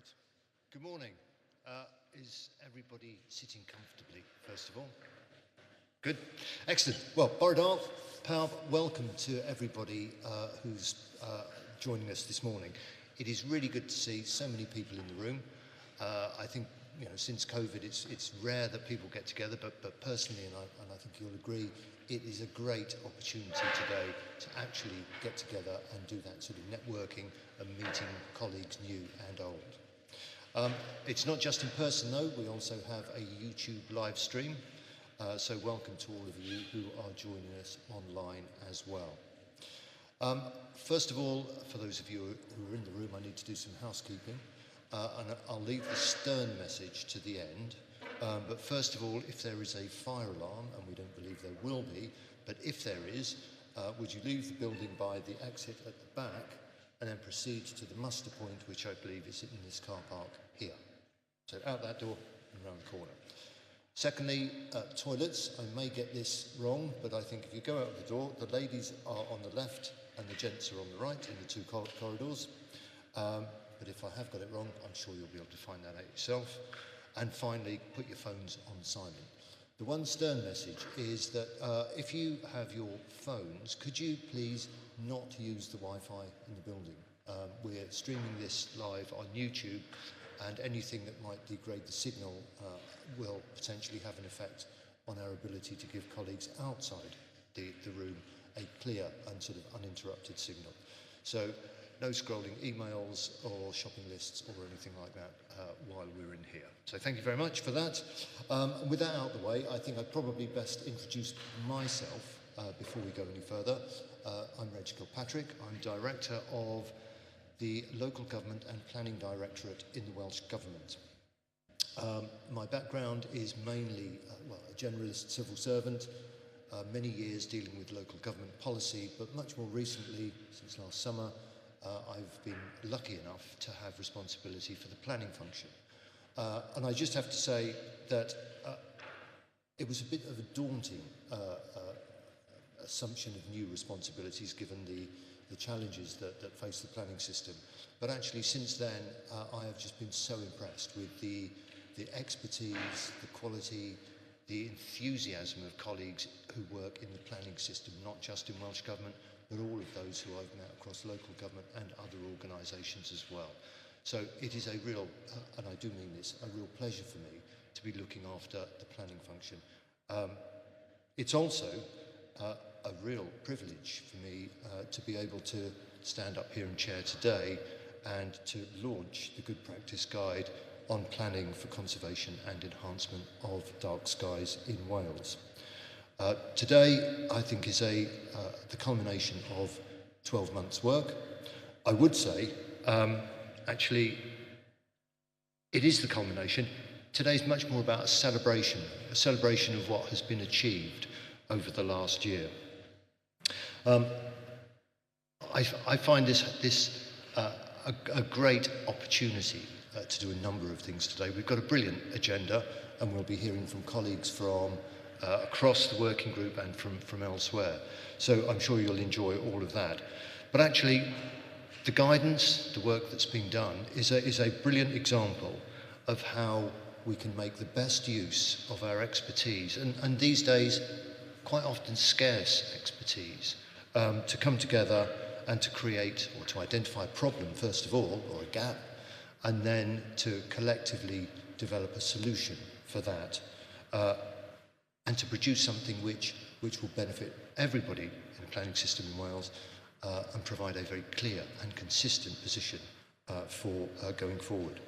Right. Good morning. Is everybody sitting comfortably, first of all? Good. Excellent. Well, Borodar, Pawb, welcome to everybody who's joining us this morning. It is really good to see so many people in the room. I think, since COVID, it's rare that people get together, but personally, and I think you'll agree, it is a great opportunity today to actually get together and do that sort of networking and meeting colleagues new and old. It's not just in person though, we also have a YouTube live stream, so welcome to all of you who are joining us online as well. First of all, for those of you who are in the room, I need to do some housekeeping, and I'll leave the stern message to the end. But first of all, if there is a fire alarm, and we don't believe there will be, but if there is, would you leave the building by the exit at the back and then proceed to the muster point, which I believe is in this car park here. So out that door and round the corner. Secondly, toilets. I may get this wrong, but I think if you go out the door, the ladies are on the left and the gents are on the right in the two corridors. But if I have got it wrong, I'm sure you'll be able to find that out yourself. And finally, put your phones on silent. The one stern message is that if you have your phones, could you please not use the Wi-Fi in the building? We're streaming this live on YouTube, and anything that might degrade the signal will potentially have an effect on our ability to give colleagues outside the room a clear and sort of uninterrupted signal. So no scrolling emails or shopping lists or anything like that while we're in here. So thank you very much for that. With that out of the way, I think I'd probably best introduce myself before we go any further. I'm Reg Kilpatrick. I'm Director of the Local Government and Planning Directorate in the Welsh Government. My background is mainly a generalist civil servant, many years dealing with local government policy, but much more recently, since last summer, I've been lucky enough to have responsibility for the planning function. And I just have to say that it was a bit of a daunting assumption of new responsibilities given the challenges that face the planning system. But actually since then, I have just been so impressed with the expertise, the quality, the enthusiasm of colleagues who work in the planning system, not just in Welsh Government, but all of those who I've met across local government and other organisations as well. So it is a real, and I do mean this, a real pleasure for me to be looking after the planning function. It's also a real privilege for me to be able to stand up here and chair today and to launch the Good Practice Guide on planning for conservation and enhancement of dark skies in Wales. Today, I think, is the culmination of 12 months' work. I would say, actually, it is the culmination. Today's much more about a celebration of what has been achieved over the last year. I find this a great opportunity to do a number of things today. We've got a brilliant agenda, and we'll be hearing from colleagues from across the working group and from elsewhere. So I'm sure you'll enjoy all of that. But actually, the guidance, the work that's been done, is a brilliant example of how we can make the best use of our expertise, and these days, quite often scarce expertise, to come together and to create or to identify a problem, first of all, or a gap, and then to collectively develop a solution for that. And to produce something which will benefit everybody in the planning system in Wales and provide a very clear and consistent position for going forward.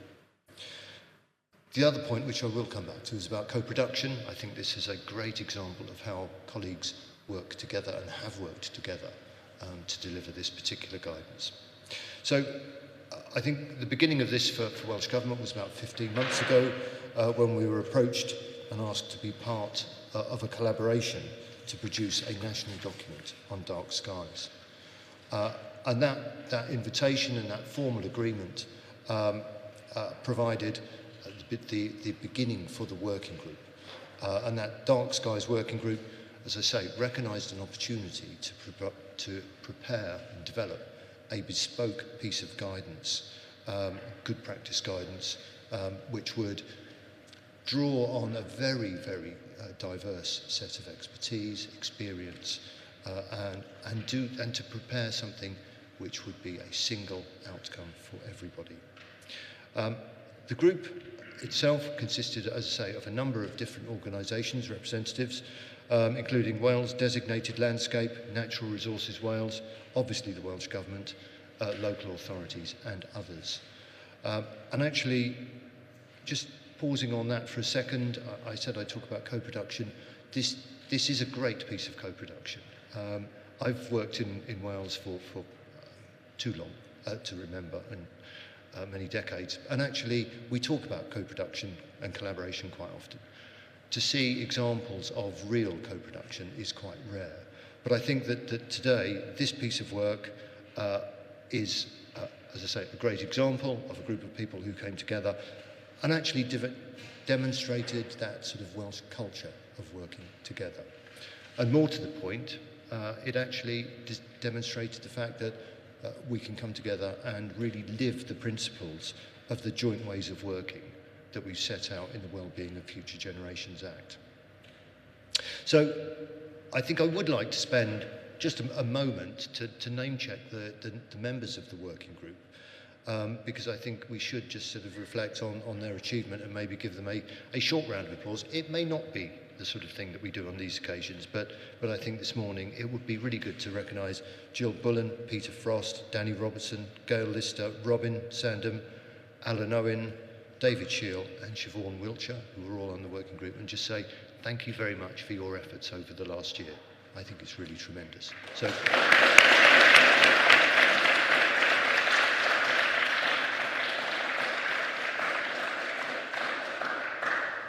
The other point, which I will come back to, is about co-production. I think this is a great example of how colleagues work together and have worked together to deliver this particular guidance. So I think the beginning of this for Welsh Government was about 15 months ago when we were approached and asked to be part of a collaboration to produce a national document on dark skies. And that invitation and that formal agreement provided the beginning for the working group. And that Dark Skies Working Group, as I say, recognised an opportunity to prepare and develop a bespoke piece of guidance good practice guidance, which would draw on a very, very diverse set of expertise, experience, and to prepare something which would be a single outcome for everybody. The group itself consisted, as I say, of a number of different organisations, representatives, including Wales Designated Landscape, Natural Resources Wales, obviously the Welsh Government, local authorities and others. And actually, just pausing on that for a second, I said I'd talk about co-production. This is a great piece of co-production. I've worked in Wales for too long to remember, and many decades. And actually, we talk about co-production and collaboration quite often. To see examples of real co-production is quite rare. But I think that today, this piece of work is, as I say, a great example of a group of people who came together and actually demonstrated that sort of Welsh culture of working together. And more to the point, it actually demonstrated the fact that we can come together and really live the principles of the joint ways of working that we've set out in the Wellbeing of Future Generations Act. So I think I would like to spend just a moment to name check the members of the working group, because I think we should just sort of reflect on their achievement and maybe give them a short round of applause. It may not be the sort of thing that we do on these occasions, but I think this morning it would be really good to recognise Jill Bullen, Peter Frost, Danny Robertson, Gail Lister, Robin Sandham, Alan Owen, David Shield and Siobhan Wiltshire, who are all on the working group, and just say thank you very much for your efforts over the last year. I think it's really tremendous. So.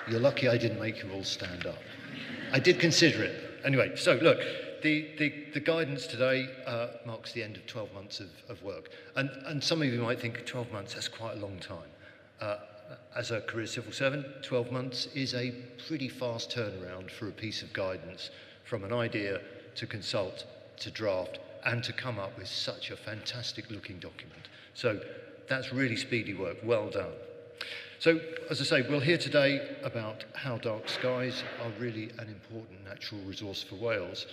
You're lucky I didn't make you all stand up. I did consider it. Anyway, so look, the guidance today marks the end of 12 months of work. And some of you might think 12 months, that's quite a long time. As a career civil servant, 12 months is a pretty fast turnaround for a piece of guidance from an idea to consult, to draft, and to come up with such a fantastic looking document. So that's really speedy work, well done. So, as I say, we'll hear today about how dark skies are really an important natural resource for Wales.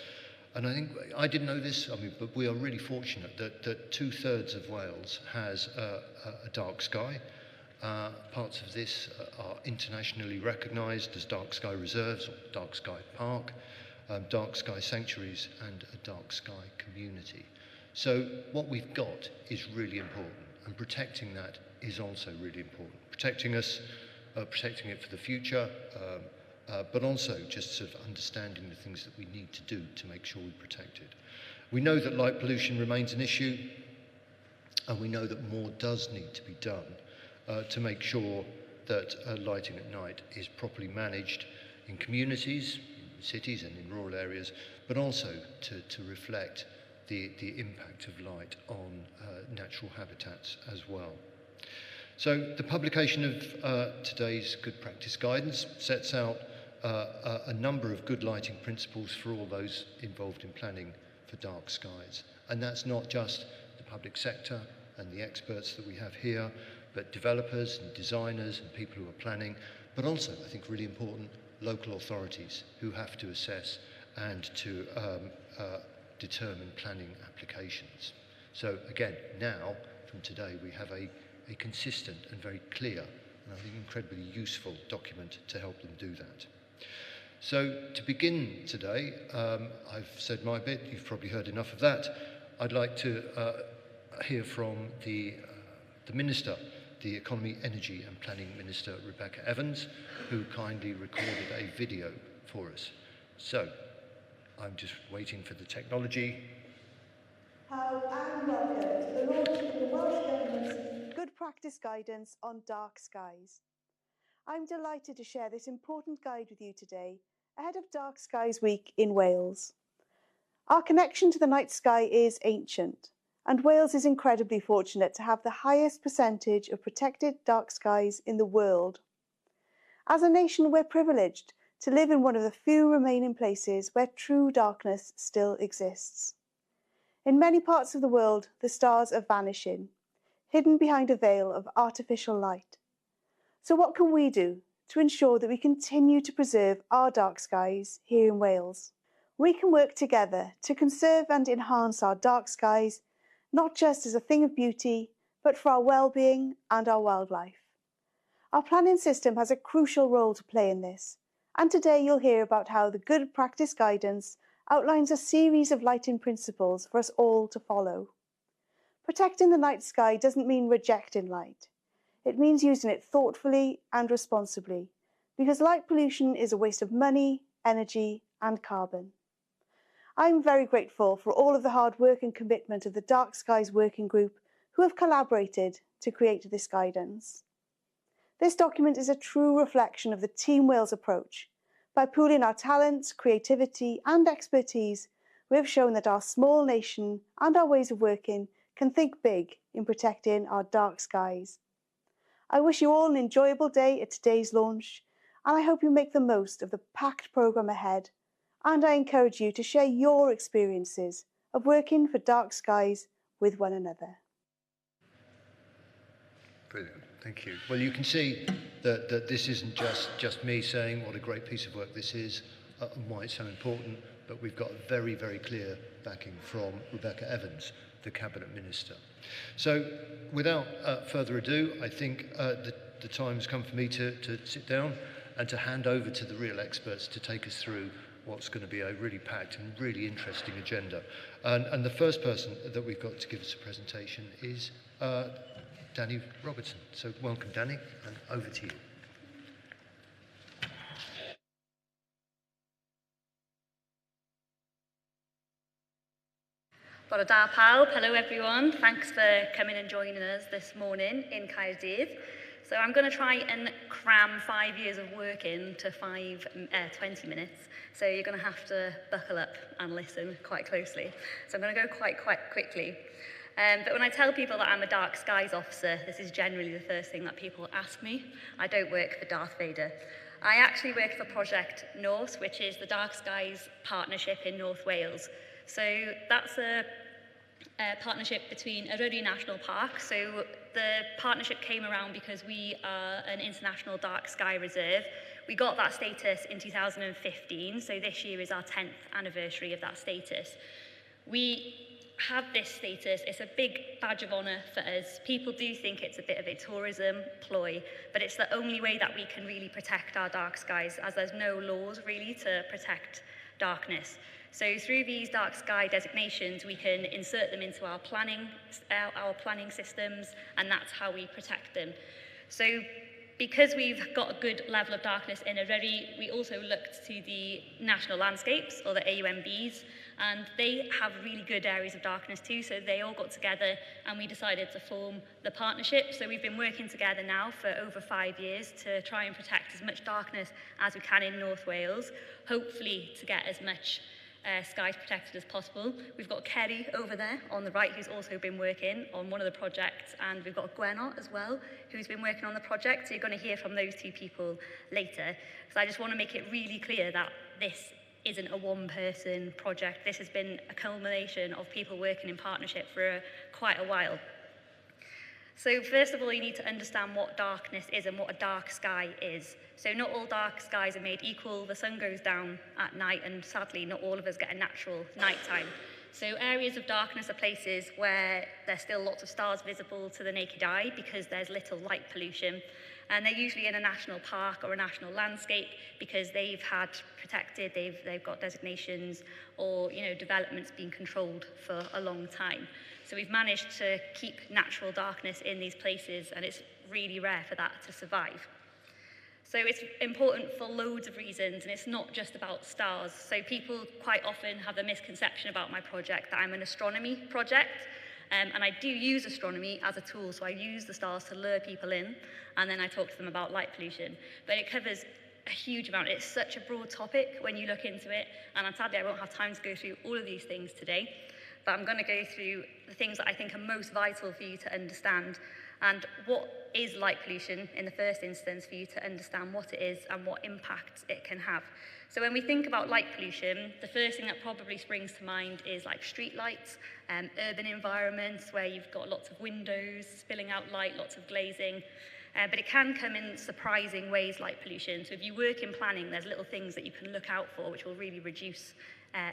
And I think, I didn't know this, but we are really fortunate that 2/3 of Wales has a dark sky. Parts of this are internationally recognised as dark sky reserves or dark sky park, dark sky sanctuaries and a dark sky community. So what we've got is really important, and protecting that is also really important. Protecting us, protecting it for the future, but also just sort of understanding the things that we need to do to make sure we protect it. We know that light pollution remains an issue, and we know that more does need to be done to make sure that lighting at night is properly managed in communities, in cities and in rural areas, but also to reflect the impact of light on natural habitats as well. So the publication of today's good practice guidance sets out a number of good lighting principles for all those involved in planning for dark skies. And that's not just the public sector and the experts that we have here, but developers and designers and people who are planning, but also, I think really important, local authorities who have to assess and to determine planning applications. So again, now, from today, we have a consistent and very clear, and I think incredibly useful document to help them do that. So to begin today, I've said my bit, you've probably heard enough of that. I'd like to hear from the Minister, the Economy, Energy and Planning Minister, Rebecca Evans, who kindly recorded a video for us. So, I'm just waiting for the technology. Hello and welcome to the launch of the Welsh Government's Good Practice Guidance on Dark Skies. I'm delighted to share this important guide with you today, ahead of Dark Skies Week in Wales. Our connection to the night sky is ancient, and Wales is incredibly fortunate to have the highest percentage of protected dark skies in the world. As a nation, we're privileged to live in one of the few remaining places where true darkness still exists. In many parts of the world, the stars are vanishing. hidden behind a veil of artificial light. So what can we do to ensure that we continue to preserve our dark skies here in Wales? We can work together to conserve and enhance our dark skies, not just as a thing of beauty, but for our well-being and our wildlife. Our planning system has a crucial role to play in this, and today you'll hear about how the Good Practice Guidance outlines a series of lighting principles for us all to follow. Protecting the night sky doesn't mean rejecting light. It means using it thoughtfully and responsibly, because light pollution is a waste of money, energy, and carbon. I'm very grateful for all of the hard work and commitment of the Dark Skies Working Group who have collaborated to create this guidance. This document is a true reflection of the Team Wales approach. By pooling our talents, creativity, and expertise, we have shown that our small nation and our ways of working can think big in protecting our dark skies. I wish you all an enjoyable day at today's launch, and I hope you make the most of the packed programme ahead, and I encourage you to share your experiences of working for dark skies with one another. Brilliant, thank you. Well, you can see that this isn't just me saying what a great piece of work this is and why it's so important, but we've got a very, very clear backing from Rebecca Evans, the Cabinet Minister. So without further ado, I think the time has come for me to sit down and to hand over to the real experts to take us through what's going to be a really packed and really interesting agenda. And the first person that we've got to give us a presentation is Danny Robertson. So welcome, Danny, and over to you. Bore da pawb, hello everyone. Thanks for coming and joining us this morning in Caerdydd. So I'm going to try and cram 5 years of work into 20 minutes. So you're going to have to buckle up and listen quite closely. So I'm going to go quite quickly. But when I tell people that I'm a dark skies officer, this is generally the first thing that people ask me. I don't work for Darth Vader. I actually work for Project North, which is the Dark Skies partnership in North Wales. So that's a partnership between Eryri National Park. So the partnership came around because we are an international dark sky reserve. We got that status in 2015, so this year is our 10th anniversary of that status. We have this status, it's a big badge of honour for us. People do think it's a bit of a tourism ploy, but it's the only way that we can really protect our dark skies, as there's no laws really to protect darkness. So through these dark sky designations, we can insert them into our planning systems, and that's how we protect them. So because we've got a good level of darkness in Eryri, we also looked to the national landscapes, or the AUMBs, and they have really good areas of darkness too, so they all got together and we decided to form the partnership. So we've been working together now for over 5 years to try and protect as much darkness as we can in North Wales, hopefully to get as much skies protected as possible. We've got Kerry over there on the right who's also been working on one of the projects, and we've got Gwenot as well who's been working on the project, so you're going to hear from those two people later. So I just want to make it really clear that this isn't a one-person project. This has been a culmination of people working in partnership for quite a while. So first of all, you need to understand what darkness is and what a dark sky is. So not all dark skies are made equal. The sun goes down at night, and sadly, not all of us get a natural nighttime. So areas of darkness are places where there's still lots of stars visible to the naked eye because there's little light pollution. And they're usually in a national park or a national landscape because they've had protected, they've got designations, or development's been controlled for a long time. So we've managed to keep natural darkness in these places, and it's really rare for that to survive. So it's important for loads of reasons, and it's not just about stars. So people quite often have a misconception about my project that I'm an astronomy project, and I do use astronomy as a tool. So I use the stars to lure people in, and then I talk to them about light pollution. But it covers a huge amount. It's such a broad topic when you look into it, and sadly I won't have time to go through all of these things today. But I'm going to go through the things that I think are most vital for you to understand. And what is light pollution in the first instance, for you to understand what it is and what impacts it can have. So when we think about light pollution, the first thing that probably springs to mind is like street lights, urban environments where you've got lots of windows spilling out light, lots of glazing. But it can come in surprising ways, light pollution. So if you work in planning, there's little things that you can look out for which will really reduce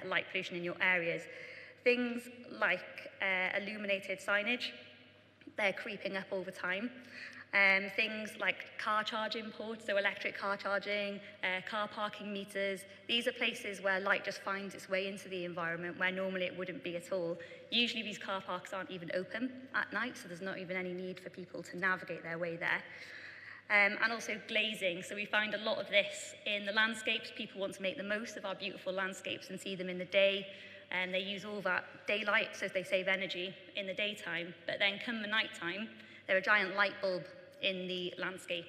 light pollution in your areas. Things like illuminated signage, they're creeping up over time. Things like car charging ports, so electric car charging, car parking meters. These are places where light just finds its way into the environment where normally it wouldn't be at all. Usually these car parks aren't even open at night, so there's not even any need for people to navigate their way there. And also glazing. So we find a lot of this in the landscapes. People want to make the most of our beautiful landscapes and see them in the day. And they use all that daylight, so they save energy in the daytime. But then come the nighttime, they're a giant light bulb in the landscape.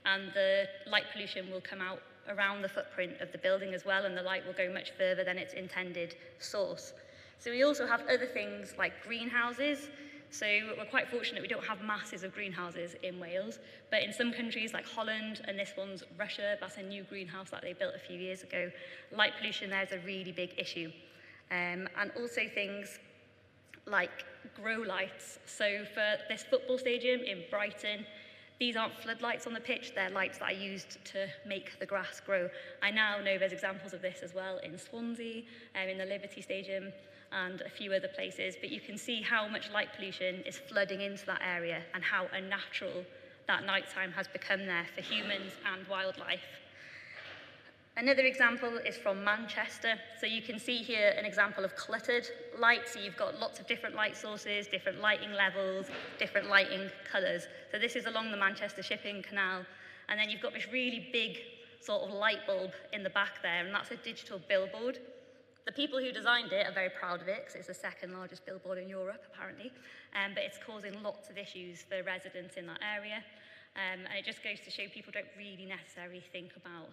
And the light pollution will come out around the footprint of the building as well, and the light will go much further than its intended source. So we also have other things like greenhouses. So we're quite fortunate we don't have masses of greenhouses in Wales, but in some countries like Holland, and this one's Russia, that's a new greenhouse that they built a few years ago, light pollution there is a really big issue. And also things like grow lights. So for this football stadium in Brighton, these aren't floodlights on the pitch, they're lights that are used to make the grass grow. I now know there's examples of this as well in Swansea, in the Liberty Stadium, and a few other places, but you can see how much light pollution is flooding into that area and how unnatural that nighttime has become there for humans and wildlife. Another example is from Manchester. So you can see here an example of cluttered light. So you've got lots of different light sources, different lighting levels, different lighting colours. So this is along the Manchester Shipping Canal. And then you've got this really big sort of light bulb in the back there, and that's a digital billboard. The people who designed it are very proud of it because it's the second largest billboard in Europe, apparently. But it's causing lots of issues for residents in that area. And it just goes to show people don't really necessarily think about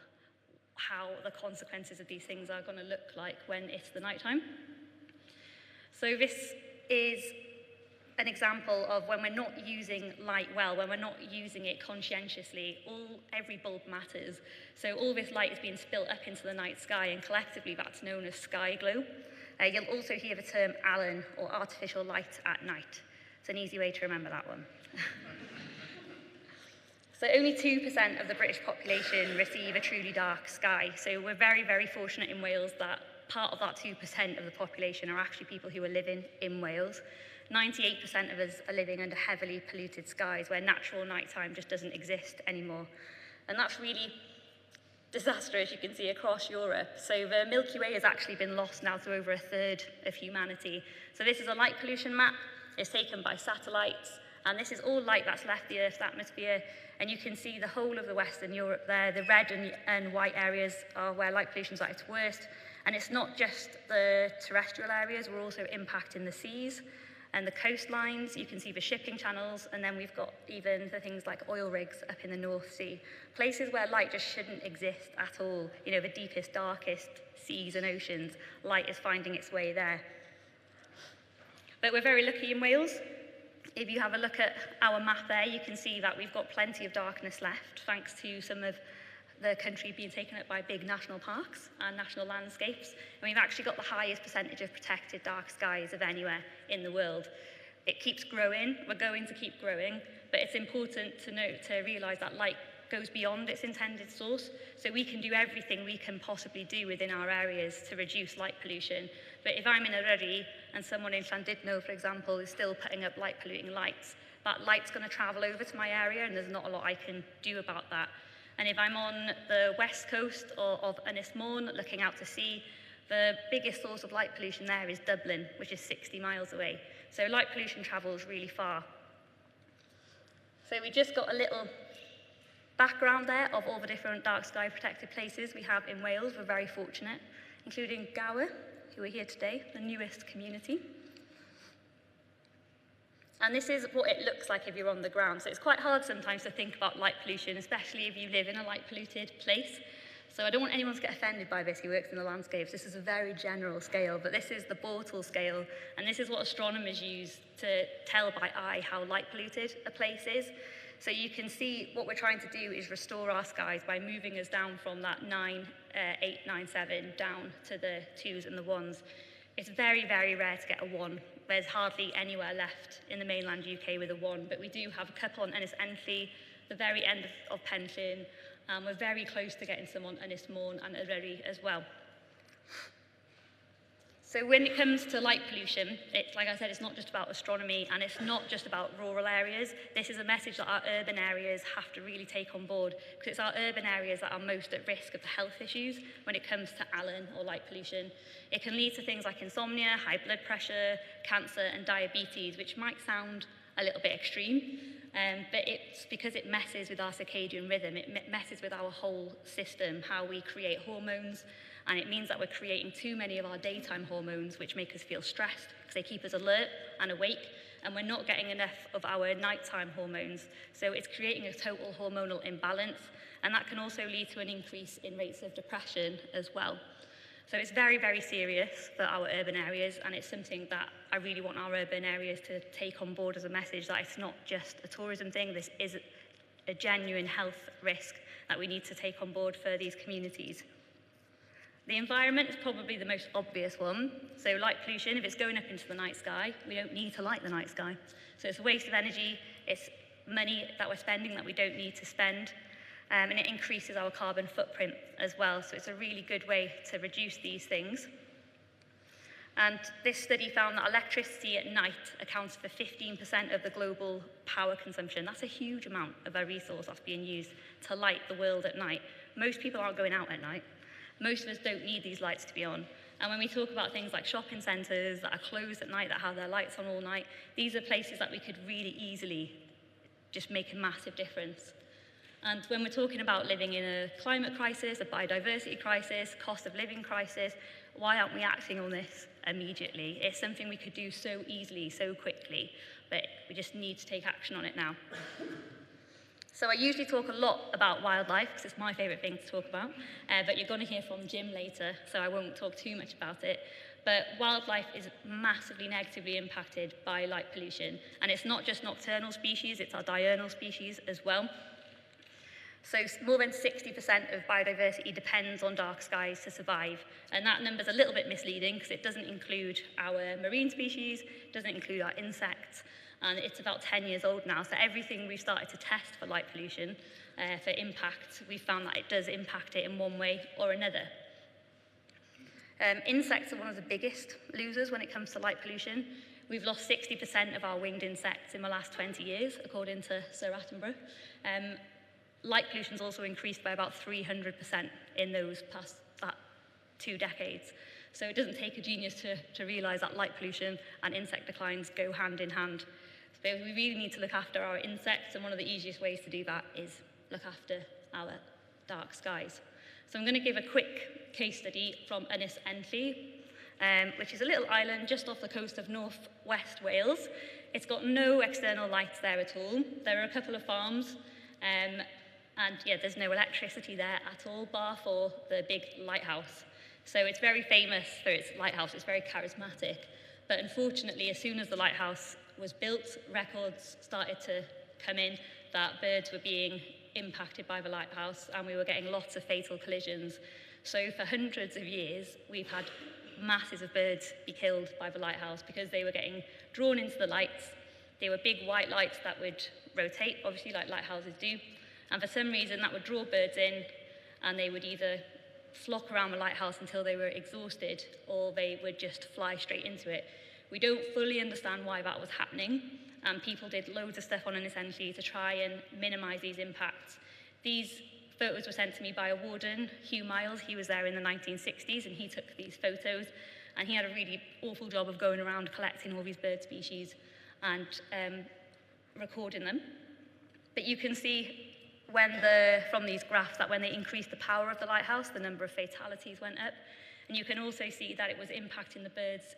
how the consequences of these things are going to look like when it's the nighttime. So this is an example of when we're not using light well, when we're not using it conscientiously, every bulb matters. So all this light is being spilt up into the night sky, and collectively that's known as sky glow. You'll also hear the term ALAN, or artificial light at night. It's an easy way to remember that one. So only 2% of the British population receive a truly dark sky. So we're very, very fortunate in Wales that part of that 2% of the population are actually people who are living in Wales. 98% of us are living under heavily polluted skies where natural nighttime just doesn't exist anymore. And that's really disastrous, you can see, across Europe. So the Milky Way has actually been lost now to over a third of humanity. So this is a light pollution map. It's taken by satellites. And this is all light that's left the Earth's atmosphere. And you can see the whole of the Western Europe there. The red and white areas are where light pollution is at its worst. And it's not just the terrestrial areas, we're also impacting the seas and the coastlines. You can see the shipping channels, and then we've got even the things like oil rigs up in the North Sea. Places where light just shouldn't exist at all. You know, the deepest, darkest seas and oceans, light is finding its way there. But we're very lucky in Wales. If you have a look at our map there, you can see that we've got plenty of darkness left, thanks to some of the country being taken up by big national parks and national landscapes. And we've actually got the highest percentage of protected dark skies of anywhere in the world. It keeps growing, we're going to keep growing, but it's important to realise that light goes beyond its intended source, so we can do everything we can possibly do within our areas to reduce light pollution. But if I'm in a ruddy and someone in Llandudno, for example, is still putting up light polluting lights, that light's going to travel over to my area and there's not a lot I can do about that. And if I'm on the west coast of Ynys Môn, looking out to sea, the biggest source of light pollution there is Dublin, which is 60 miles away. So light pollution travels really far. So we just got a little background there of all the different dark sky protected places we have in Wales. We're very fortunate, including Gower, who are here today, the newest community. And this is what it looks like if you're on the ground. So it's quite hard sometimes to think about light pollution, especially if you live in a light polluted place. So I don't want anyone to get offended by this who works in the landscapes. This is a very general scale, but this is the Bortle scale, and this is what astronomers use to tell by eye how light polluted a place is. So you can see what we're trying to do is restore our skies by moving us down from that 9, 8, 9, 7 down to the 2s and the 1s. It's very, very rare to get a 1. There's hardly anywhere left in the mainland UK with a 1, but we do have a couple on Ynys Enlli, the very end of Penllyn. We're very close to getting some on Ynys Môn and Eryri as well. So when it comes to light pollution, like I said, it's not just about astronomy, and it's not just about rural areas. This is a message that our urban areas have to really take on board, because it's our urban areas that are most at risk of the health issues when it comes to ALAN or light pollution. It can lead to things like insomnia, high blood pressure, cancer and diabetes, which might sound a little bit extreme, but it's because it messes with our circadian rhythm. It messes with our whole system, how we create hormones, and it means that we're creating too many of our daytime hormones, which make us feel stressed because they keep us alert and awake, and we're not getting enough of our nighttime hormones. So it's creating a total hormonal imbalance, and that can also lead to an increase in rates of depression as well. So it's very, very serious for our urban areas, and it's something that I really want our urban areas to take on board as a message that it's not just a tourism thing. This is a genuine health risk that we need to take on board for these communities. The environment is probably the most obvious one. So light pollution, if it's going up into the night sky, we don't need to light the night sky. So it's a waste of energy, it's money that we're spending that we don't need to spend, and it increases our carbon footprint as well. So it's a really good way to reduce these things. And this study found that electricity at night accounts for 15% of the global power consumption. That's a huge amount of a resource that's being used to light the world at night. Most people aren't going out at night. Most of us don't need these lights to be on. And when we talk about things like shopping centres that are closed at night, that have their lights on all night, these are places that we could really easily just make a massive difference. And when we're talking about living in a climate crisis, a biodiversity crisis, cost of living crisis, why aren't we acting on this immediately? It's something we could do so easily, so quickly, but we just need to take action on it now. So I usually talk a lot about wildlife, because it's my favourite thing to talk about, but you're going to hear from Jim later, so I won't talk too much about it. But wildlife is massively negatively impacted by light pollution, and it's not just nocturnal species, it's our diurnal species as well. So more than 60% of biodiversity depends on dark skies to survive, and that number's a little bit misleading because it doesn't include our marine species, doesn't include our insects, and it's about 10 years old now. So everything we've started to test for light pollution, for impact, we found that it does impact it in one way or another. Insects are one of the biggest losers when it comes to light pollution. We've lost 60% of our winged insects in the last 20 years, according to Sir Attenborough. Light pollution's also increased by about 300% in those past 2 decades. So it doesn't take a genius to realise that light pollution and insect declines go hand in hand. So we really need to look after our insects, and one of the easiest ways to do that is look after our dark skies. So I'm going to give a quick case study from Ynys Enlli, which is a little island just off the coast of northwest Wales. It's got no external lights there at all. There are a couple of farms, and yeah, there's no electricity there at all, bar for the big lighthouse. So it's very famous for its lighthouse, it's very charismatic. But unfortunately, as soon as the lighthouse was built, records started to come in that birds were being impacted by the lighthouse, and we were getting lots of fatal collisions. So for hundreds of years, we've had masses of birds be killed by the lighthouse because they were getting drawn into the lights. They were big white lights that would rotate, obviously, like lighthouses do. And for some reason, that would draw birds in, and they would either flock around the lighthouse until they were exhausted, or they would just fly straight into it. We don't fully understand why that was happening, and people did loads of stuff on Ynys Enlli to try and minimise these impacts. These photos were sent to me by a warden, Hugh Miles. He was there in the 1960s, and he took these photos, and he had a really awful job of going around collecting all these bird species and recording them. But you can see from these graphs that when they increased the power of the lighthouse, the number of fatalities went up. And you can also see that it was impacting the birds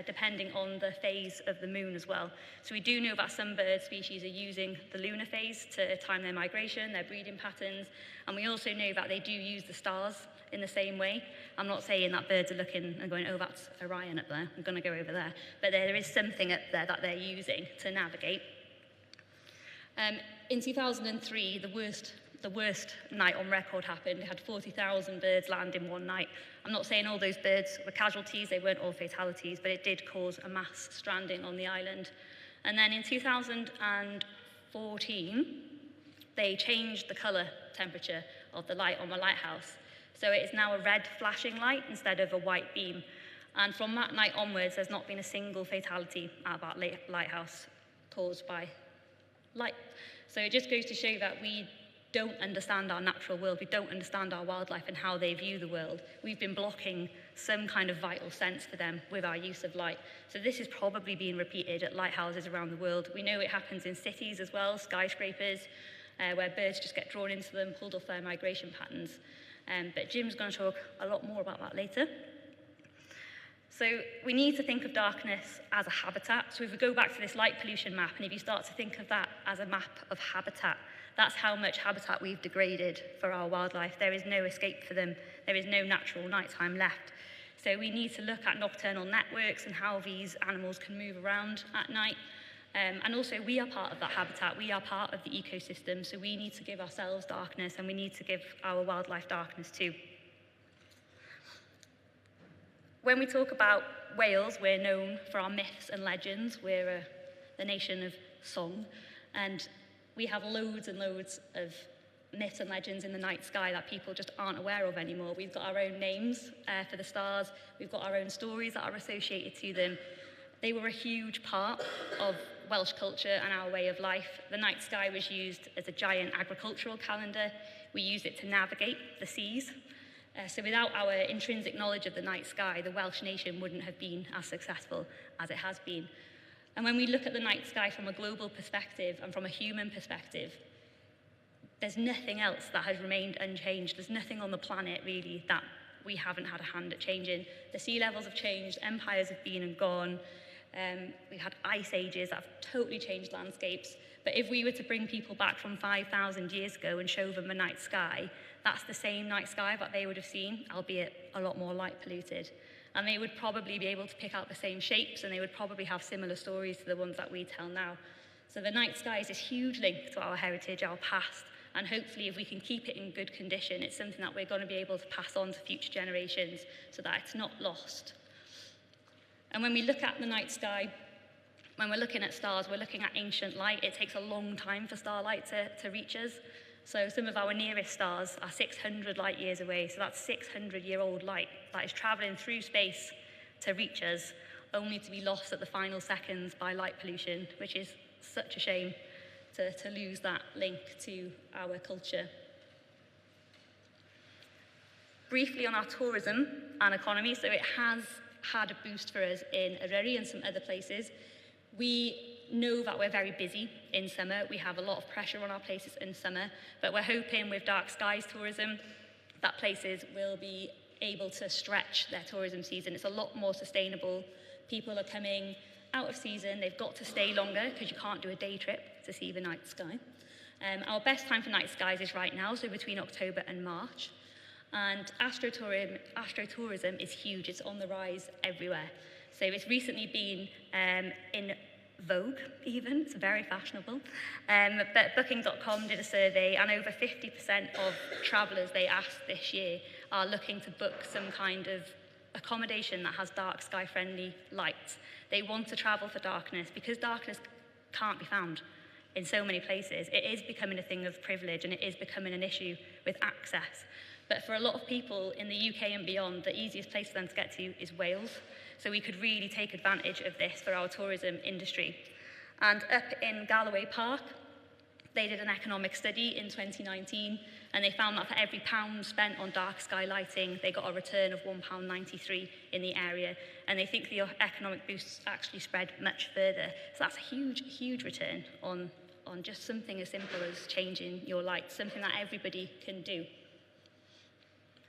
depending on the phase of the moon as well. So we do know that some bird species are using the lunar phase to time their migration, their breeding patterns, and we also know that they do use the stars in the same way. I'm not saying that birds are looking and going, oh, that's Orion up there, I'm going to go over there, but there is something up there that they're using to navigate. In 2003, the worst night on record happened. It had 40,000 birds land in one night. I'm not saying all those birds were casualties, they weren't all fatalities, but it did cause a mass stranding on the island. And then in 2014, they changed the colour temperature of the light on the lighthouse. So it is now a red flashing light instead of a white beam. And from that night onwards, there's not been a single fatality at that lighthouse caused by light. So it just goes to show that we don't understand our natural world, we don't understand our wildlife and how they view the world. We've been blocking some kind of vital sense for them with our use of light. So this is probably being repeated at lighthouses around the world. We know it happens in cities as well, skyscrapers, where birds just get drawn into them, pulled off their migration patterns. But Jim's going to talk a lot more about that later. So we need to think of darkness as a habitat. So if we go back to this light pollution map, and if you start to think of that as a map of habitat, that's how much habitat we've degraded for our wildlife. There is no escape for them. There is no natural nighttime left. So we need to look at nocturnal networks and how these animals can move around at night. And also, we are part of that habitat. We are part of the ecosystem, so we need to give ourselves darkness, and we need to give our wildlife darkness too. When we talk about Wales, we're known for our myths and legends. We're the nation of song, and we have loads and loads of myths and legends in the night sky that people just aren't aware of anymore. We've got our own names for the stars. We've got our own stories that are associated to them. They were a huge part of Welsh culture and our way of life. The night sky was used as a giant agricultural calendar. We used it to navigate the seas. So without our intrinsic knowledge of the night sky, the Welsh nation wouldn't have been as successful as it has been. And when we look at the night sky from a global perspective and from a human perspective, there's nothing else that has remained unchanged. There's nothing on the planet, really, that we haven't had a hand at changing. The sea levels have changed, empires have been and gone. We've had ice ages that have totally changed landscapes. But if we were to bring people back from 5,000 years ago and show them the night sky, that's the same night sky that they would have seen, albeit a lot more light polluted. And they would probably be able to pick out the same shapes, and they would probably have similar stories to the ones that we tell now. So the night sky is this huge link to our heritage, our past, and hopefully if we can keep it in good condition, it's something that we're going to be able to pass on to future generations so that it's not lost. And when we look at the night sky, when we're looking at stars, we're looking at ancient light. It takes a long time for starlight to reach us. So some of our nearest stars are 600 light years away. So that's 600-year-old light that is traveling through space to reach us, only to be lost at the final seconds by light pollution, which is such a shame to lose that link to our culture. Briefly on our tourism and economy, so it has had a boost for us in Eryri and some other places. We know that we're very busy in summer. We have a lot of pressure on our places in summer, but we're hoping with dark skies tourism that places will be able to stretch their tourism season. It's a lot more sustainable. People are coming out of season. They've got to stay longer because you can't do a day trip to see the night sky. Our best time for night skies is right now, so between October and March. And astrotourism is huge. It's on the rise everywhere. So it's recently been in vogue, even. It's very fashionable. But Booking.com did a survey, and over 50% of travellers they asked this year are looking to book some kind of accommodation that has dark sky-friendly lights. They want to travel for darkness because darkness can't be found in so many places. It is becoming a thing of privilege, and it is becoming an issue with access. But for a lot of people in the UK and beyond, the easiest place for them to get to is Wales. So we could really take advantage of this for our tourism industry. And up in Galloway Park, they did an economic study in 2019, and they found that for every £1 spent on dark sky lighting, they got a return of £1.93 in the area. And they think the economic boosts actually spread much further. So that's a huge, huge return on just something as simple as changing your lights, something that everybody can do.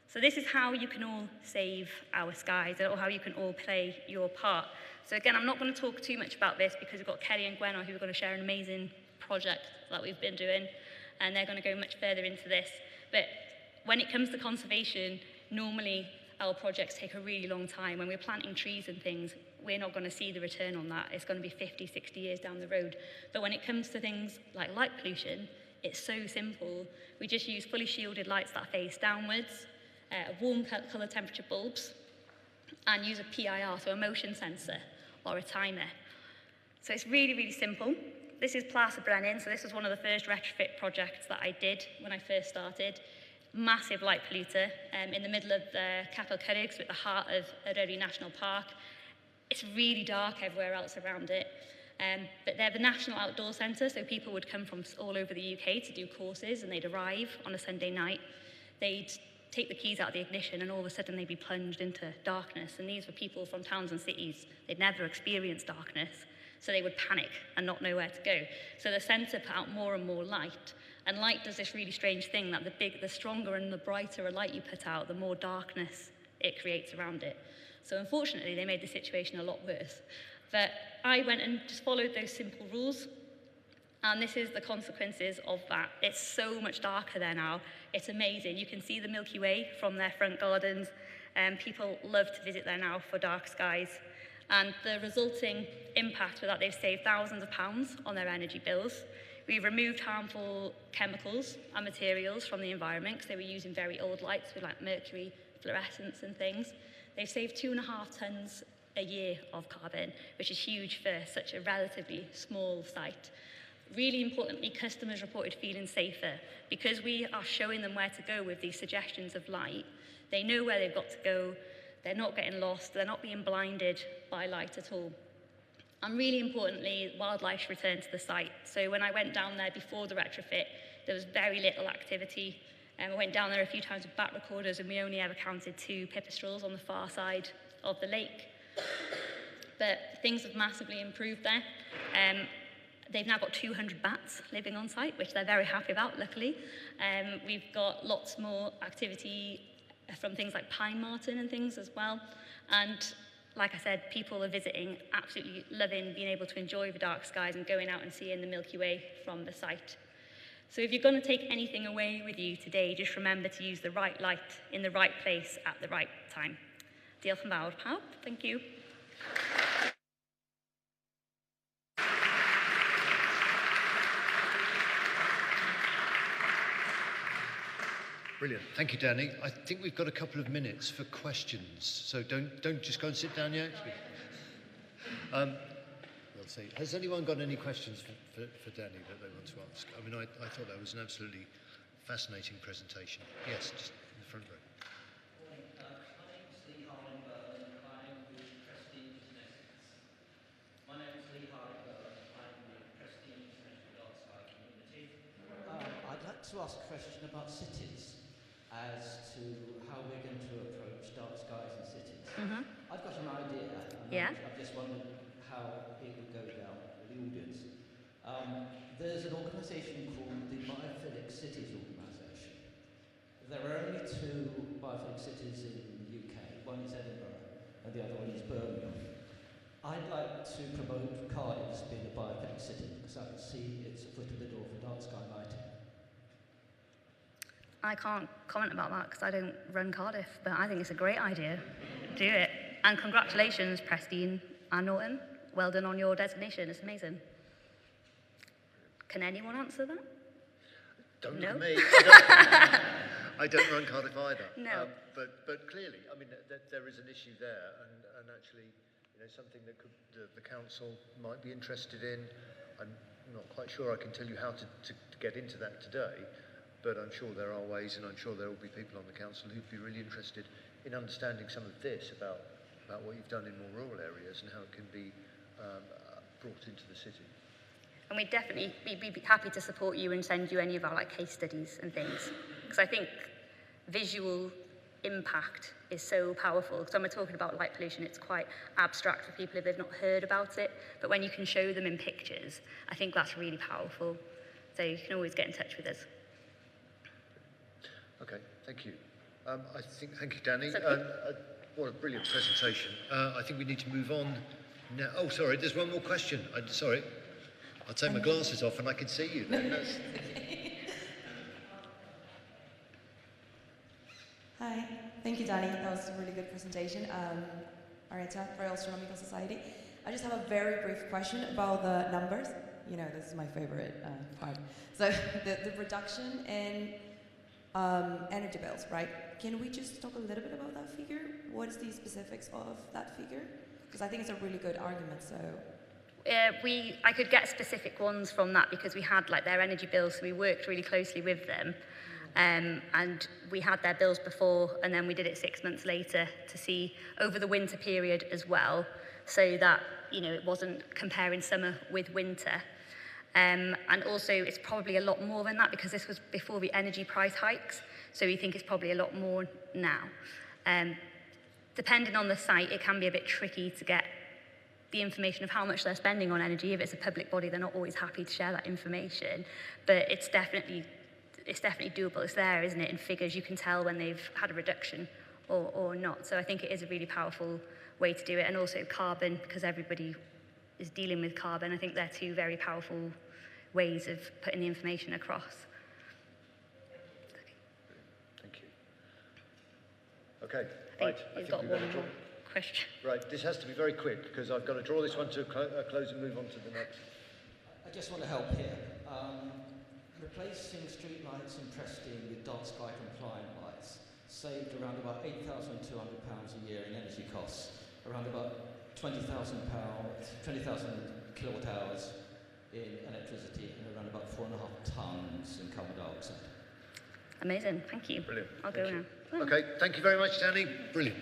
So this is how you can all save our skies, or how you can all play your part. So again, I'm not going to talk too much about this because we've got Kelly and Gwen who are going to share an amazing project that we've been doing, and they're going to go much further into this. But when it comes to conservation, normally our projects take a really long time. When we're planting trees and things, we're not going to see the return on that. It's going to be 50, 60 years down the road. But when it comes to things like light pollution, it's so simple. We just use fully shielded lights that face downwards, warm colour temperature bulbs, and use a PIR, so a motion sensor, or a timer. So it's really, really simple. This is Plaza Brennan, so this was one of the first retrofit projects that I did when I first started. Massive light polluter in the middle of the Capel Cyrrwch, at the heart of Eryri National Park. It's really dark everywhere else around it. But they're the National Outdoor Centre, so people would come from all over the UK to do courses, and they'd arrive on a Sunday night. They'd take the keys out of the ignition, and all of a sudden they'd be plunged into darkness. And these were people from towns and cities. They'd never experienced darkness, so they would panic and not know where to go. So the centre put out more and more light, and light does this really strange thing that the stronger and the brighter a light you put out, the more darkness it creates around it. So unfortunately, they made the situation a lot worse. But I went and just followed those simple rules, and this is the consequences of that. It's so much darker there now. It's amazing. You can see the Milky Way from their front gardens, and people love to visit there now for dark skies. And the resulting impact was that they've saved thousands of pounds on their energy bills. We've removed harmful chemicals and materials from the environment because they were using very old lights with like mercury, fluorescence and things. They've saved 2.5 tonnes a year of carbon, which is huge for such a relatively small site. Really importantly, customers reported feeling safer because we are showing them where to go with these suggestions of light. They know where they've got to go. They're not getting lost. They're not being blinded by light at all. And really importantly, wildlife returned to the site. So when I went down there before the retrofit, there was very little activity. I went down there a few times with bat recorders, and we only ever counted 2 pipistrelles on the far side of the lake. But things have massively improved there. They've now got 200 bats living on site, which they're very happy about, luckily. We've got lots more activity from things like pine marten and things as well. And like I said, people are visiting, absolutely loving being able to enjoy the dark skies and going out and seeing the Milky Way from the site. So if you're going to take anything away with you today, just remember to use the right light in the right place at the right time. Diolch yn fawr pawb. Thank you. Brilliant. Thank you, Danny. I think we've got a couple of minutes for questions, so don't just go and sit down yet. We'll see. Has anyone got any questions for Danny that they want to ask? I mean, I thought that was an absolutely fascinating presentation. Yes, just in the front row. I'd like to ask a question about cities as to how we're going to approach dark skies in cities. Mm-hmm. I've got an idea, and Yeah. I've just wondered how it would go down with the audience. There's an organisation called the Biophilic Cities Organisation. There are only 2 biophilic cities in the UK. One is Edinburgh, and the other one is Birmingham. I'd like to promote Cardiff as being a biophilic city because I can see it's a foot in the door for dark sky lighting. I can't comment about that because I don't run Cardiff, but I think it's a great idea. Do it. And congratulations, Prestine and Norton. Well done on your designation. It's amazing. Can anyone answer that? Don't No? look at me. I don't run Cardiff either. No. But clearly, I mean, there is an issue there, and actually, you know, something that the council might be interested in. I'm not quite sure I can tell you how to get into that today, but I'm sure there are ways, and I'm sure there will be people on the council who'd be really interested in understanding some of this about what you've done in more rural areas and how it can be brought into the city. And we'd be happy to support you and send you any of our like case studies and things. Because I think visual impact is so powerful. Because when we're talking about light pollution, it's quite abstract for people if they've not heard about it. But when you can show them in pictures, I think that's really powerful. So you can always get in touch with us. Okay, thank you. Thank you, Danny. Okay. What a brilliant presentation. I think we need to move on now. Oh, sorry, there's one more question. Sorry. I'll take my glasses off and I can see you then. Hi, thank you, Danny. That was a really good presentation. Areta, Royal Astronomical Society. I just have a very brief question about the numbers. You know, this is my favorite part. So the reduction in energy bills, right? Can we just talk a little bit about that figure? What is the specifics of that figure? Because I think it's a really good argument, so. I could get specific ones from that because we had like their energy bills, so we worked really closely with them. And we had their bills before, and then we did it 6 months later to see over the winter period as well, so that, you know, it wasn't comparing summer with winter. And also, it's probably a lot more than that because this was before the energy price hikes, so we think it's probably a lot more now. Depending on the site, it can be a bit tricky to get the information of how much they're spending on energy. If it's a public body, they're not always happy to share that information, but it's definitely doable. It's there, isn't it? In figures, you can tell when they've had a reduction or not. So I think it is a really powerful way to do it. And also carbon, because everybody is dealing with carbon. I think they're two very powerful ways of putting the information across. Thank you. Okay, I right. think you've got one more question. Right, this has to be very quick because I've got to draw this one to a close and move on to the next. I just want to help here. Replacing street lights in Preston with dark sky compliant lights saved around about £8,200 a year in energy costs, around about 20,000 kilowatt hours in electricity, and around about 4.5 tonnes in carbon dioxide. Amazing, thank you. Brilliant. I'll go now. Okay, thank you very much, Danny. Brilliant.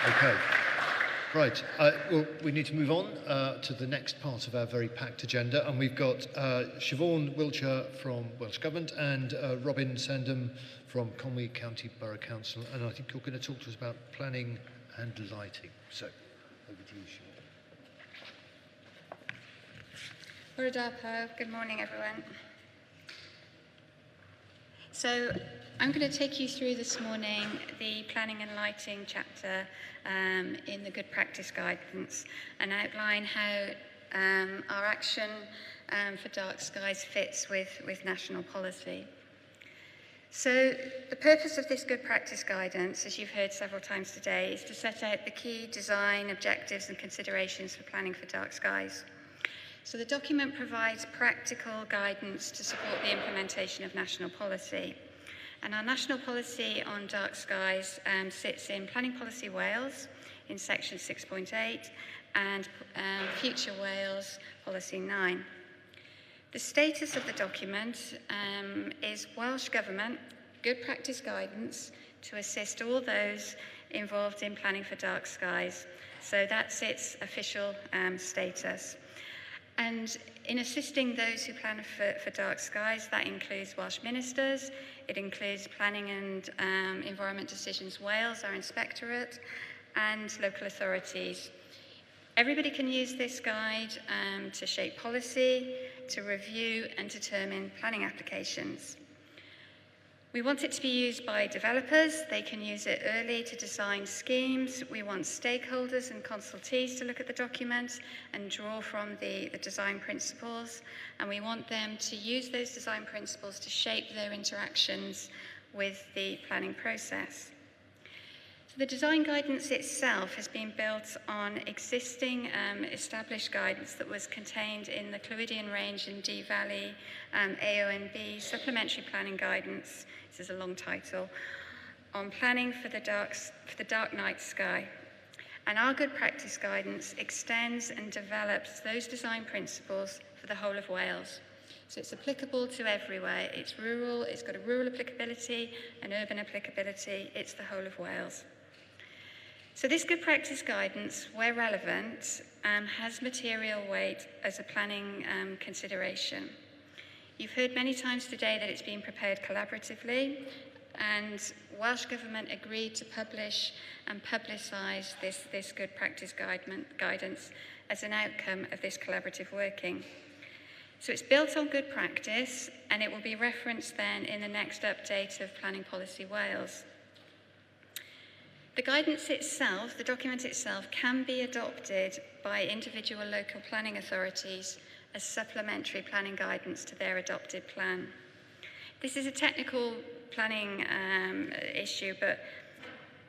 Okay. Right, well, we need to move on to the next part of our very packed agenda, and we've got Siobhan Wiltshire from Welsh Government and Robin Sandham from Conwy County Borough Council, and I think you're going to talk to us about planning and lighting. So, over to you, Siobhan. Bore good morning, everyone. So I'm going to take you through this morning the planning and lighting chapter in the Good Practice Guidance and outline how our action for dark skies fits with national policy. So the purpose of this Good Practice Guidance, as you've heard several times today, is to set out the key design objectives and considerations for planning for dark skies. So the document provides practical guidance to support the implementation of national policy. And our national policy on dark skies sits in Planning Policy Wales in section 6.8 and Future Wales Policy 9. The status of the document is Welsh Government Good Practice Guidance to assist all those involved in planning for dark skies. So that's its official status. And in assisting those who plan for dark skies, that includes Welsh ministers, it includes Planning and Environment Decisions Wales, our inspectorate, and local authorities. Everybody can use this guide to shape policy, to review and determine planning applications. We want it to be used by developers. They can use it early to design schemes. We want stakeholders and consultees to look at the document and draw from the design principles. And we want them to use those design principles to shape their interactions with the planning process. So the design guidance itself has been built on existing established guidance that was contained in the Clwydian Range and Dee Valley AONB Supplementary Planning Guidance. This is a long title, on planning for the dark night sky. And our good practice guidance extends and develops those design principles for the whole of Wales. So it's applicable to everywhere. It's rural, it's got a rural applicability, an urban applicability, it's the whole of Wales. So this good practice guidance, where relevant, has material weight as a planning consideration. You've heard many times today that it's been prepared collaboratively, and Welsh Government agreed to publish and publicise this good practice guidance as an outcome of this collaborative working. So it's built on good practice, and it will be referenced then in the next update of Planning Policy Wales. The guidance itself, the document itself, can be adopted by individual local planning authorities as supplementary planning guidance to their adopted plan. This is a technical planning issue, but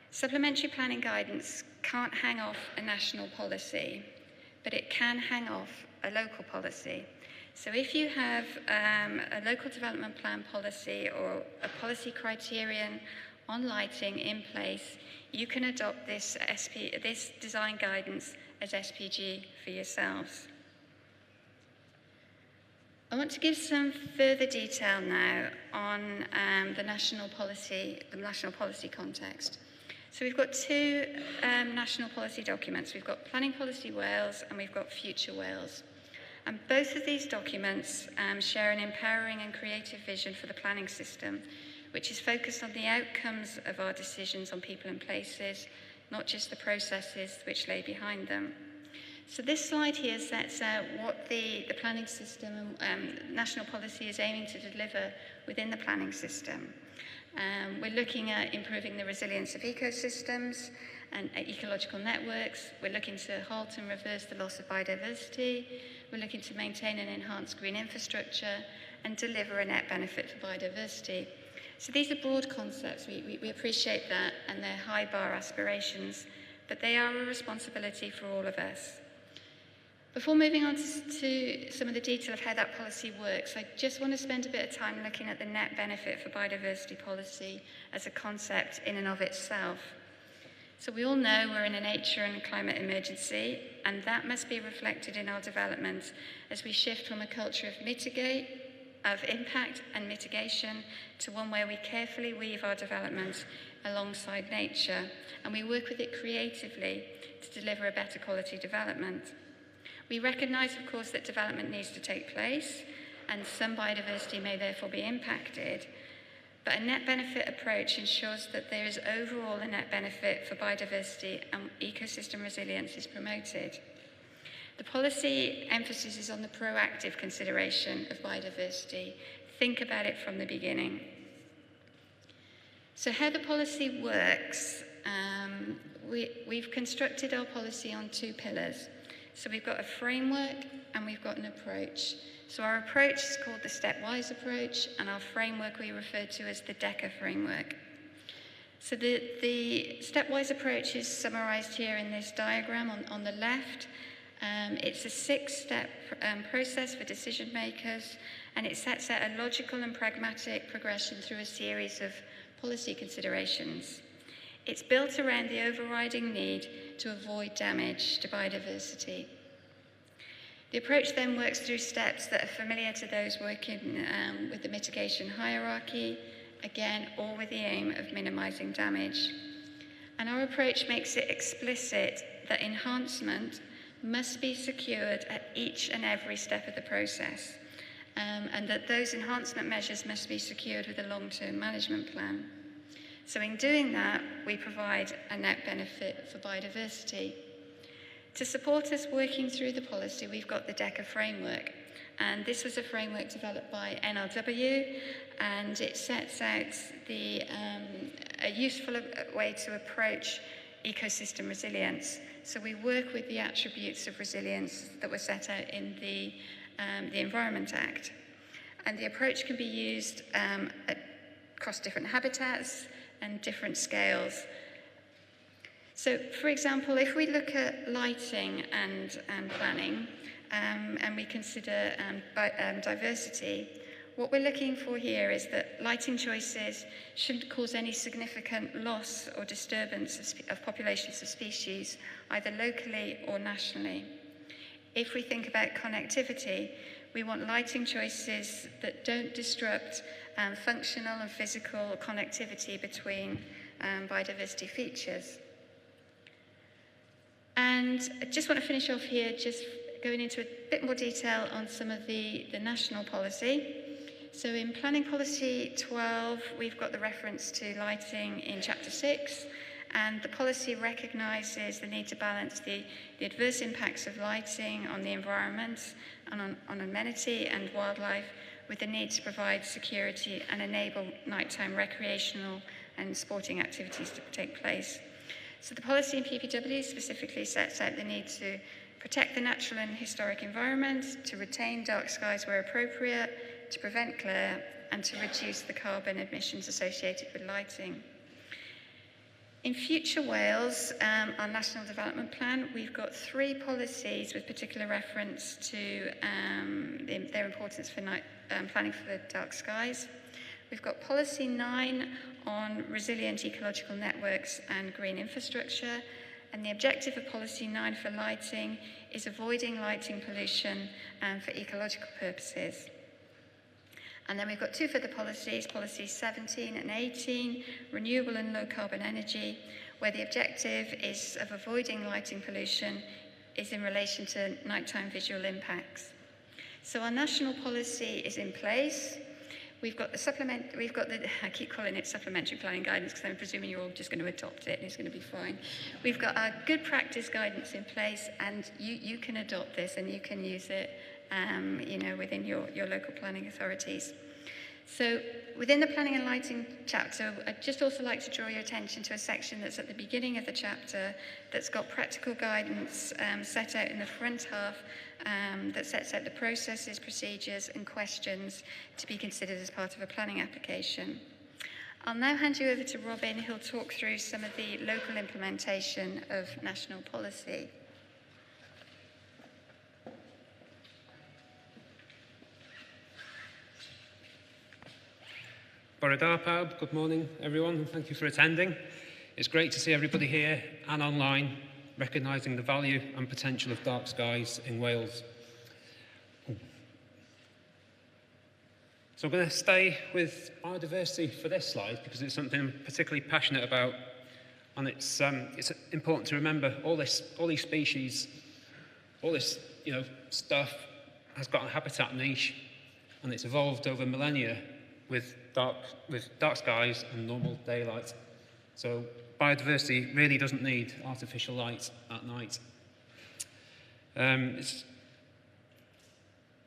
supplementary planning guidance can't hang off a national policy, but it can hang off a local policy. So if you have a local development plan policy or a policy criterion on lighting in place, you can adopt this design guidance as SPG for yourselves. I want to give some further detail now on the national policy context. So we've got two national policy documents. We've got Planning Policy Wales and we've got Future Wales. And both of these documents share an empowering and creative vision for the planning system, which is focused on the outcomes of our decisions on people and places, not just the processes which lay behind them. So this slide here sets out what the planning system and national policy is aiming to deliver within the planning system. We're looking at improving the resilience of ecosystems and ecological networks. We're looking to halt and reverse the loss of biodiversity. We're looking to maintain and enhance green infrastructure and deliver a net benefit for biodiversity. So these are broad concepts, we appreciate that, and they're high bar aspirations, but they are a responsibility for all of us. Before moving on to some of the detail of how that policy works, I just want to spend a bit of time looking at the net benefit for biodiversity policy as a concept in and of itself. So we all know we're in a nature and climate emergency, and that must be reflected in our development as we shift from a culture of impact and mitigation to one where we carefully weave our development alongside nature, and we work with it creatively to deliver a better quality development. We recognise, of course, that development needs to take place, and some biodiversity may therefore be impacted, but a net benefit approach ensures that there is overall a net benefit for biodiversity and ecosystem resilience is promoted. The policy emphasis is on the proactive consideration of biodiversity. Think about it from the beginning. So how the policy works, we've constructed our policy on two pillars. So we've got a framework and we've got an approach. So our approach is called the stepwise approach, and our framework we refer to as the DECA framework. So the stepwise approach is summarised here in this diagram on the left. It's a 6-step process for decision makers, and it sets out a logical and pragmatic progression through a series of policy considerations. It's built around the overriding need to avoid damage to biodiversity. The approach then works through steps that are familiar to those working with the mitigation hierarchy, again, all with the aim of minimising damage. And our approach makes it explicit that enhancement must be secured at each and every step of the process, and that those enhancement measures must be secured with a long-term management plan. So in doing that, we provide a net benefit for biodiversity. To support us working through the policy, we've got the DECA framework, and this was a framework developed by NRW, and it sets out a useful way to approach ecosystem resilience. So we work with the attributes of resilience that were set out in the Environment Act. And the approach can be used across different habitats and different scales. So, for example, if we look at lighting and planning, and we consider diversity, what we're looking for here is that lighting choices shouldn't cause any significant loss or disturbance of populations of species, either locally or nationally. If we think about connectivity, we want lighting choices that don't disrupt functional and physical connectivity between biodiversity features. And I just want to finish off here, just going into a bit more detail on some of the national policy. So in Planning Policy 12, we've got the reference to lighting in Chapter 6, and the policy recognises the need to balance the adverse impacts of lighting on the environment and on amenity and wildlife with the need to provide security and enable nighttime recreational and sporting activities to take place. So the policy in PPW specifically sets out the need to protect the natural and historic environment, to retain dark skies where appropriate, to prevent glare, and to reduce the carbon emissions associated with lighting. In Future Wales, our National Development Plan, we've got 3 policies with particular reference to their importance for planning for the dark skies. We've got Policy 9 on resilient ecological networks and green infrastructure, and the objective of Policy 9 for lighting is avoiding lighting pollution for ecological purposes. And then we've got 2 further policies, Policies 17 and 18, renewable and low carbon energy, where the objective is of avoiding lighting pollution is in relation to nighttime visual impacts. So our national policy is in place. We've got the I keep calling it supplementary planning guidance because I'm presuming you're all just going to adopt it and it's going to be fine. We've got our good practice guidance in place, and you can adopt this and you can use it within your local planning authorities. So within the planning and lighting chapter, I'd just also like to draw your attention to a section that's at the beginning of the chapter that's got practical guidance set out in the front half that sets out the processes, procedures and questions to be considered as part of a planning application. I'll now hand you over to Robin, who'll talk through some of the local implementation of national policy. Bore da pawb, good morning everyone, and thank you for attending. It's great to see everybody here and online recognising the value and potential of dark skies in Wales. So I'm going to stay with biodiversity for this slide because it's something I'm particularly passionate about, and it's important to remember all these species, all this stuff has got a habitat niche, and it's evolved over millennia with dark skies and normal daylight. So biodiversity really doesn't need artificial light at night.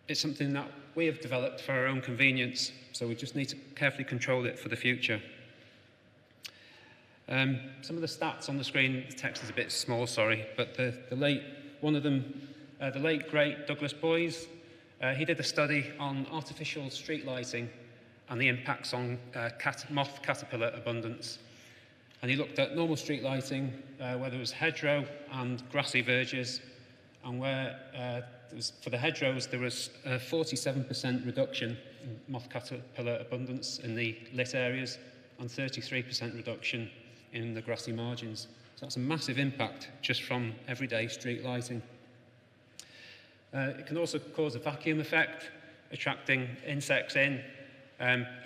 It's something that we have developed for our own convenience, so we just need to carefully control it for the future. Some of the stats on the screen, the text is a bit small, sorry, but the late great Douglas Boyes, he did a study on artificial street lighting and the impacts on moth caterpillar abundance. And he looked at normal street lighting, where there was hedgerow and grassy verges, and where for the hedgerows there was a 47% reduction in moth caterpillar abundance in the lit areas and 33% reduction in the grassy margins. So that's a massive impact just from everyday street lighting. It can also cause a vacuum effect, attracting insects in.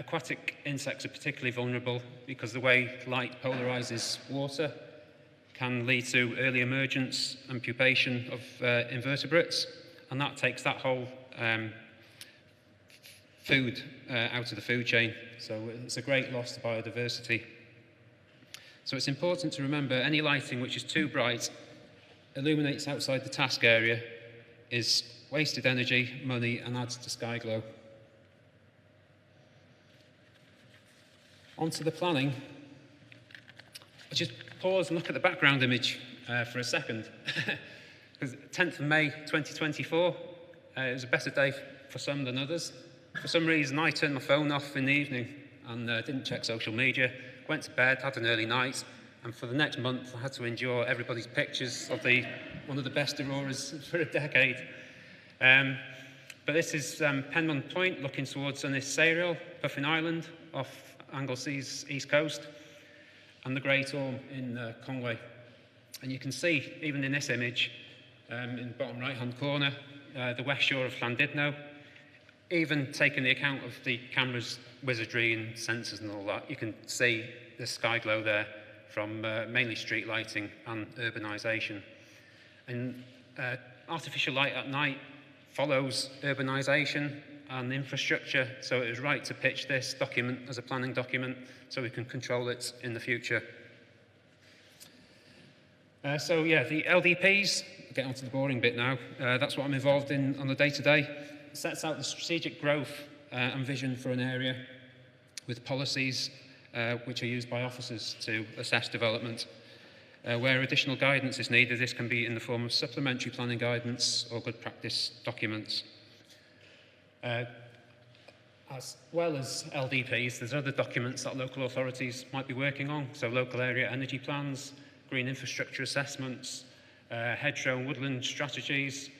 Aquatic insects are particularly vulnerable because the way light polarises water can lead to early emergence and pupation of invertebrates, and that takes that whole food out of the food chain. So it's a great loss to biodiversity. So it's important to remember any lighting which is too bright, illuminates outside the task area, is wasted energy, money, and adds to sky glow. Onto the planning. I'll just pause and look at the background image for a second. Because 10th of May 2024, it was a better day for some than others. For some reason, I turned my phone off in the evening and didn't check social media, went to bed, had an early night, and for the next month, I had to endure everybody's pictures of one of the best auroras for a decade. But this is Penmon Point, looking towards Ynys Saeriol, Puffin Island, off Anglesea's east coast, and the Great Orme in Conway. And you can see, even in this image, in the bottom right-hand corner, the west shore of Llandudno. Even taking the account of the camera's wizardry and sensors and all that, you can see the sky glow there from mainly street lighting and urbanisation. And artificial light at night follows urbanisation and infrastructure, so it was right to pitch this document as a planning document so we can control it in the future. So yeah, the LDPs, getting on to the boring bit now, that's what I'm involved in on the day-to-day. It sets out the strategic growth and vision for an area with policies which are used by officers to assess development. Where additional guidance is needed, this can be in the form of supplementary planning guidance or good practice documents. As well as LDPs, there's other documents that local authorities might be working on, so local area energy plans, green infrastructure assessments, hedgerow and woodland strategies.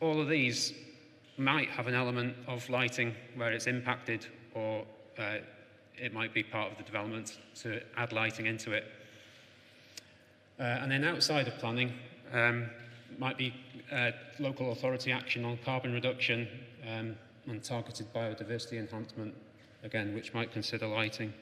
All of these might have an element of lighting where it's impacted, or it might be part of the development to add lighting into it. And then outside of planning, might be local authority action on carbon reduction and targeted biodiversity enhancement, again, which might consider lighting.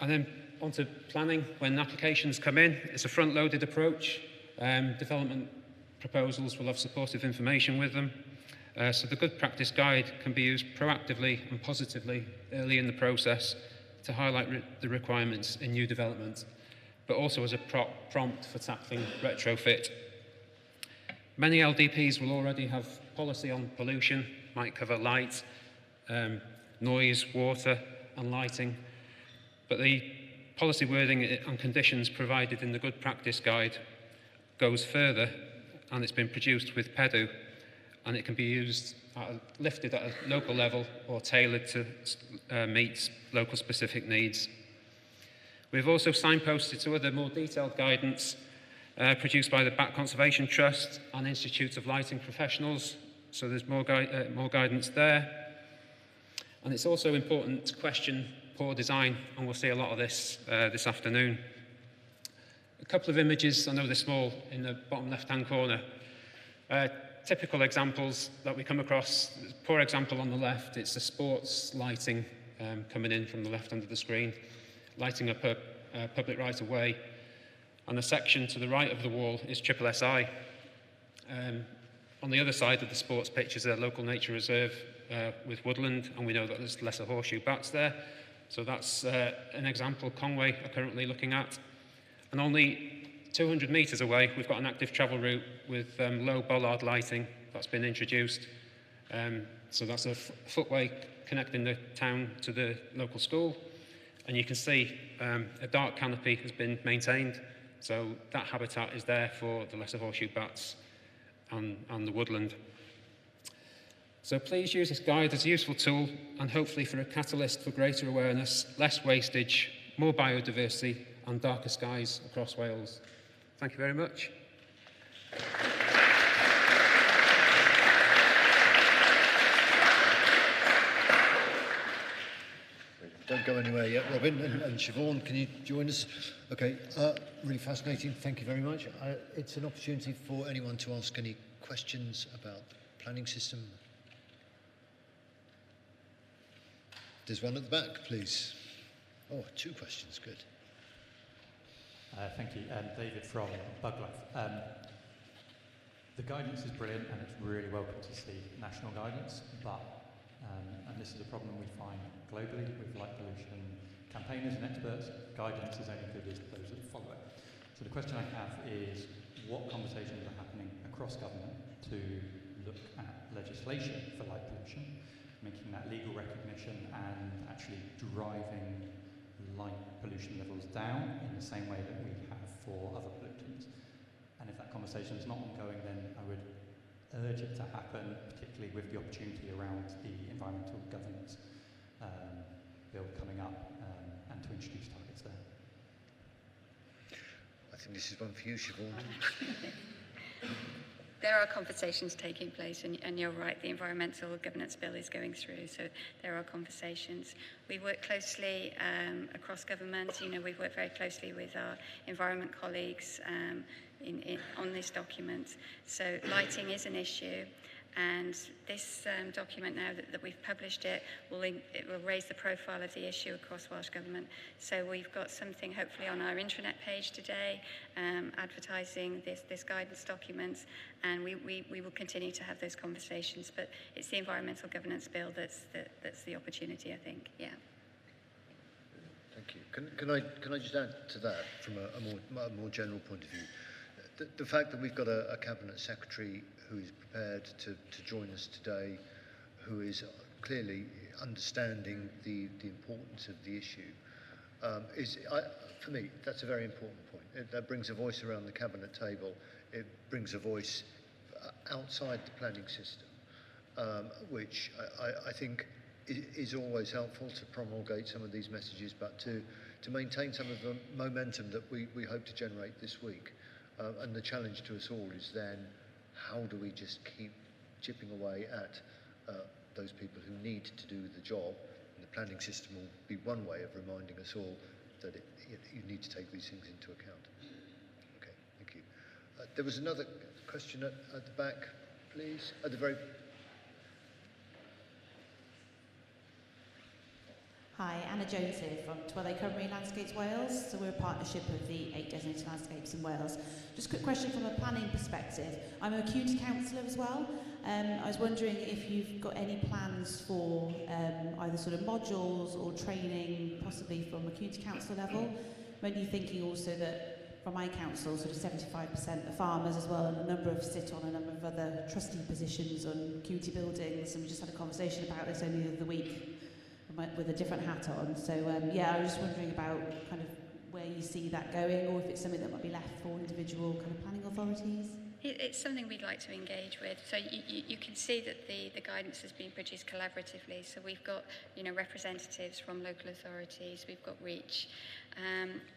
And then onto planning. When applications come in, it's a front-loaded approach. Development proposals will have supportive information with them. So the good practice guide can be used proactively and positively early in the process to highlight the requirements in new development, but also as a prompt for tackling retrofit. Many LDPs will already have policy on pollution, might cover light, noise, water and lighting, but the policy wording and conditions provided in the good practice guide goes further, and it's been produced with PEDU, and it can be used lifted at a local level or tailored to meet local specific needs. We've also signposted to other more detailed guidance produced by the Bat Conservation Trust and Institute of Lighting Professionals, so there's more guidance there. And it's also important to question poor design, and we'll see a lot of this this afternoon. A couple of images, I know they're small, in the bottom left-hand corner. Typical examples that we come across. Poor example on the left, it's the sports lighting coming in from the left end of the screen, lighting up a public right-of-way. And the section to the right of the wall is SSSI. On the other side of the sports pitch is a local nature reserve with woodland, and we know that there's lesser horseshoe bats there. So that's an example Conway are currently looking at. And only 200 metres away, we've got an active travel route with low bollard lighting that's been introduced. So that's a footway connecting the town to the local school. And you can see a dark canopy has been maintained. So that habitat is there for the lesser horseshoe bats and the woodland. So please use this guide as a useful tool and hopefully for a catalyst for greater awareness, less wastage, more biodiversity and darker skies across Wales. Thank you very much. Don't go anywhere yet, Robin and Siobhan, can you join us? Okay, really fascinating, thank you very much. It's an opportunity for anyone to ask any questions about the planning system. There's one at the back, please. Oh, 2 questions, good. Thank you. David from Buglife. The guidance is brilliant and it's really welcome to see national guidance, but, and this is a problem we find globally with light pollution campaigners and experts, guidance is only good as those that follow it. So the question I have is, what conversations are happening across government to look at legislation for light pollution, making that legal recognition and actually driving light pollution levels down in the same way that we have for other pollutants. And if that conversation is not ongoing, then I would urge it to happen, particularly with the opportunity around the environmental governance bill coming up and to introduce targets there. I think this is one for you, Siobhan. There are conversations taking place, and you're right, the environmental governance bill is going through, so there are conversations. We work closely across government. You know, we've worked very closely with our environment colleagues on this document. So lighting is an issue, and this document now that we've published it will raise the profile of the issue across Welsh Government. So we've got something hopefully on our intranet page today advertising this guidance document, and we will continue to have those conversations, but it's the environmental governance bill that's the opportunity, I think. Yeah. Thank you. Can I just add to that from a more general point of view? The fact that we've got a cabinet secretary who is prepared to join us today, who is clearly understanding the importance of the issue, for me, that's a very important point. That brings a voice around the cabinet table. It brings a voice outside the planning system, which I think is always helpful to promulgate some of these messages, but to maintain some of the momentum that we hope to generate this week. And the challenge to us all is then, how do we just keep chipping away at those people who need to do the job? And the planning system will be one way of reminding us all that you need to take these things into account. Okay, thank you. There was another question at the back, please. At the very... Hi, Anna Jones here from Twello Cymru Landscapes Wales. So we're a partnership of the 8 designated landscapes in Wales. Just a quick question from a planning perspective. I'm a community councillor as well. I was wondering if you've got any plans for either sort of modules or training, possibly from a community council level. When you're thinking also that from my council, sort of 75% are farmers as well, and a number of sit on a number of other trustee positions on community buildings, and we just had a conversation about this only the other week with a different hat on. So yeah, I was just wondering about kind of where you see that going, or if it's something that might be left for individual kind of planning authorities. It's something we'd like to engage with. So you can see that the guidance has been produced collaboratively. So we've got, representatives from local authorities, we've got REACH.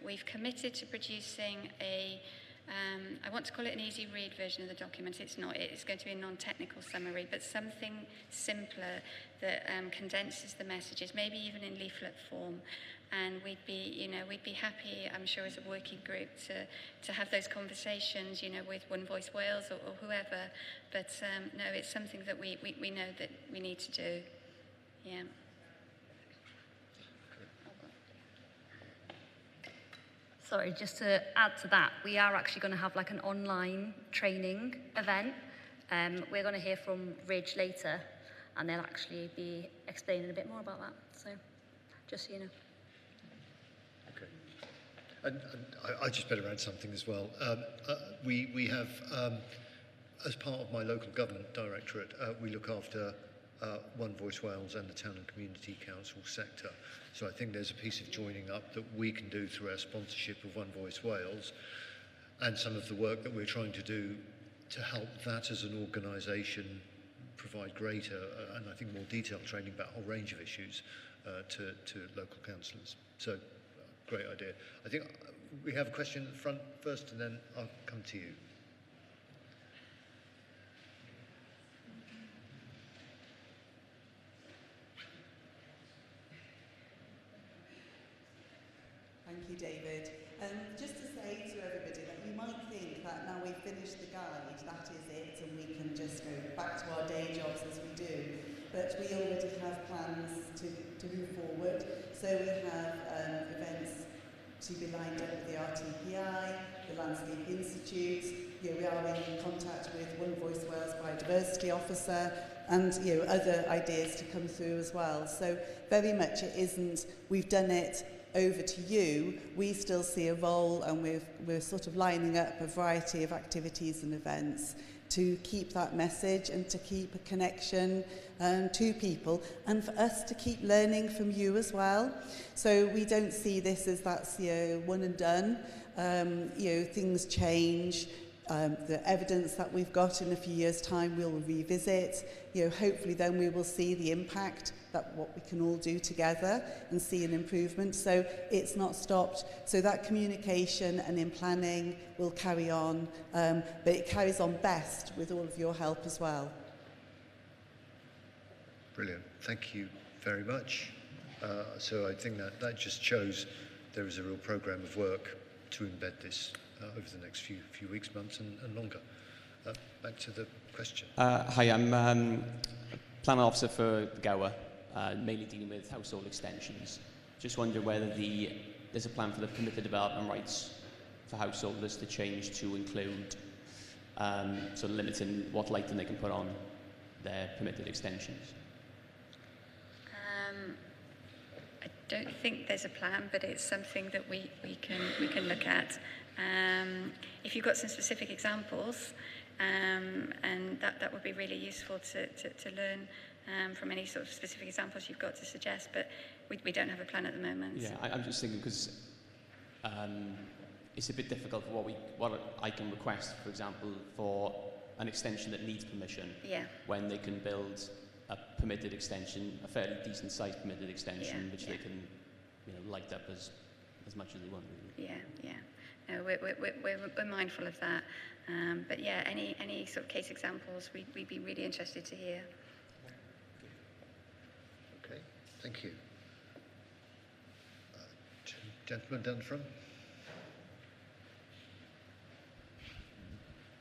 We've committed to producing I want to call it an easy read version of the document. It's not. It's going to be a non-technical summary, but something simpler that condenses the messages, maybe even in leaflet form. And we'd be happy, I'm sure, as a working group to have those conversations, with One Voice Wales or whoever. But no, it's something that we know that we need to do. Yeah. Sorry, just to add to that, we are actually going to have like an online training event. We're going to hear from Ridge later, and they'll actually be explaining a bit more about that. So, just so you know. Okay. And I just better add something as well. We have, as part of my local government directorate, we look after One Voice Wales and the Town and Community Council sector. So I think there's a piece of joining up that we can do through our sponsorship of One Voice Wales, and some of the work that we're trying to do to help that as an organisation provide greater and I think more detailed training about a whole range of issues to local councillors. So great idea. I think we have a question at the front first, and then I'll come to you. Thank you, David. Just to say to everybody that you might think that now we've finished the guide, that is it, and we can just go back to our day jobs as we do. But we already have plans to move forward. So we have events to be lined up with the RTPI, the Landscape Institute. We are in contact with One Voice Wales biodiversity officer, and other ideas to come through as well. So very much it isn't, we've done it, over to you. We still see a role, and we're sort of lining up a variety of activities and events to keep that message and to keep a connection to people, and for us to keep learning from you as well. So we don't see this as that's one and done. Things change. The evidence that we've got in a few years' time we'll revisit. Hopefully then we will see the impact that what we can all do together and see an improvement. So it's not stopped. So that communication and in planning will carry on, but it carries on best with all of your help as well. Brilliant. Thank you very much. So I think that just shows there is a real programme of work to embed this over the next few weeks, months and longer. Back to the question. Hi, I'm a planning officer for Gower, mainly dealing with household extensions. Just wonder whether there's a plan for the permitted development rights for householders to change to include sort of limiting what lighting they can put on their permitted extensions. don't think there's a plan, but it's something that we can look at. If you've got some specific examples, and that would be really useful to learn from any sort of specific examples you've got to suggest, but we don't have a plan at the moment. Yeah, I'm just thinking because it's a bit difficult for what I can request, for example, for an extension that needs permission, yeah, when they can build a permitted extension, a fairly decent sized permitted extension, yeah, which yeah. they can, light up as much as they want. Really. Yeah. No, we're mindful of that. But yeah, any sort of case examples, we'd be really interested to hear. Okay, thank you. Gentleman down the front.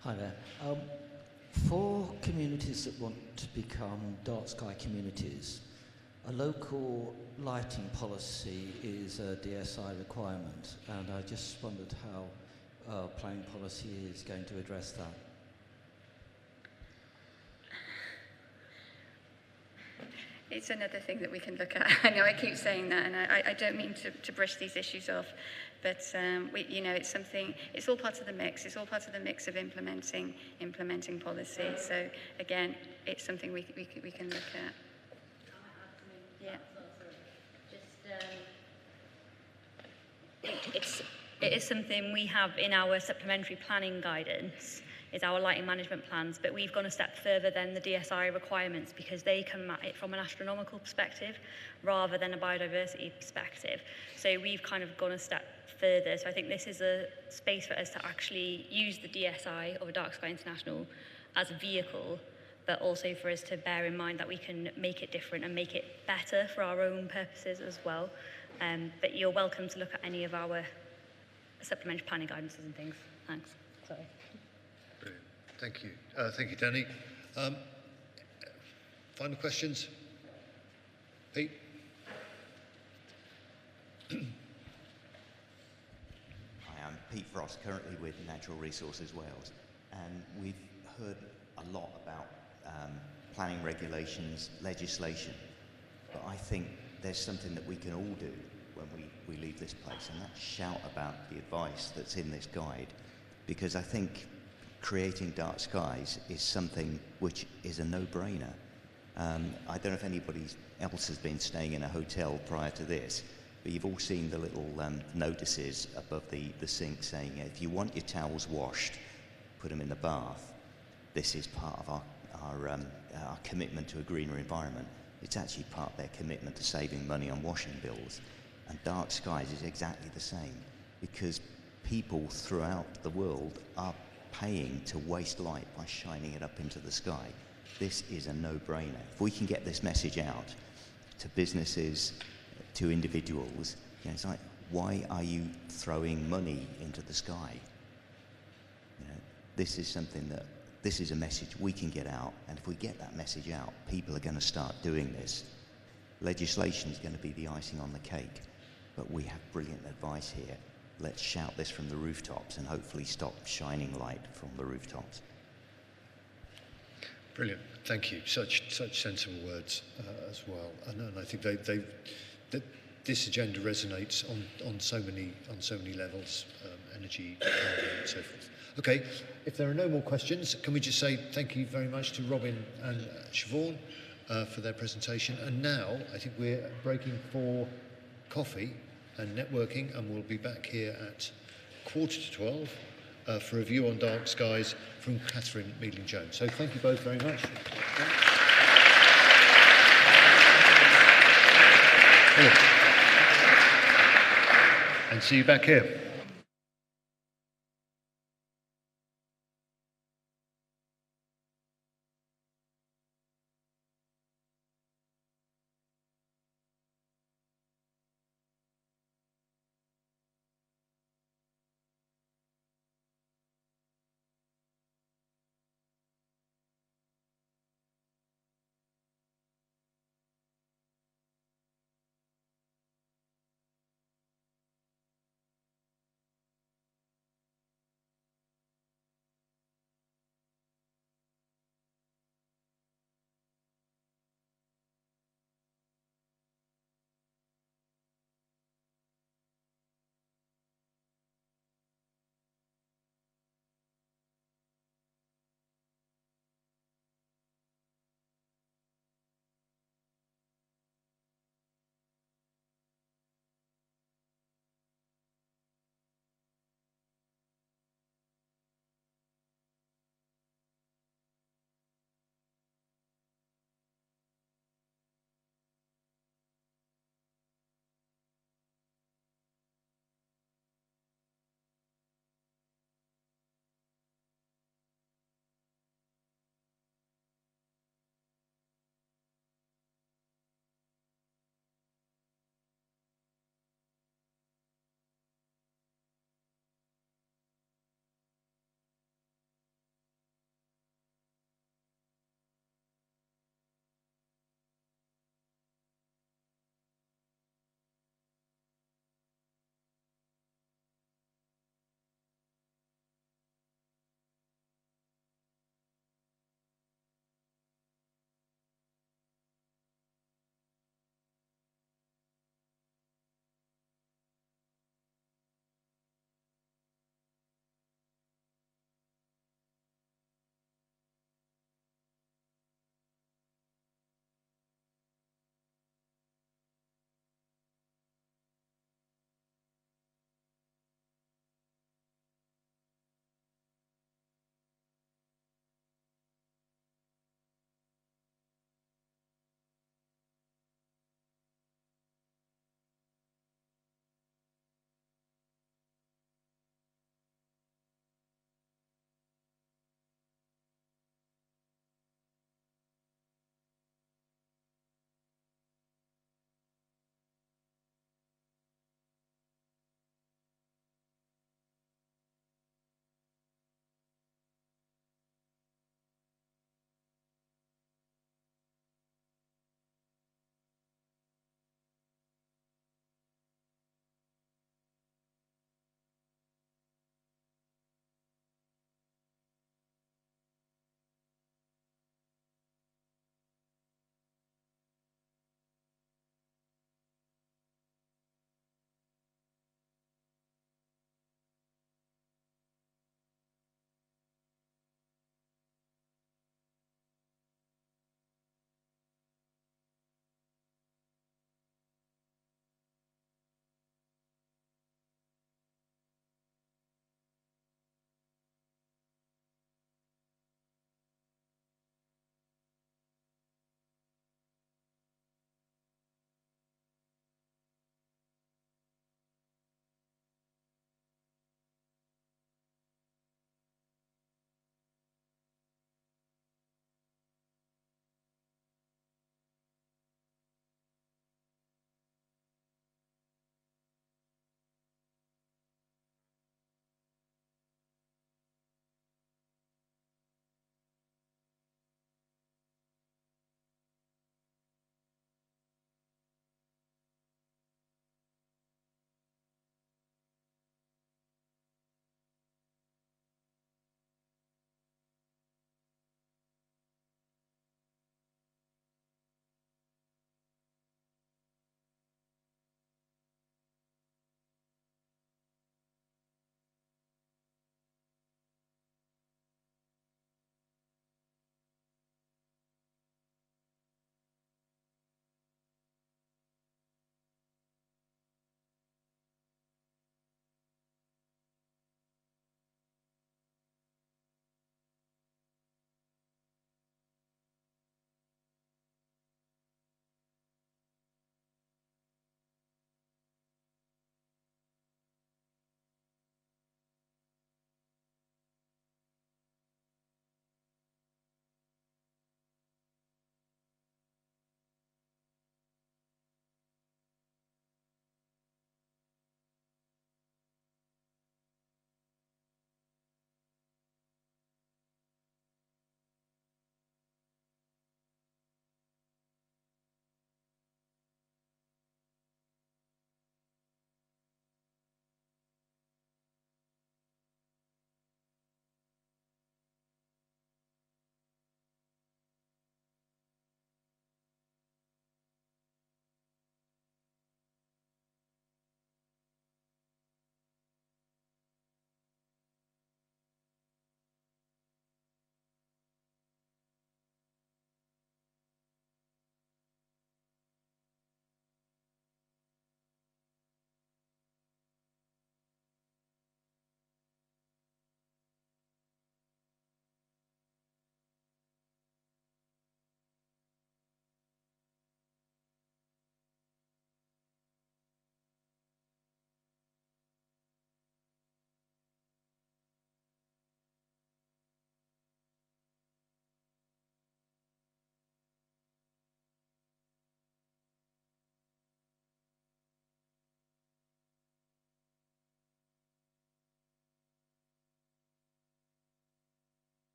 Hi there. For communities that want to become dark sky communities, a local lighting policy is a DSI requirement, and I just wondered how planning policy is going to address that. It's another thing that we can look at. I know I keep saying that, and I don't mean to brush these issues off, but it's something. It's all part of the mix. It's all part of the mix of implementing policy. So again, it's something we can look at. Yeah. It is something we have in our supplementary planning guidance, is our lighting management plans, but we've gone a step further than the DSI requirements because they come at it from an astronomical perspective rather than a biodiversity perspective. So we've kind of gone a step further. So I think this is a space for us to actually use the DSI of a Dark Sky International as a vehicle, but also for us to bear in mind that we can make it different and make it better for our own purposes as well. But you're welcome to look at any of our supplementary planning guidances and things. Thanks. Sorry. Brilliant. Thank you. Thank you, Danny. Final questions? Pete? Hi, I'm Pete Frost, currently with Natural Resources Wales, and we've heard a lot about planning regulations, legislation, but I think there's something that we can all do when we leave this place, and that's shout about the advice that's in this guide, because I think creating dark skies is something which is a no-brainer. I don't know if anybody else has been staying in a hotel prior to this, but you've all seen the little notices above the sink saying, if you want your towels washed, put them in the bath. This is part of our commitment to a greener environment. It's actually part of their commitment to saving money on washing bills. And dark skies is exactly the same, because people throughout the world are paying to waste light by shining it up into the sky. This is a no-brainer. If we can get this message out to businesses, to individuals, it's like, why are you throwing money into the sky? This is something that, this is a message we can get out, and if we get that message out, people are going to start doing this. Legislation is going to be the icing on the cake, but we have brilliant advice here. Let's shout this from the rooftops and hopefully stop shining light from the rooftops. Brilliant. Thank you. Such sensible words as well. And I think this agenda resonates on so many levels, energy, and so forth. Okay, if there are no more questions, can we just say thank you very much to Robin and Siobhan for their presentation. And now I think we're breaking for coffee and networking, and we'll be back here at 11:45 for a view on dark skies from Catherine Meadling-Jones. So thank you both very much. And see you back here.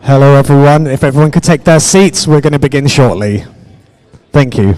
Hello everyone. If everyone could take their seats, we're going to begin shortly. Thank you.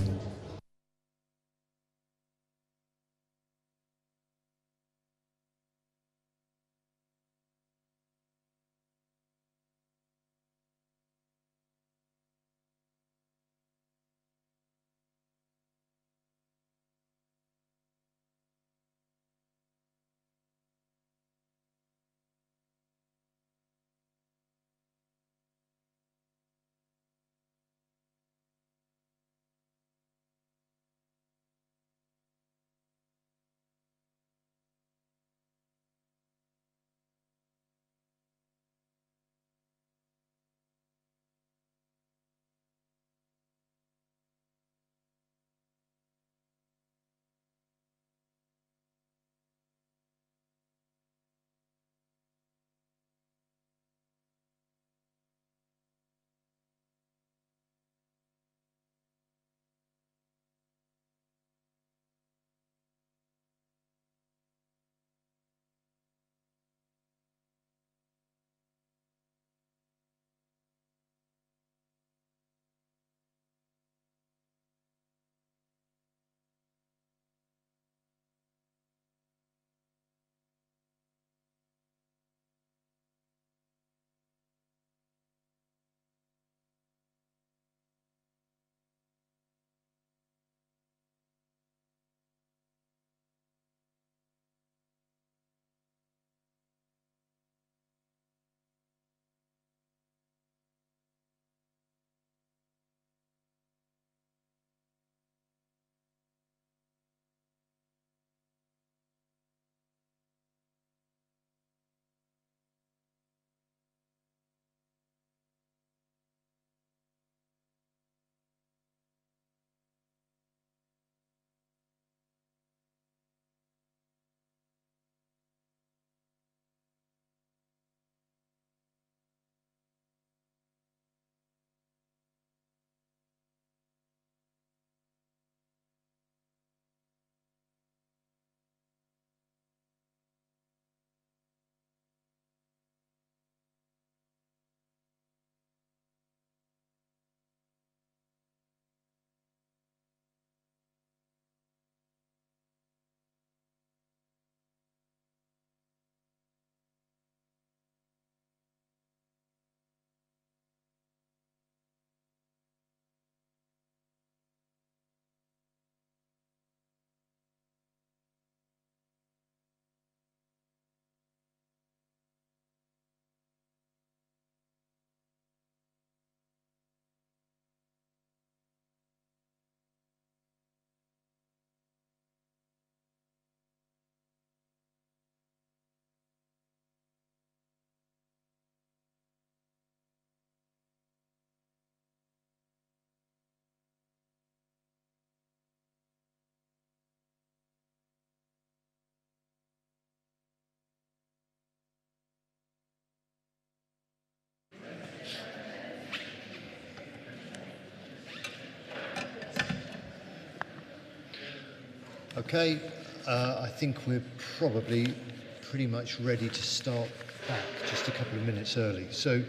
Okay, I think we're probably pretty much ready to start back just a couple of minutes early. So,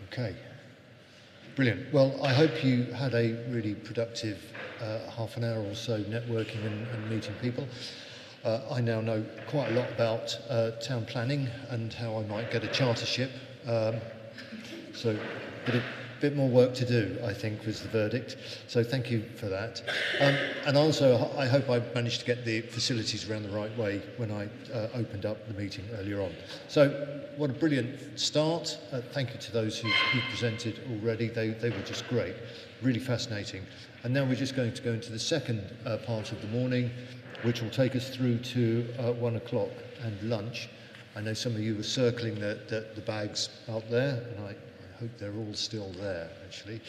okay, brilliant. Well, I hope you had a really productive half an hour or so networking and meeting people. I now know quite a lot about town planning and how I might get a chartership. So, bit more work to do, I think, was the verdict. So thank you for that. And also, I hope I managed to get the facilities around the right way when I opened up the meeting earlier on. So what a brilliant start. Thank you to those who presented already. They were just great, really fascinating. And now we're just going to go into the second part of the morning, which will take us through to 1 o'clock and lunch. I know some of you were circling the bags out there, and I hope they're all still there, actually.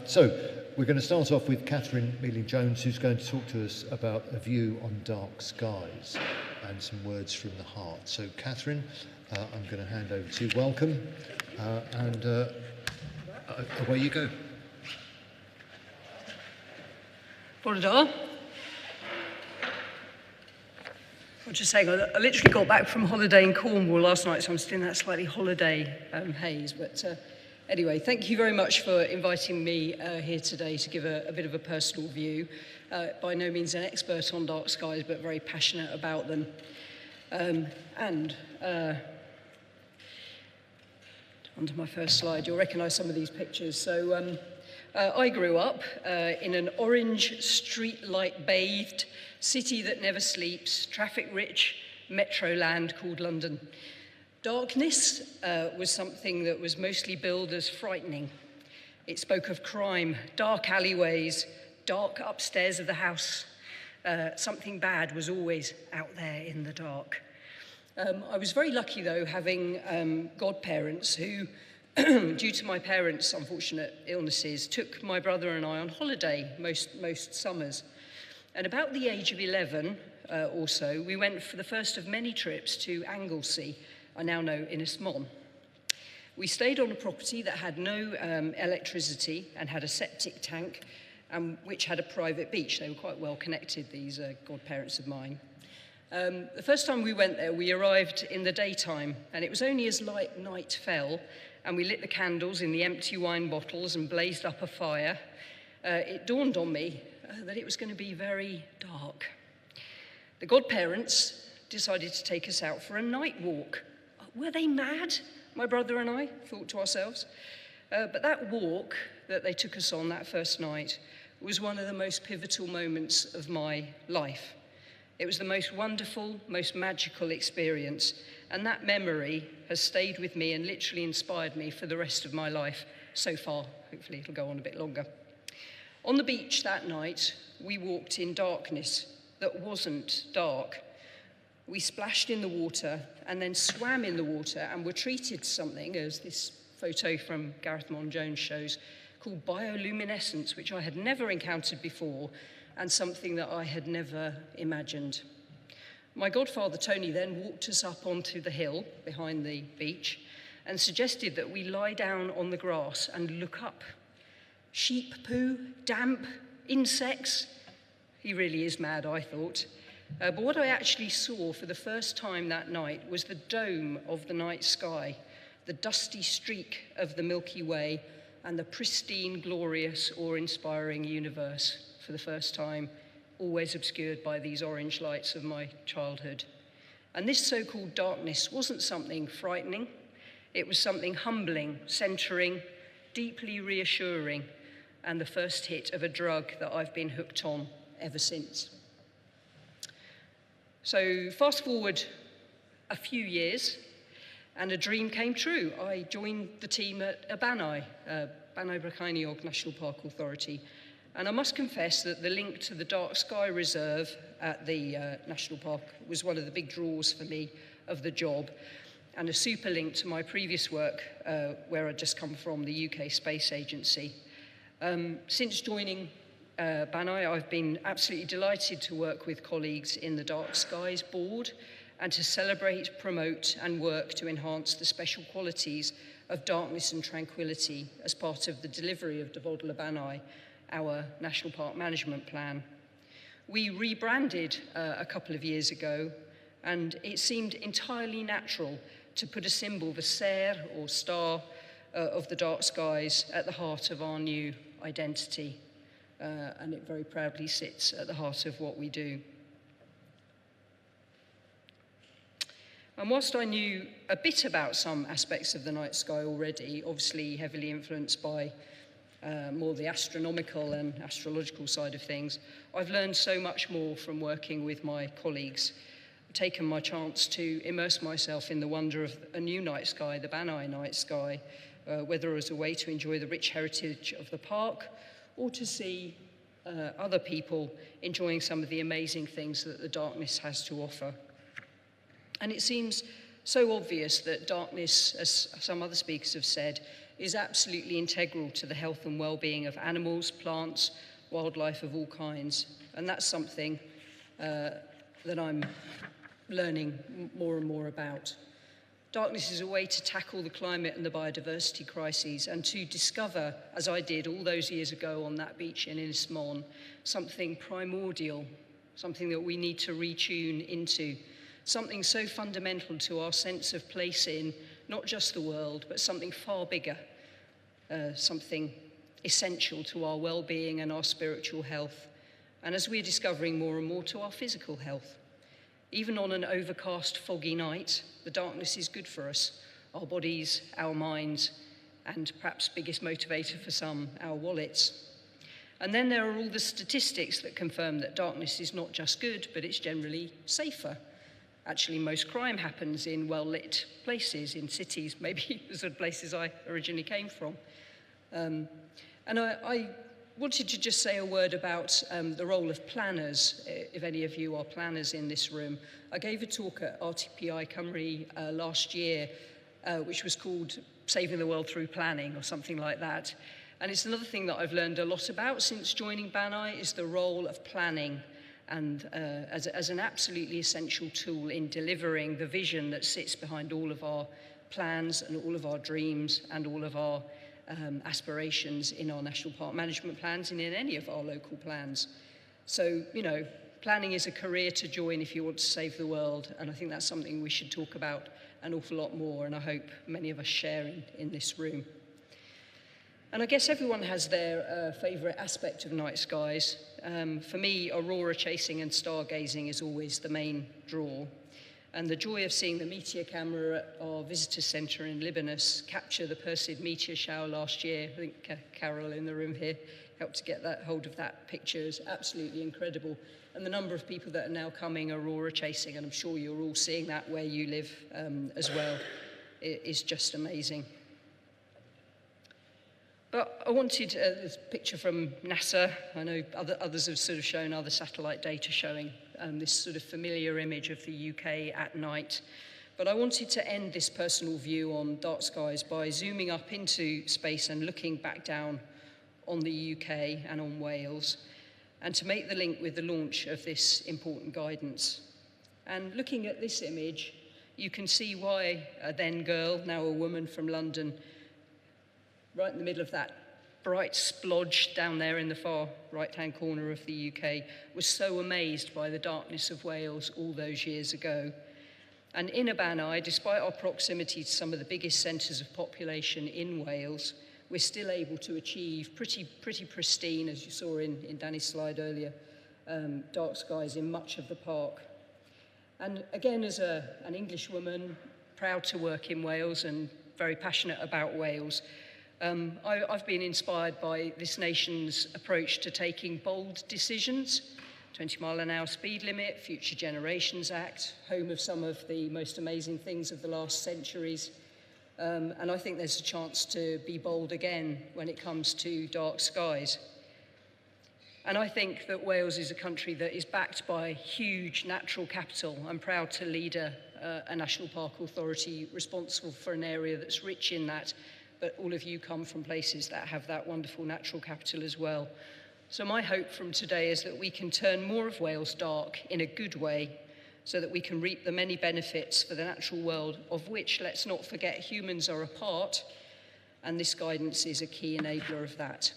So we're going to start off with Catherine Mealing-Jones, who's going to talk to us about a view on dark skies and some words from the heart. So Catherine, I'm going to hand over to you. Welcome, and away you go. Bonjour. I'm just saying, I literally got back from holiday in Cornwall last night, so I'm still in that slightly holiday haze. But anyway, thank you very much for inviting me here today to give a bit of a personal view. By no means an expert on dark skies, but very passionate about them. Onto my first slide, you'll recognise some of these pictures. So I grew up in an orange, street-light-bathed city that never sleeps, traffic-rich metro land called London. Darkness was something that was mostly billed as frightening. It spoke of crime, dark alleyways, dark upstairs of the house. Something bad was always out there in the dark. I was very lucky, though, having godparents who, due to my parents' unfortunate illnesses, took my brother and I on holiday most summers. And about the age of 11 or so, we went for the first of many trips to Anglesey, I now know Ynys-Môn. We stayed on a property that had no electricity and had a septic tank, which had a private beach. They were quite well connected, these godparents of mine. The first time we went there, we arrived in the daytime, and it was only as light night fell, and we lit the candles in the empty wine bottles and blazed up a fire, it dawned on me that it was going to be very dark. The godparents decided to take us out for a night walk. Were they mad? My brother and I thought to ourselves. But that walk that they took us on that first night was one of the most pivotal moments of my life. It was the most wonderful, most magical experience, and that memory has stayed with me and literally inspired me for the rest of my life so far. Hopefully it'll go on a bit longer. On the beach that night, we walked in darkness that wasn't dark. We splashed in the water and then swam in the water and were treated to something, as this photo from Gareth Mon-Jones shows, called bioluminescence, which I had never encountered before and something that I had never imagined. My godfather, Tony, then walked us up onto the hill behind the beach and suggested that we lie down on the grass and look up. Sheep poo, damp, insects. He really is mad, I thought. But what I actually saw for the first time that night was the dome of the night sky, the dusty streak of the Milky Way, and the pristine, glorious, awe-inspiring universe for the first time, always obscured by these orange lights of my childhood. And this so-called darkness wasn't something frightening. It was something humbling, centering, deeply reassuring, and the first hit of a drug that I've been hooked on ever since. So fast forward a few years, and a dream came true. I joined the team at Abanai, Brycheiniog National Park Authority, and I must confess that the link to the Dark Sky Reserve at the National Park was one of the big draws for me of the job, and a super link to my previous work where I'd just come from, the UK Space Agency. Since joining Banai, I've been absolutely delighted to work with colleagues in the Dark Skies Board and to celebrate, promote and work to enhance the special qualities of darkness and tranquility as part of the delivery of Dyfodol Banai, our National Park Management Plan. We rebranded a couple of years ago, and it seemed entirely natural to put a symbol, the ser or star of the dark skies, at the heart of our new identity. And it very proudly sits at the heart of what we do. And whilst I knew a bit about some aspects of the night sky already, obviously heavily influenced by more the astronomical and astrological side of things, I've learned so much more from working with my colleagues. I've taken my chance to immerse myself in the wonder of a new night sky, the Banai night sky, whether as a way to enjoy the rich heritage of the park or to see other people enjoying some of the amazing things that the darkness has to offer. And it seems so obvious that darkness, as some other speakers have said, is absolutely integral to the health and well-being of animals, plants, wildlife of all kinds. And that's something that I'm learning more and more about. Darkness is a way to tackle the climate and the biodiversity crises and to discover, as I did all those years ago on that beach in Ynys-Môn, something primordial, something that we need to retune into something so fundamental to our sense of place in not just the world, but something far bigger, something essential to our well-being and our spiritual health, and as we're discovering more and more, to our physical health. Even on an overcast, foggy night, the darkness is good for us, our bodies, our minds, and perhaps biggest motivator for some, our wallets. And then there are all the statistics that confirm that darkness is not just good, but it's generally safer. Actually, most crime happens in well-lit places, in cities, maybe the sort of places I originally came from. And I wanted to just say a word about the role of planners, if any of you are planners in this room. I gave a talk at RTPI Cymru last year, which was called Saving the World Through Planning, or something like that. And it's another thing that I've learned a lot about since joining BANI, is the role of planning, and as an absolutely essential tool in delivering the vision that sits behind all of our plans and all of our dreams and all of our aspirations in our national park management plans and in any of our local plans. So, you know, planning is a career to join if you want to save the world, and I think that's something we should talk about an awful lot more, and I hope many of us share in this room. And I guess everyone has their favourite aspect of night skies. For me, aurora chasing and stargazing is always the main draw. And the joy of seeing the meteor camera at our visitor centre in Libanus capture the Perseid meteor shower last year, I think Carol in the room here helped to get that hold of that picture, is absolutely incredible. And the number of people that are now coming aurora chasing, and I'm sure you're all seeing that where you live as well, is just amazing. But I wanted this picture from NASA. I know others have sort of shown other satellite data showing this sort of familiar image of the UK at night. But I wanted to end this personal view on dark skies by zooming up into space and looking back down on the UK and on Wales, and to make the link with the launch of this important guidance. And looking at this image, you can see why a then girl, now a woman from London, right in the middle of that bright splodge down there in the far right-hand corner of the UK, was so amazed by the darkness of Wales all those years ago. And in BANI, despite our proximity to some of the biggest centres of population in Wales, we're still able to achieve pretty pristine, as you saw in Danny's slide earlier, dark skies in much of the park. And again, as an English woman, proud to work in Wales and very passionate about Wales, I've been inspired by this nation's approach to taking bold decisions. 20-mile-an-hour speed limit, Future Generations Act, home of some of the most amazing things of the last centuries. And I think there's a chance to be bold again when it comes to dark skies. And I think that Wales is a country that is backed by huge natural capital. I'm proud to lead a national park authority responsible for an area that's rich in that, but all of you come from places that have that wonderful natural capital as well. So my hope from today is that we can turn more of Wales dark in a good way, so that we can reap the many benefits for the natural world, of which, let's not forget, humans are a part, and this guidance is a key enabler of that.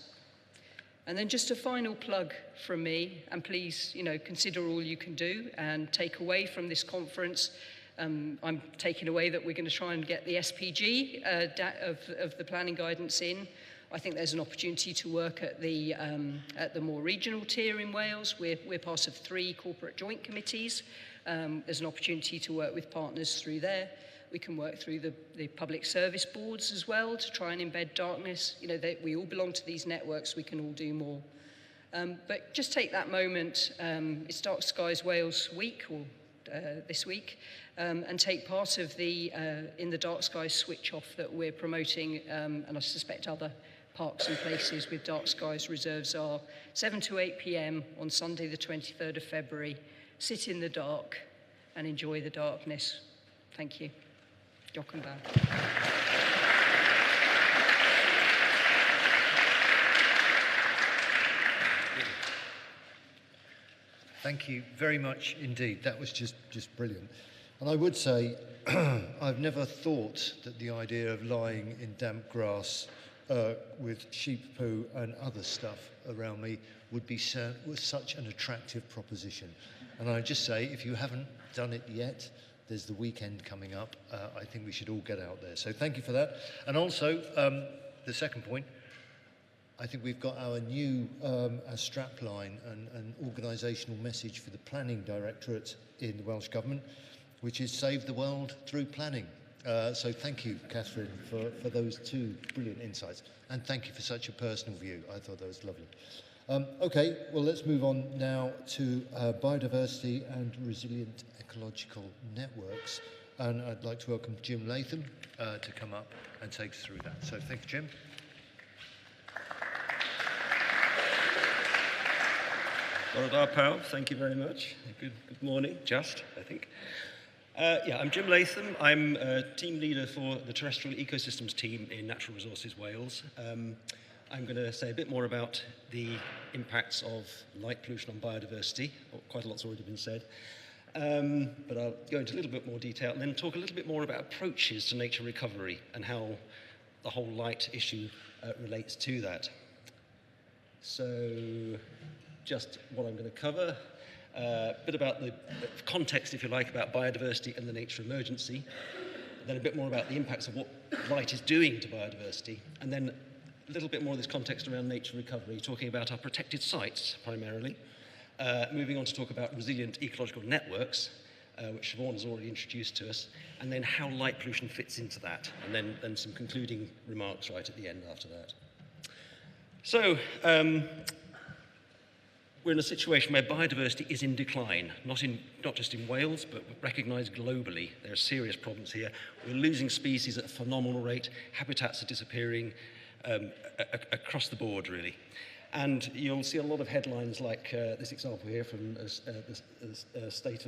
And then just a final plug from me, and please, consider all you can do and take away from this conference. I'm taking away that we're going to try and get the SPG of the planning guidance in. I think there's an opportunity to work at the more regional tier in Wales. We're part of 3 corporate joint committees. There's an opportunity to work with partners through there. We can work through the public service boards as well to try and embed darkness. We all belong to these networks. We can all do more. But just take that moment. It's Dark Skies Wales Week, or this week, and take part of in the Dark Skies switch off that we're promoting, and I suspect other parks and places with dark skies reserves are 7 to 8 p.m. on Sunday the 23rd of February. Sit in the dark and enjoy the darkness. Thank you. Diolch yn fawr. Thank you very much indeed. That was just brilliant. And I would say, I've never thought that the idea of lying in damp grass with sheep poo and other stuff around me was such an attractive proposition. And I just say, if you haven't done it yet, there's the weekend coming up. I think we should all get out there. So thank you for that. And also, the second point, I think we've got our new our strapline and organisational message for the Planning Directorate in the Welsh Government, which is Save the World Through Planning. So thank you, Catherine, for those two brilliant insights. And thank you for such a personal view. I thought that was lovely. Okay, well, let's move on now to biodiversity and resilient ecological networks. And I'd like to welcome Jim Latham to come up and take us through that. So thank you, Jim. Thank you very much. Good morning, I think. Yeah, I'm Jim Latham. I'm team leader for the terrestrial ecosystems team in Natural Resources Wales. I'm going to say a bit more about the impacts of light pollution on biodiversity. Quite a lot's already been said. But I'll go into a little bit more detail and then talk a little bit more about approaches to nature recovery and how the whole light issue relates to that. So, just what I'm going to cover, a bit about the context, if you like, about biodiversity and the nature emergency, then a bit more about the impacts of what light is doing to biodiversity, and then a little bit more of this context around nature recovery, talking about our protected sites primarily, moving on to talk about resilient ecological networks, which Siobhan has already introduced to us, and then how light pollution fits into that, and then some concluding remarks right at the end after that. So, we're in a situation where biodiversity is in decline, not just in Wales, but recognised globally. There are serious problems here. We're losing species at a phenomenal rate. Habitats are disappearing across the board, really. And you'll see a lot of headlines like this example here from the State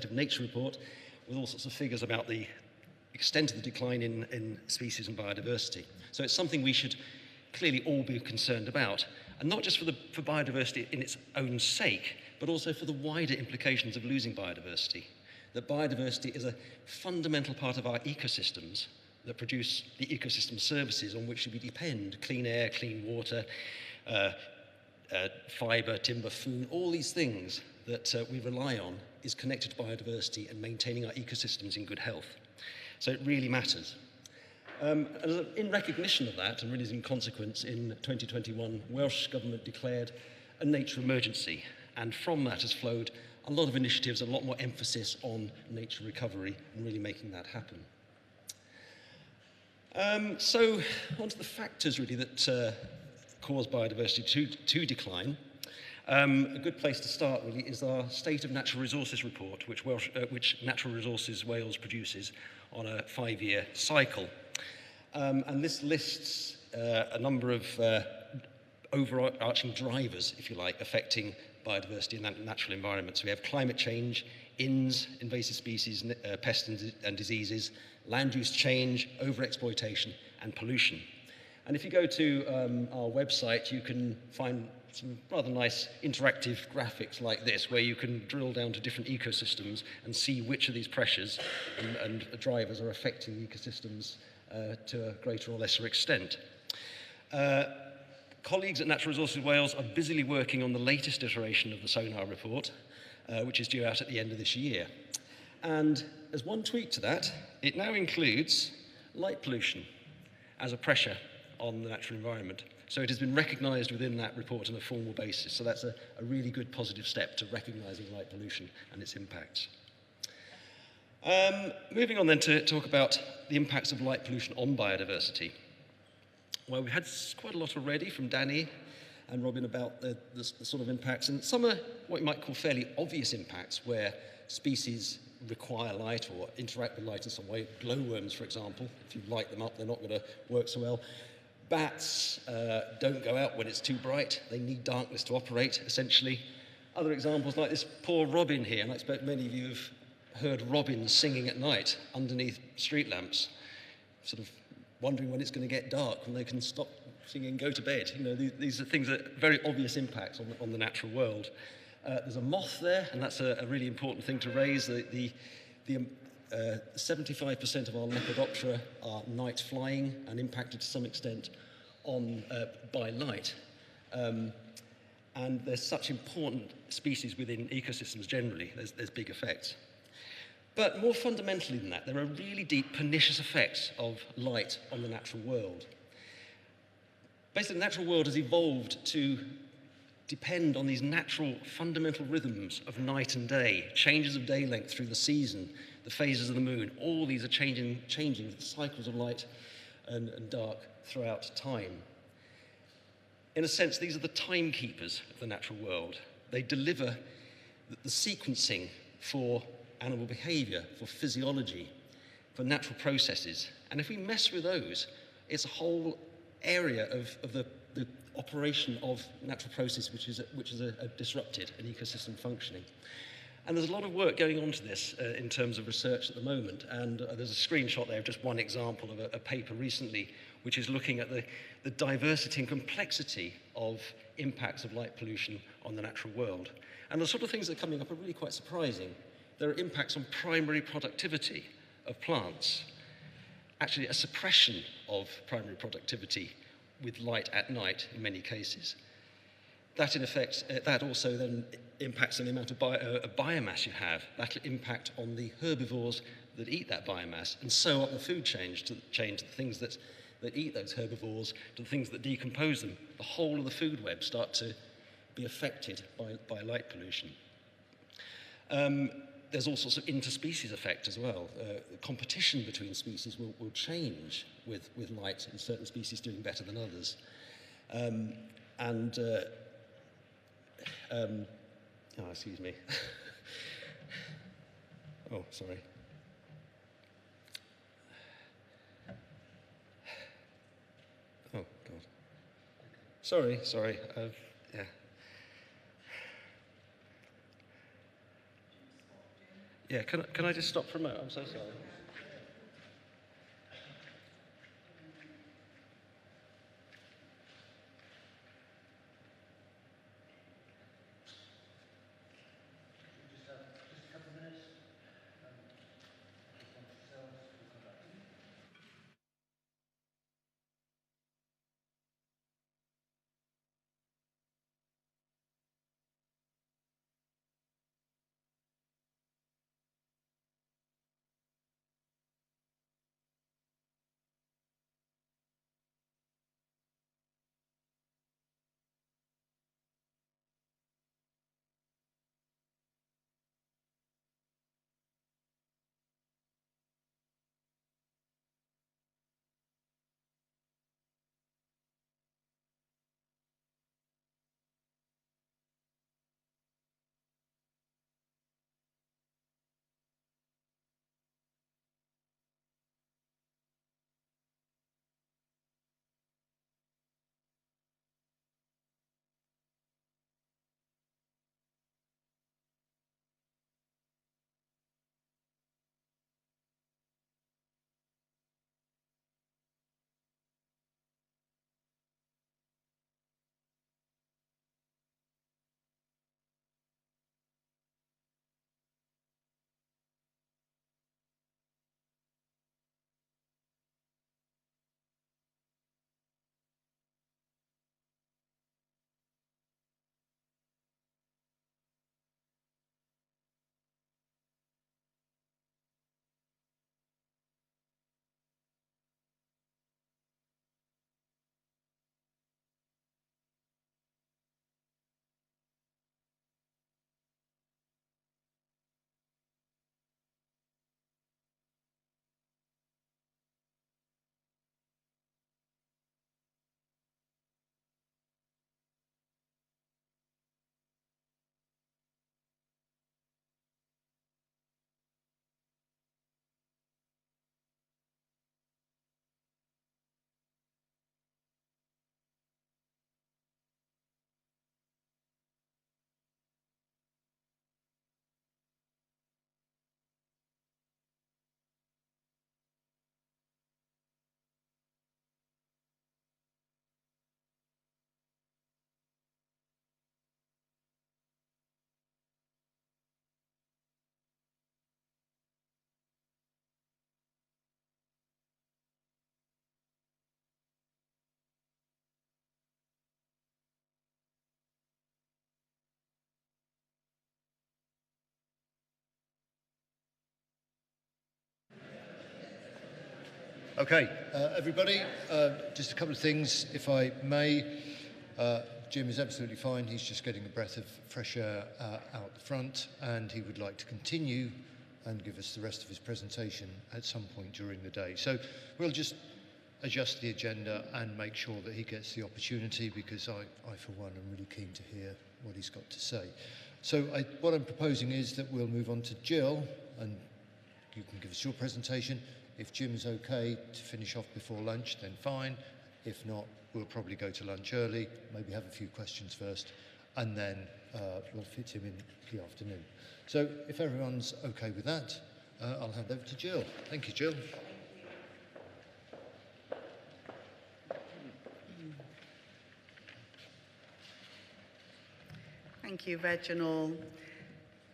of Nature report, with all sorts of figures about the extent of the decline in species and biodiversity. So it's something we should clearly all be concerned about, and not just for biodiversity in its own sake, but also for the wider implications of losing biodiversity. That biodiversity is a fundamental part of our ecosystems that produce the ecosystem services on which we depend: clean air, clean water, fibre, timber, food, all these things that we rely on is connected to biodiversity and maintaining our ecosystems in good health. So it really matters. In recognition of that, and really as in consequence, in 2021, Welsh Government declared a nature emergency, and from that has flowed a lot of initiatives, a lot more emphasis on nature recovery and really making that happen. So, on to the factors really that cause biodiversity to decline. A good place to start really is our State of Natural Resources report, which Natural Resources Wales produces on a 5-year cycle. And this lists a number of overarching drivers, if you like, affecting biodiversity in that natural environment. So we have climate change, INS, invasive species, pests and diseases, land use change, overexploitation, and pollution. And if you go to our website, you can find some rather nice interactive graphics like this, where you can drill down to different ecosystems and see which of these pressures and drivers are affecting ecosystems to a greater or lesser extent. Colleagues at Natural Resources Wales are busily working on the latest iteration of the Sonar report, which is due out at the end of this year. And as one tweak to that, it now includes light pollution as a pressure on the natural environment. So it has been recognised within that report on a formal basis. So that's a really good positive step to recognising light pollution and its impacts. Moving on then to talk about the impacts of light pollution on biodiversity. Well, we had quite a lot already from Danny and Robin about the sort of impacts, and some are what you might call fairly obvious impacts, where species require light or interact with light in some way. Glowworms, for example, if you light them up, they're not going to work so well. Bats don't go out when it's too bright. They need darkness to operate, essentially. Other examples like this poor robin here, and I expect many of you have heard robins singing at night underneath street lamps, sort of wondering when it's going to get dark, when they can stop singing and go to bed. You know, these are things that are very obvious impacts on the natural world. There's a moth there, and that's a really important thing to raise. The 75% of our Lepidoptera are night flying and impacted to some extent by light. And there's such important species within ecosystems generally, there's big effects. But more fundamentally than that, there are really deep pernicious effects of light on the natural world. Basically, the natural world has evolved to depend on these natural fundamental rhythms of night and day, changes of day length through the season, the phases of the moon. All these are changing the cycles of light and dark throughout time. In a sense, these are the timekeepers of the natural world. They deliver the sequencing for animal behavior, for physiology, for natural processes. And if we mess with those, it's a whole area of the operation of natural process which is disrupted, an ecosystem functioning. And there's a lot of work going on to this in terms of research at the moment. And there's a screenshot there of just one example of a paper recently which is looking at the diversity and complexity of impacts of light pollution on the natural world. And the sort of things that are coming up are really quite surprising. There are impacts on primary productivity of plants, actually a suppression of primary productivity with light at night in many cases. That in effect, that also then impacts on the amount of biomass you have. That'll impact on the herbivores that eat that biomass, and so up the food chain to the things that eat those herbivores, to the things that decompose them. The whole of the food web start to be affected by light pollution. There's all sorts of interspecies effect as well. Competition between species will change with light, and certain species doing better than others. Oh, excuse me. Oh, sorry. Oh, God. Sorry. Yeah. Yeah, can I just stop for a moment? I'm so sorry. Okay, everybody, just a couple of things, if I may. Jim is absolutely fine. He's just getting a breath of fresh air out the front, and he would like to continue and give us the rest of his presentation at some point during the day. So we'll just adjust the agenda and make sure that he gets the opportunity, because I for one, am really keen to hear what he's got to say. So what I'm proposing is that we'll move on to Jill, and you can give us your presentation. If Jim's okay to finish off before lunch, then fine. If not, we'll probably go to lunch early, maybe have a few questions first, and then we'll fit him in the afternoon. So if everyone's okay with that, I'll hand over to Jill. Thank you, Jill. Thank you, Reginald.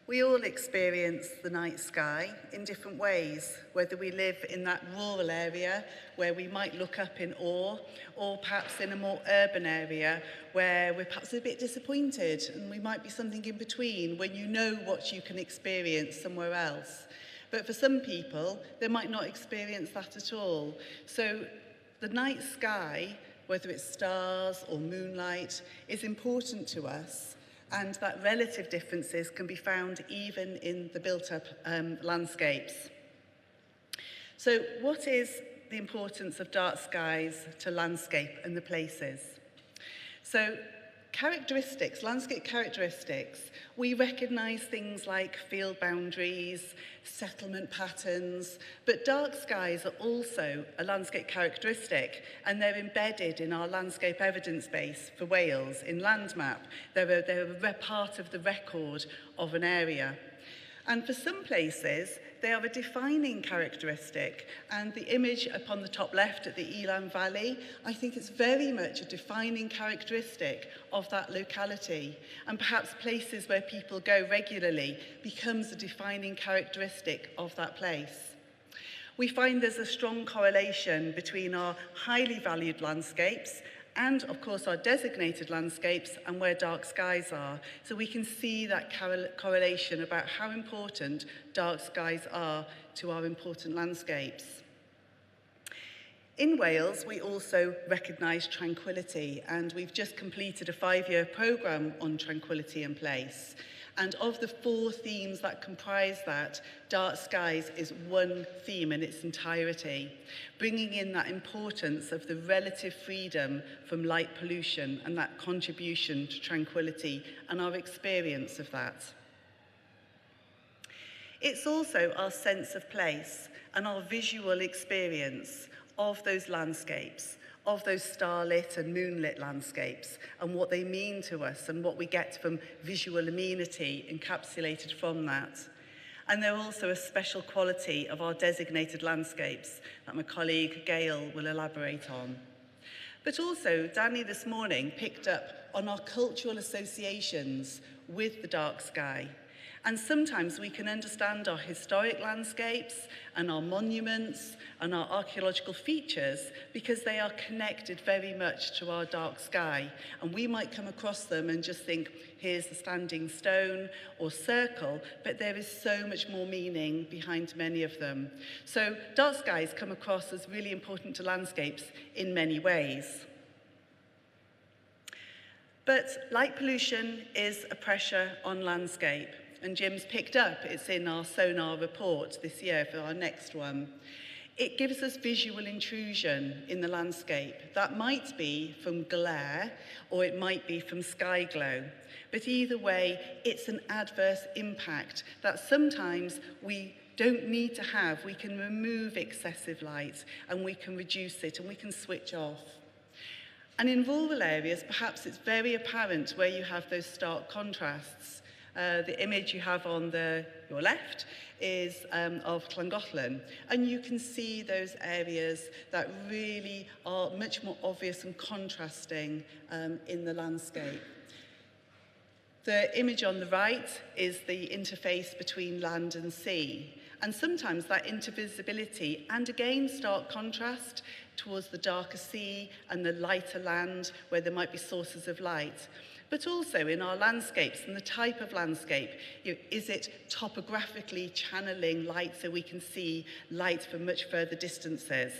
We all experience the night sky in different ways, whether we live in that rural area where we might look up in awe, or perhaps in a more urban area where we're perhaps a bit disappointed, and we might be something in between when you know what you can experience somewhere else. But for some people, they might not experience that at all. So the night sky, whether it's stars or moonlight, is important to us. And that relative differences can be found even in the built-up landscapes. So what is the importance of dark skies to landscape and the places? So characteristics, landscape characteristics, we recognise things like field boundaries, settlement patterns, but dark skies are also a landscape characteristic, and they're embedded in our landscape evidence base for Wales in Landmap. They're a part of the record of an area. And for some places, they are a defining characteristic. And the image upon the top left at the Elan Valley, I think it's very much a defining characteristic of that locality. And perhaps places where people go regularly becomes a defining characteristic of that place. We find there's a strong correlation between our highly valued landscapes and, of course, our designated landscapes and where dark skies are. So we can see that correlation about how important dark skies are to our important landscapes. In Wales, we also recognise tranquility, and we've just completed a 5-year programme on tranquility in place. And of the 4 themes that comprise that, dark skies is one theme in its entirety, bringing in that importance of the relative freedom from light pollution and that contribution to tranquility and our experience of that. It's also our sense of place and our visual experience of those landscapes, of those starlit and moonlit landscapes, and what they mean to us and what we get from visual amenity encapsulated from that. And they're also a special quality of our designated landscapes that my colleague Gail will elaborate on. But also, Danny this morning picked up on our cultural associations with the dark sky. And sometimes we can understand our historic landscapes and our monuments and our archaeological features because they are connected very much to our dark sky. And we might come across them and just think, here's the standing stone or circle, but there is so much more meaning behind many of them. So dark skies come across as really important to landscapes in many ways. But light pollution is a pressure on landscape. And Jim's picked up, it's in our sonar report this year for our next one. It gives us visual intrusion in the landscape. That might be from glare, or it might be from sky glow. But either way, it's an adverse impact that sometimes we don't need to have. We can remove excessive light, and we can reduce it, and we can switch off. And in rural areas, perhaps it's very apparent where you have those stark contrasts. The image you have on your left is of Llangollen, and you can see those areas that really are much more obvious and contrasting in the landscape. The image on the right is the interface between land and sea, and sometimes that intervisibility and again stark contrast towards the darker sea and the lighter land where there might be sources of light. But also in our landscapes and the type of landscape, is it topographically channeling light so we can see light from much further distances?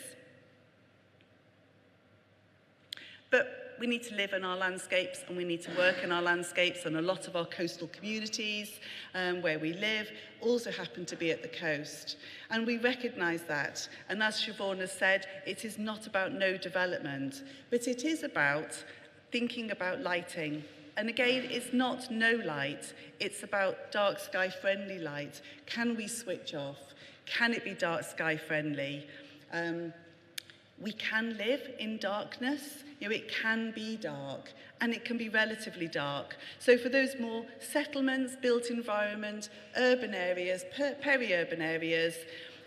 But we need to live in our landscapes and we need to work in our landscapes, and a lot of our coastal communities where we live also happen to be at the coast. And we recognise that. And as Siobhan has said, it is not about no development, but it is about thinking about lighting. And again, it's not no light, it's about dark sky friendly light. Can we switch off? Can it be dark sky friendly? We can live in darkness. You know, it can be dark, and it can be relatively dark. So for those more settlements, built environment, urban areas, peri-urban areas,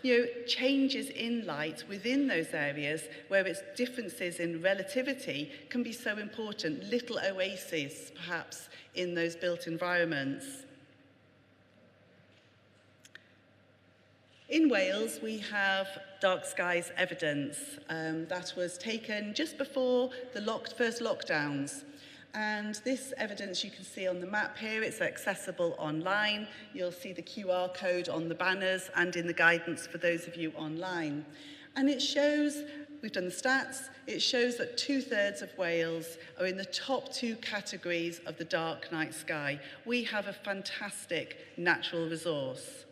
you know, changes in light within those areas where its differences in relativity can be so important, little oases perhaps in those built environments. In Wales, we have dark skies evidence that was taken just before the first lockdowns. And this evidence you can see on the map here. It's accessible online. You'll see the QR code on the banners and in the guidance for those of you online. And it shows, we've done the stats, it shows that 2/3 of Wales are in the top 2 categories of the dark night sky. We have a fantastic natural resource.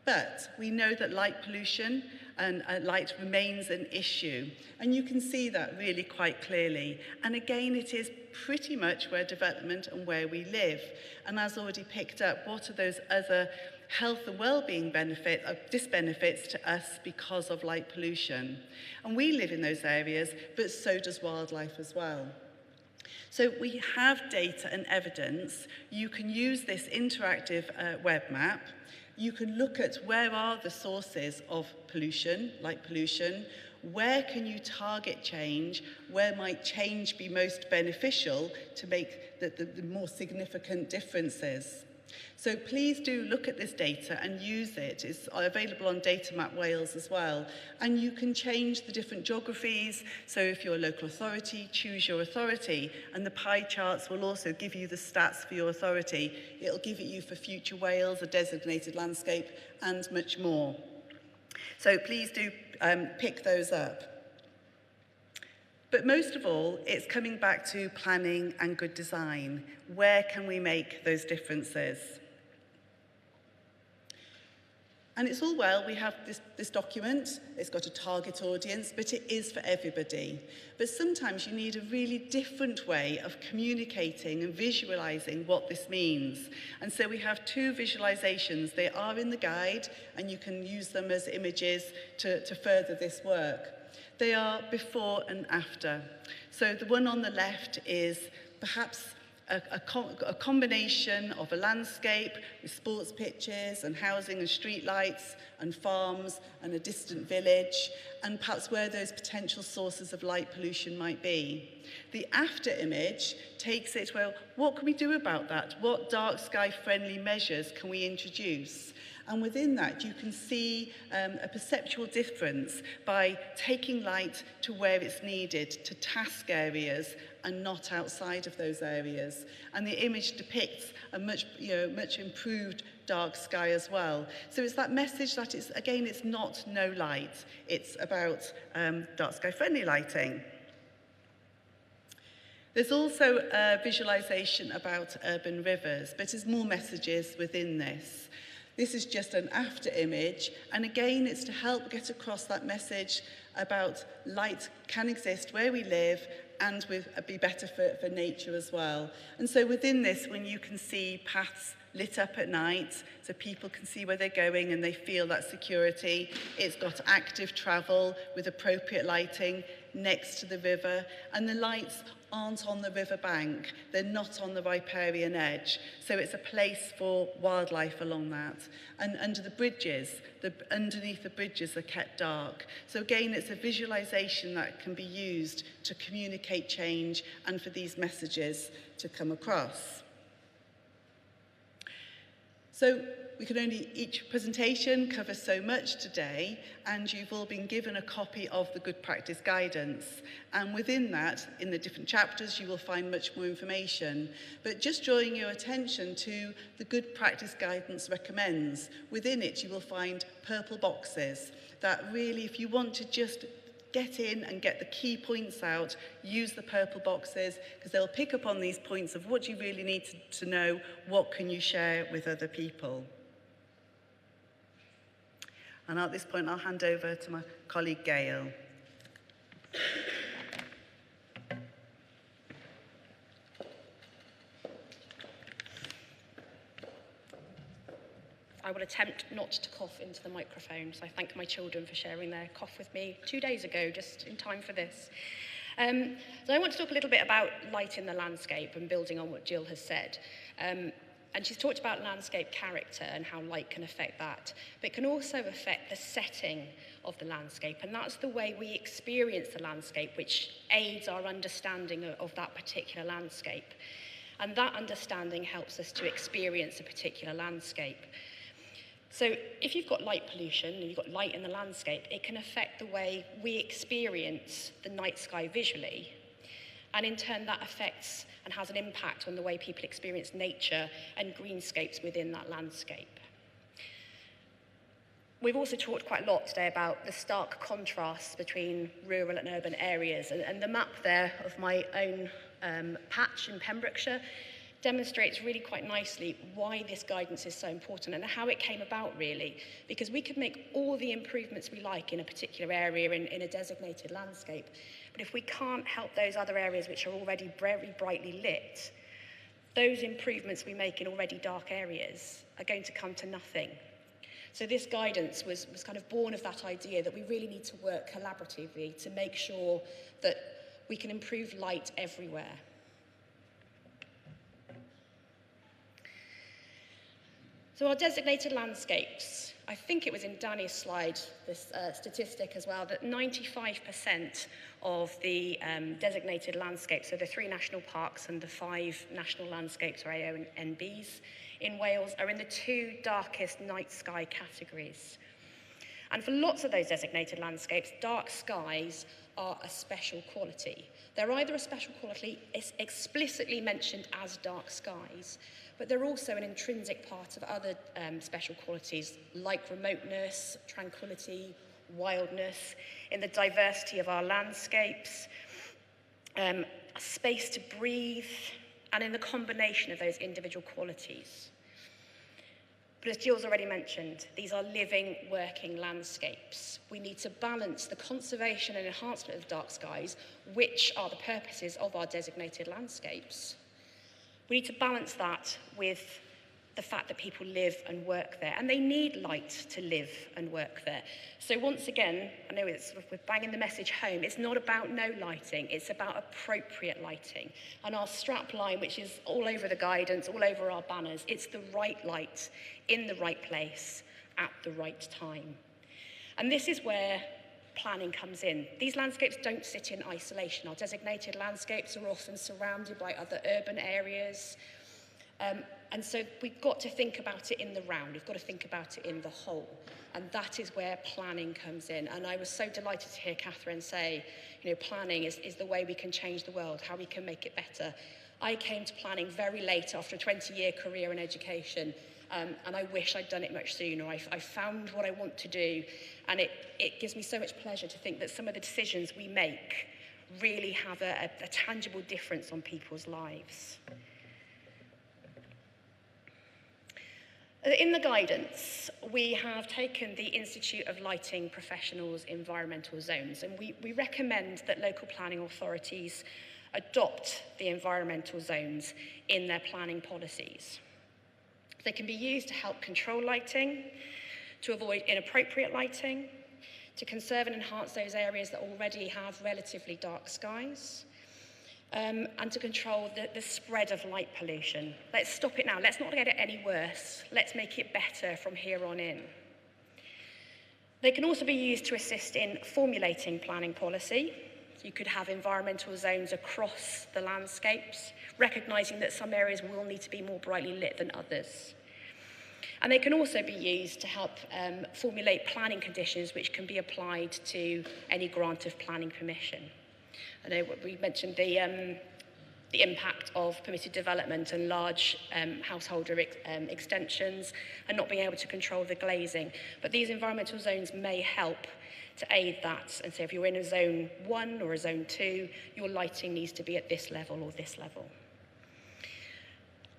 But we know that light pollution and light remains an issue. And you can see that really quite clearly. And again, it is pretty much where development and where we live. And as already picked up, what are those other health and well-being disbenefits to us because of light pollution? And we live in those areas, but so does wildlife as well. So we have data and evidence. You can use this interactive web map. You can look at where are the sources of pollution, light pollution, where can you target change, where might change be most beneficial to make the more significant differences. So please do look at this data and use it. It's available on Data Map Wales as well. And you can change the different geographies. So if you're a local authority, choose your authority. And the pie charts will also give you the stats for your authority. It'll give it you for future Wales, a designated landscape, and much more. So please do pick those up. But most of all, it's coming back to planning and good design. Where can we make those differences? And it's all well, we have this document, it's got a target audience, but it is for everybody. But sometimes you need a really different way of communicating and visualizing what this means. And so we have 2 visualizations. They are in the guide, and you can use them as images to further this work. They are before and after. So the one on the left is perhaps a combination of a landscape with sports pitches and housing and street lights and farms and a distant village, and perhaps where those potential sources of light pollution might be. The after image takes it, well, what can we do about that? What dark sky friendly measures can we introduce? And within that, you can see a perceptual difference by taking light to where it's needed, to task areas and not outside of those areas. And the image depicts a much improved dark sky as well. So it's that message that it's not no light. It's about dark sky friendly lighting. There's also a visualization about urban rivers, but there's more messages within this. This is just an after image, and again, it's to help get across that message about light can exist where we live and be better for nature as well. And so within this, when you can see paths lit up at night, so people can see where they're going and they feel that security. It's got active travel with appropriate lighting next to the river, and the lights aren't on the river bank, they're not on the riparian edge, so it's a place for wildlife along that. And under the bridges, underneath the bridges are kept dark. So again, it's a visualization that can be used to communicate change and for these messages to come across. So we can only, each presentation covers so much today, and you've all been given a copy of the Good Practice Guidance. And within that, in the different chapters, you will find much more information. But just drawing your attention to the Good Practice Guidance recommends. Within it, you will find purple boxes that really, if you want to just get in and get the key points out, use the purple boxes, because they'll pick up on these points of what you really need to know, what can you share with other people. And at this point, I'll hand over to my colleague Gail. I will attempt not to cough into the microphone, so I thank my children for sharing their cough with me 2 days ago, just in time for this. So I want to talk a little bit about light in the landscape and building on what Jill has said. And she's talked about landscape character and how light can affect that, but it can also affect the setting of the landscape, and that's the way we experience the landscape, which aids our understanding of that particular landscape. And that understanding helps us to experience a particular landscape. So if you've got light pollution and you've got light in the landscape, it can affect the way we experience the night sky visually. And in turn, that affects and has an impact on the way people experience nature and greenscapes within that landscape. We've also talked quite a lot today about the stark contrasts between rural and urban areas. And the map there of my own patch in Pembrokeshire demonstrates really quite nicely why this guidance is so important and how it came about, really. Because we could make all the improvements we like in a particular area in a designated landscape, but if we can't help those other areas which are already very brightly lit, those improvements we make in already dark areas are going to come to nothing. So this guidance was kind of born of that idea that we really need to work collaboratively to make sure that we can improve light everywhere. So our designated landscapes, I think it was in Danny's slide, this statistic as well, that 95% of the designated landscapes, so the 3 national parks and the 5 national landscapes, or AONBs, in Wales, are in the 2 darkest night sky categories. And for lots of those designated landscapes, dark skies are a special quality. They're either a special quality explicitly mentioned as dark skies, but they're also an intrinsic part of other special qualities like remoteness, tranquility, wildness, in the diversity of our landscapes, a space to breathe, and in the combination of those individual qualities. But as Jill's already mentioned, these are living, working landscapes. We need to balance the conservation and enhancement of dark skies, which are the purposes of our designated landscapes. We need to balance that with the fact that people live and work there, and they need light to live and work there. So once again, I know it's we're banging the message home, it's not about no lighting, it's about appropriate lighting. And our strap line, which is all over the guidance, all over our banners, it's the right light in the right place at the right time. And this is where planning comes in. These landscapes don't sit in isolation. Our designated landscapes are often surrounded by other urban areas. And so we've got to think about it in the round. We've got to think about it in the whole. And that is where planning comes in. And I was so delighted to hear Catherine say, planning is the way we can change the world, how we can make it better. I came to planning very late after a 20-year career in education. And I wish I'd done it much sooner. I found what I want to do, and it gives me so much pleasure to think that some of the decisions we make really have a tangible difference on people's lives. In the guidance, we have taken the Institute of Lighting Professionals' environmental zones, and we recommend that local planning authorities adopt the environmental zones in their planning policies. They can be used to help control lighting, to avoid inappropriate lighting, to conserve and enhance those areas that already have relatively dark skies, and to control the spread of light pollution. Let's stop it now. Let's not get it any worse. Let's make it better from here on in. They can also be used to assist in formulating planning policy. You could have environmental zones across the landscapes, recognising that some areas will need to be more brightly lit than others. And they can also be used to help formulate planning conditions which can be applied to any grant of planning permission. I know we mentioned the the impact of permitted development and large householder extensions, and not being able to control the glazing. But these environmental zones may help to aid that. And so if you're in a zone 1 or a zone 2, your lighting needs to be at this level or this level.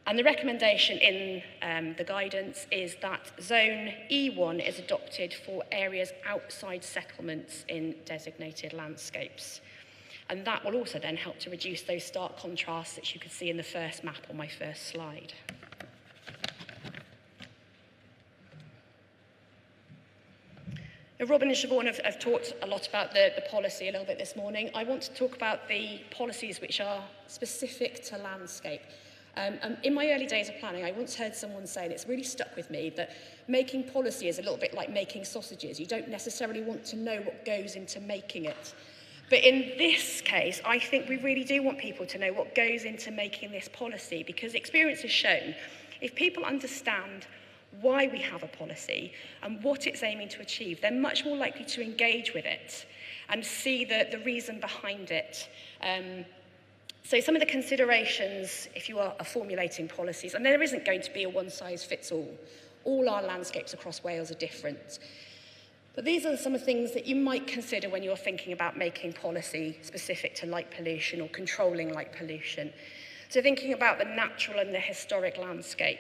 And the recommendation in the guidance is that zone E1 is adopted for areas outside settlements in designated landscapes. And that will also then help to reduce those stark contrasts that you could see in the first map on my first slide. Now, Robin and Siobhan have talked a lot about the policy a little bit this morning. I want to talk about the policies which are specific to landscape. In my early days of planning, I once heard someone say, and it's really stuck with me, that making policy is a little bit like making sausages. You don't necessarily want to know what goes into making it. But in this case, I think we really do want people to know what goes into making this policy, because experience has shown if people understand why we have a policy and what it's aiming to achieve, they're much more likely to engage with it and see the reason behind it. So some of the considerations, if you are formulating policies, and there isn't going to be a one-size-fits-all. All our landscapes across Wales are different. But these are some of the things that you might consider when you're thinking about making policy specific to light pollution or controlling light pollution. So thinking about the natural and the historic landscape,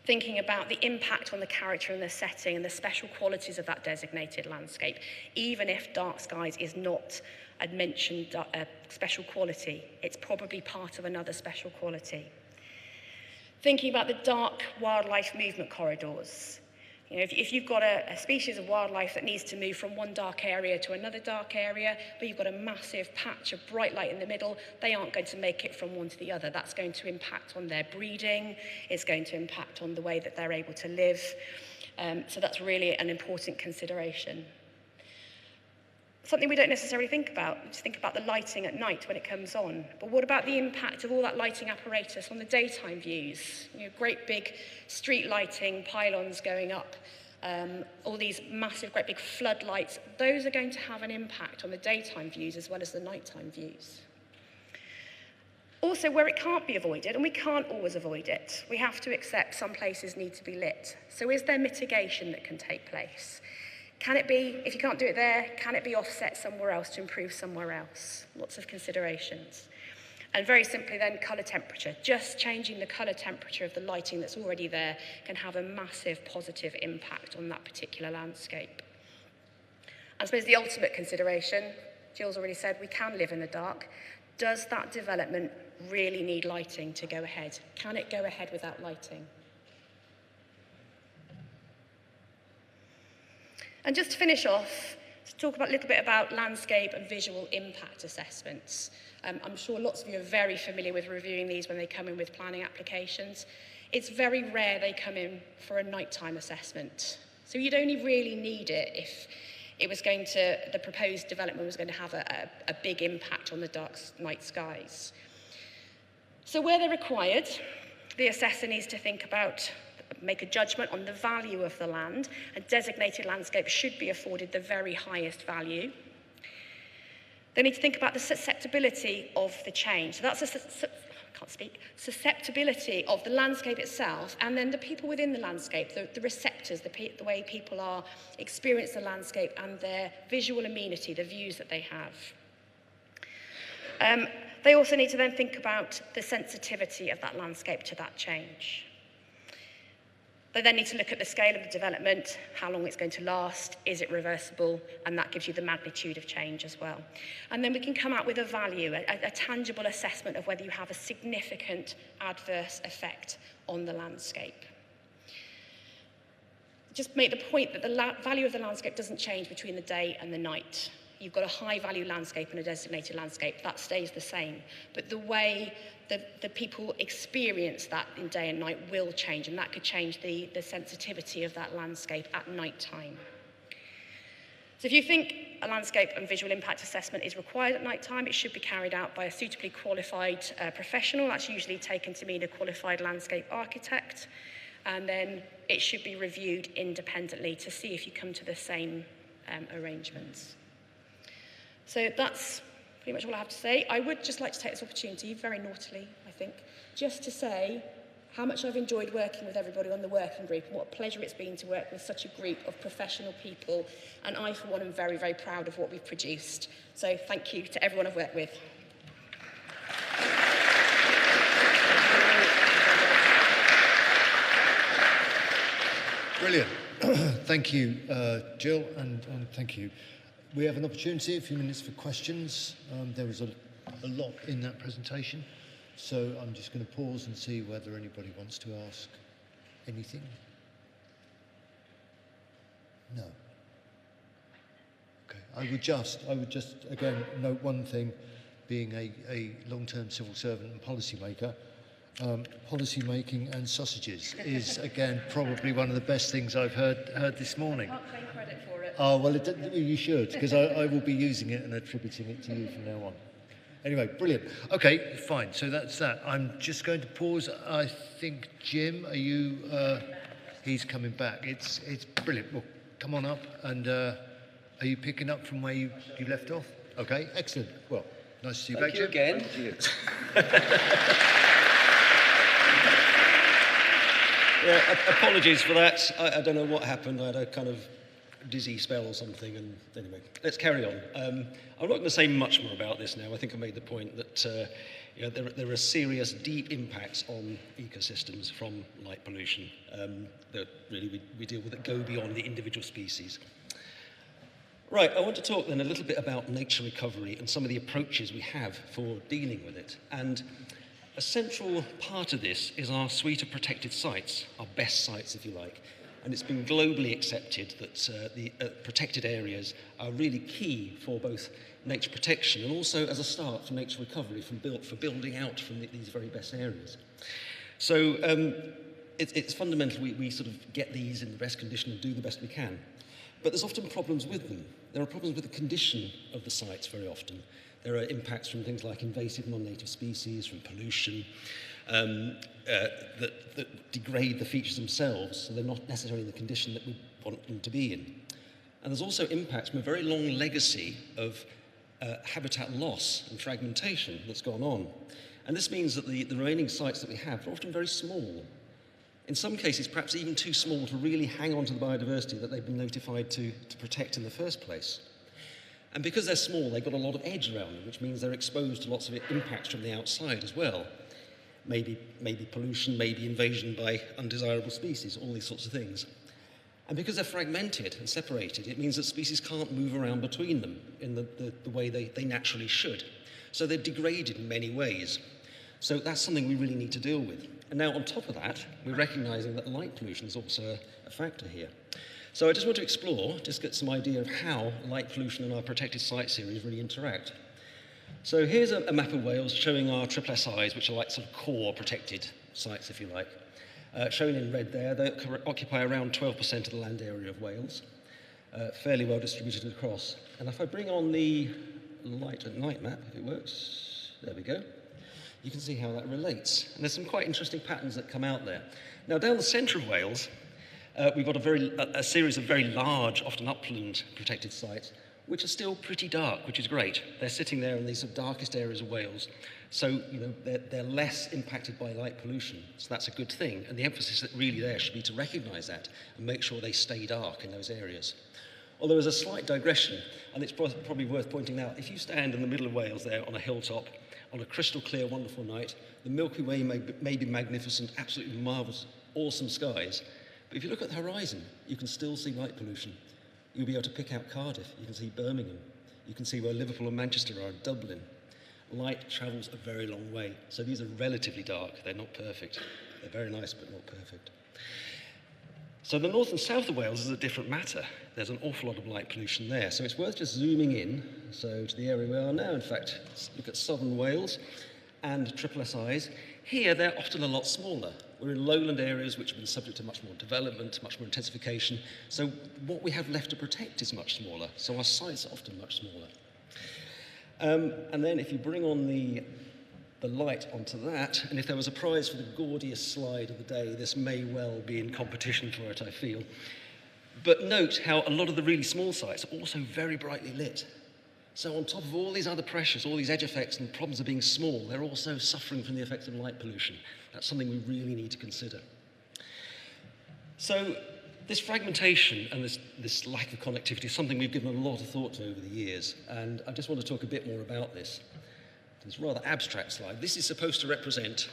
thinking about the impact on the character and the setting and the special qualities of that designated landscape, even if dark skies is not a mentioned special quality, it's probably part of another special quality. Thinking about the dark wildlife movement corridors. You know, if you've got a species of wildlife that needs to move from one dark area to another dark area, but you've got a massive patch of bright light in the middle, they aren't going to make it from one to the other. That's going to impact on their breeding, it's going to impact on the way that they're able to live. So that's really an important consideration. Something we don't necessarily think about. We just think about the lighting at night when it comes on. But what about the impact of all that lighting apparatus on the daytime views? You know, great big street lighting, pylons going up, all these massive, great big floodlights. Those are going to have an impact on the daytime views as well as the nighttime views. Also, where it can't be avoided, and we can't always avoid it, we have to accept some places need to be lit. So is there mitigation that can take place? Can it be, if you can't do it there, can it be offset somewhere else to improve somewhere else? Lots of considerations. And very simply then, colour temperature. Just changing the colour temperature of the lighting that's already there can have a massive positive impact on that particular landscape. I suppose the ultimate consideration, Jill's already said, we can live in the dark. Does that development really need lighting to go ahead? Can it go ahead without lighting? And just to finish off, to talk about a little bit about landscape and visual impact assessments. I'm sure lots of you are very familiar with reviewing these when they come in with planning applications. It's very rare they come in for a nighttime assessment. So you'd only really need it if it was going to, the proposed development was going to have a big impact on the dark night skies. So where they're required, the assessor needs to think about, make a judgment on the value of the land. A designated landscape should be afforded the very highest value. They need to think about the susceptibility of the change. So that's susceptibility of the landscape itself, and then the people within the landscape, the receptors, the way people are experience the landscape and their visual amenity, the views that they have. They also need to then think about the sensitivity of that landscape to that change. They then need to look at the scale of the development, how long it's going to last, is it reversible, and that gives you the magnitude of change as well. And then we can come out with a value, a tangible assessment of whether you have a significant adverse effect on the landscape. Just make the point that the value of the landscape doesn't change between the day and the night. You've got a high value landscape and a designated landscape, that stays the same. But the way the people experience that in day and night will change, and that could change the sensitivity of that landscape at night time. So if you think a landscape and visual impact assessment is required at night time, it should be carried out by a suitably qualified professional. That's usually taken to mean a qualified landscape architect. And then it should be reviewed independently to see if you come to the same arrangements. So that's pretty much all I have to say. I would just like to take this opportunity, very naughtily, I think, just to say how much I've enjoyed working with everybody on the working group and what a pleasure it's been to work with such a group of professional people. And I, for one, am very, very proud of what we've produced. So thank you to everyone I've worked with. Brilliant. Thank you, Jill, and thank you. We have an opportunity, a few minutes for questions. There was a lot in that presentation, so I'm just going to pause and see whether anybody wants to ask anything. No. Okay. I would just again note one thing, being a long-term civil servant and policymaker. Policy making and sausages is again probably one of the best things I've heard this morning. I can't claim credit for it. Oh well, you should, because I will be using it and attributing it to you from now on. Anyway, brilliant. Okay, fine. So that's that. I'm just going to pause. I think Jim, are you? He's coming back. It's brilliant. Well, come on up. And are you picking up from where you left off? Okay, excellent. Well, nice to see you back, Jim. Again. Thank you. Yeah, apologies for that. I don't know what happened. I had a kind of dizzy spell or something. And anyway, let's carry on. I'm not going to say much more about this now. I think I made the point that there are serious, deep impacts on ecosystems from light pollution that really we deal with that go beyond the individual species. Right, I want to talk then a little bit about nature recovery and some of the approaches we have for dealing with it. And a central part of this is our suite of protected sites, our best sites, if you like. And it's been globally accepted that the protected areas are really key for both nature protection and also as a start for nature recovery for building out from these very best areas. So it's fundamental we sort of get these in the best condition and do the best we can. But there's often problems with them. There are problems with the condition of the sites very often. There are impacts from things like invasive non-native species, from pollution, that degrade the features themselves, so they're not necessarily in the condition that we want them to be in. And there's also impacts from a very long legacy of habitat loss and fragmentation that's gone on. And this means that the remaining sites that we have are often very small. In some cases, perhaps even too small to really hang on to the biodiversity that they've been notified to protect in the first place. And because they're small, they've got a lot of edge around them, which means they're exposed to lots of impacts from the outside as well. Maybe pollution, maybe invasion by undesirable species, all these sorts of things. And because they're fragmented and separated, it means that species can't move around between them in the way they naturally should. So they're degraded in many ways. So that's something we really need to deal with. And now on top of that, we're recognizing that light pollution is also a factor here. So I just want to explore, just get some idea of how light pollution and our protected site series really interact. So here's a map of Wales showing our triple SIs, which are like sort of core protected sites, if you like. Shown in red there, they occupy around 12% of the land area of Wales, fairly well distributed across. And if I bring on the light at night map, if it works, there we go, you can see how that relates. And there's some quite interesting patterns that come out there. Now down the centre of Wales, we've got a series of very large, often upland protected sites, which are still pretty dark, which is great. They're sitting there in these sort of darkest areas of Wales. So, they're less impacted by light pollution. So that's a good thing. And the emphasis that really there should be to recognise that and make sure they stay dark in those areas. Although there's a slight digression, and it's probably worth pointing out, if you stand in the middle of Wales there on a hilltop, on a crystal clear, wonderful night, the Milky Way may be magnificent, absolutely marvellous, awesome skies. But if you look at the horizon, you can still see light pollution. You'll be able to pick out Cardiff, you can see Birmingham, you can see where Liverpool and Manchester are, Dublin. Light travels a very long way. So these are relatively dark, they're not perfect. They're very nice, but not perfect. So the north and south of Wales is a different matter. There's an awful lot of light pollution there. So it's worth just zooming in, so to the area we are now. In fact, let's look at southern Wales and triple SIs. Here, they're often a lot smaller. We're in lowland areas which have been subject to much more development, much more intensification. So what we have left to protect is much smaller. So our sites are often much smaller. And then if you bring on the light onto that, and if there was a prize for the gaudiest slide of the day, this may well be in competition for it, I feel. But note how a lot of the really small sites are also very brightly lit. So on top of all these other pressures, all these edge effects and problems of being small, they're also suffering from the effects of light pollution. That's something we really need to consider. So this fragmentation and this lack of connectivity is something we've given a lot of thought to over the years, and I just want to talk a bit more about this. This rather abstract slide. This is supposed to represent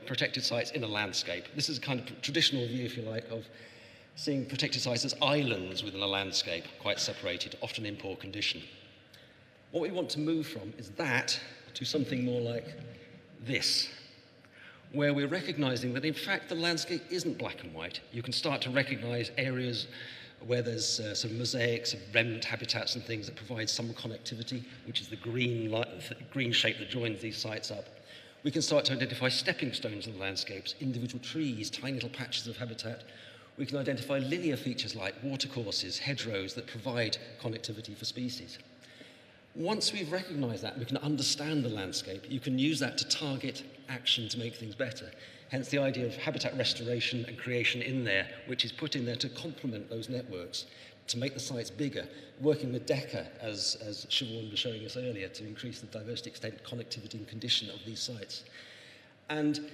protected sites in a landscape. This is a kind of traditional view, if you like, of seeing protected sites as islands within a landscape, quite separated, often in poor condition. What we want to move from is that to something more like this, where we're recognizing that in fact the landscape isn't black and white. You can start to recognize areas where there's sort of mosaics of remnant habitats and things that provide some connectivity, which is the green shape that joins these sites up. We can start to identify stepping stones in the landscapes, individual trees, tiny little patches of habitat. We can identify linear features like watercourses, hedgerows that provide connectivity for species. Once we've recognized that, we can understand the landscape, you can use that to target action to make things better. Hence the idea of habitat restoration and creation in there, which is put in there to complement those networks, to make the sites bigger, working with DECA, as Siobhan was showing us earlier, to increase the diversity, extent, connectivity and condition of these sites. And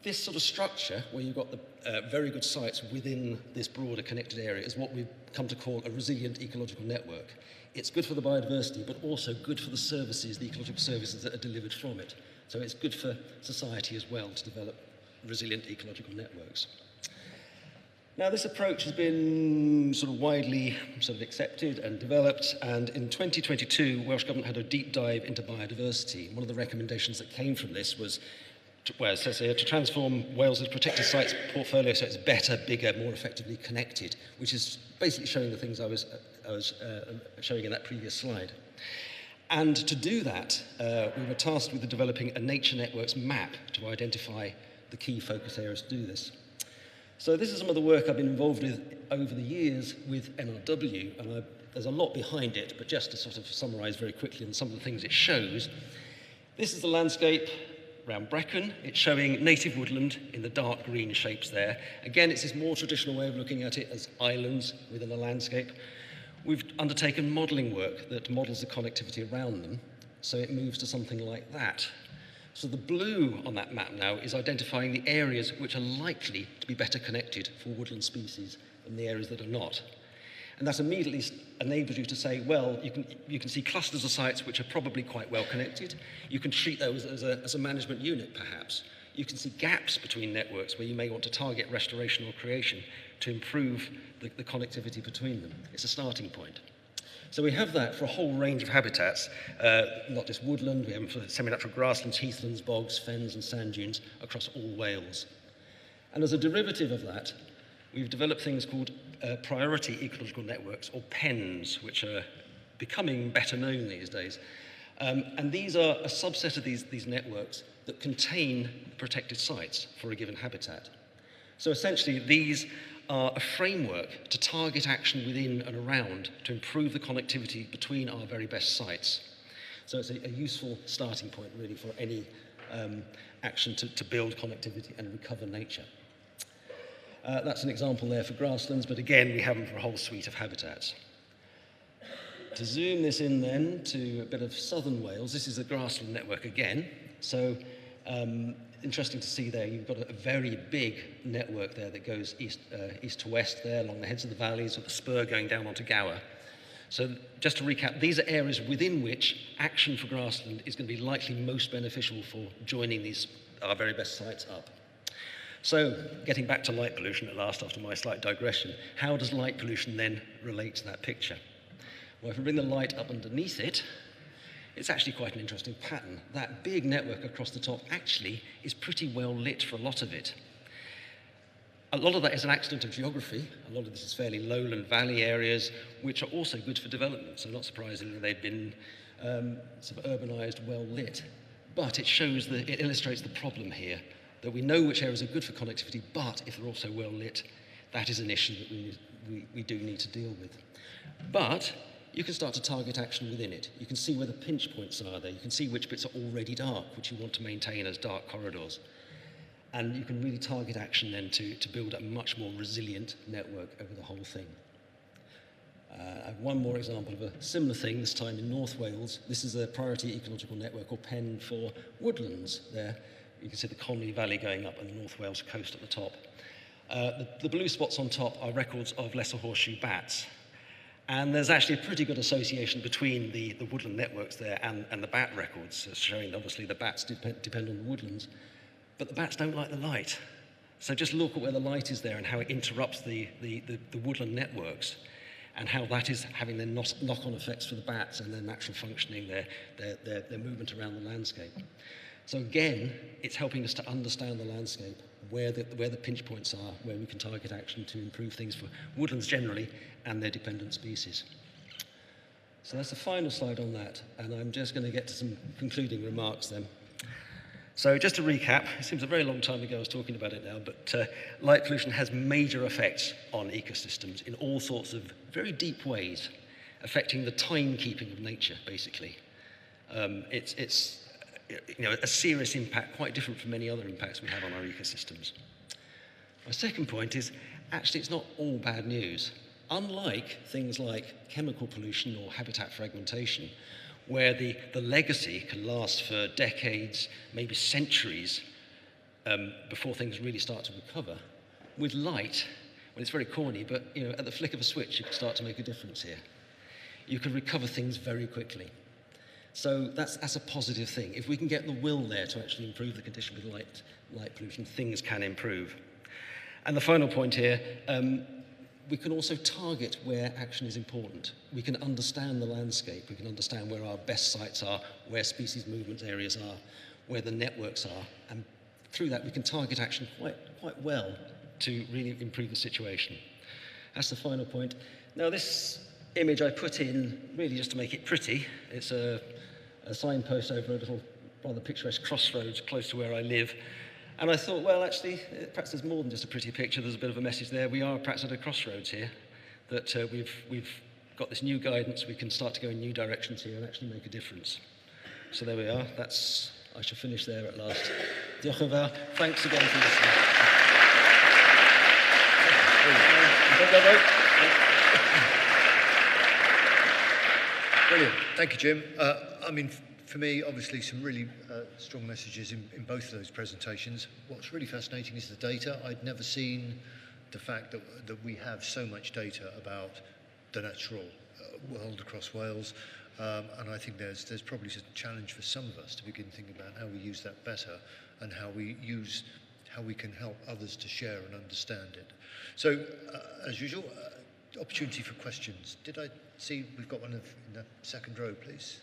this sort of structure, where you've got the very good sites within this broader connected area, is what we've come to call a resilient ecological network. It's good for the biodiversity, but also good for the services, the ecological services that are delivered from it. So it's good for society as well to develop resilient ecological networks. Now, this approach has been sort of widely accepted and developed, and in 2022, Welsh Government had a deep dive into biodiversity. One of the recommendations that came from this was to transform Wales's protected sites portfolio so it's better, bigger, more effectively connected, which is basically showing the things I was showing in that previous slide. And to do that, we were tasked with developing a nature networks map to identify the key focus areas to do this. So this is some of the work I've been involved with over the years with NRW, and there's a lot behind it, but just to sort of summarize very quickly on some of the things it shows. This is the landscape around Brecon. It's showing native woodland in the dark green shapes there. Again, it's this more traditional way of looking at it as islands within a landscape. We've undertaken modelling work that models the connectivity around them, so it moves to something like that. So the blue on that map now is identifying the areas which are likely to be better connected for woodland species than the areas that are not. And that immediately enables you to say, well, you can see clusters of sites which are probably quite well connected. You can treat those as a management unit, perhaps. You can see gaps between networks where you may want to target restoration or creation to improve the connectivity between them. It's a starting point. So we have that for a whole range of habitats, not just woodland, we have them for semi-natural grasslands, heathlands, bogs, fens and sand dunes across all Wales. And as a derivative of that, we've developed things called priority ecological networks, or PENs, which are becoming better known these days. And these are a subset of these networks that contain protected sites for a given habitat. So essentially, these are a framework to target action within and around to improve the connectivity between our very best sites. So it's a useful starting point, really, for any action to build connectivity and recover nature. That's an example there for grasslands, but again, we have them for a whole suite of habitats. To zoom this in then to a bit of southern Wales, this is a grassland network again. So interesting to see there, you've got a very big network there that goes east to west there along the heads of the valleys with the spur going down onto Gower. So just to recap, these are areas within which action for grassland is going to be likely most beneficial for joining our very best sites up. So getting back to light pollution at last after my slight digression, how does light pollution then relate to that picture? Well, if we bring the light up underneath it, it's actually quite an interesting pattern. That big network across the top actually is pretty well lit for a lot of it. A lot of that is an accident of geography. A lot of this is fairly lowland valley areas, which are also good for development. So not surprisingly, they've been sort of urbanized, well lit. But it illustrates the problem here, that we know which areas are good for connectivity, but if they're also well lit, that is an issue that we do need to deal with. But you can start to target action within it. You can see where the pinch points are there. You can see which bits are already dark, which you want to maintain as dark corridors. And you can really target action then to build a much more resilient network over the whole thing. I've one more example of a similar thing, this time in North Wales. This is a priority ecological network, or PEN, for woodlands there. You can see the Conwy Valley going up and the North Wales coast at the top. The blue spots on top are records of lesser horseshoe bats. And there's actually a pretty good association between the woodland networks there and the bat records, showing obviously the bats depend on the woodlands. But the bats don't like the light. So just look at where the light is there and how it interrupts the woodland networks, and how that is having their knock-on effects for the bats and their natural functioning, their movement around the landscape. So again, it's helping us to understand the landscape, where the pinch points are, where we can target action to improve things for woodlands generally and their dependent species. So that's the final slide on that, and I'm just going to get to some concluding remarks then. So just to recap, it seems a very long time ago I was talking about it now, but light pollution has major effects on ecosystems in all sorts of very deep ways, affecting the timekeeping of nature, basically. It's a serious impact, quite different from many other impacts we have on our ecosystems. My second point is, actually it's not all bad news. Unlike things like chemical pollution or habitat fragmentation, where the legacy can last for decades, maybe centuries, before things really start to recover, with light, well, it's very corny, but at the flick of a switch, you can start to make a difference here. You can recover things very quickly. So that's a positive thing. If we can get the will there to actually improve the condition with light pollution, things can improve. And the final point here, we can also target where action is important. We can understand the landscape. We can understand where our best sites are, where species movement areas are, where the networks are. And through that, we can target action quite well to really improve the situation. That's the final point. Now, this image I put in really just to make it pretty. It's a signpost over a little rather picturesque crossroads close to where I live. And I thought, well, actually, perhaps there's more than just a pretty picture. There's a bit of a message there. We are perhaps at a crossroads here, that we've got this new guidance. We can start to go in new directions here and actually make a difference. So there we are. I shall finish there at last. Diolch yn fawr. Thanks again for listening. Brilliant. Thank you, Jim. I mean, for me, obviously, some really strong messages in both of those presentations. What's really fascinating is the data. I'd never seen the fact that we have so much data about the natural world across Wales. And I think there's probably a challenge for some of us to begin thinking about how we use that better and how we can help others to share and understand it. So, as usual, opportunity for questions. Did I see we've got one in the second row, please?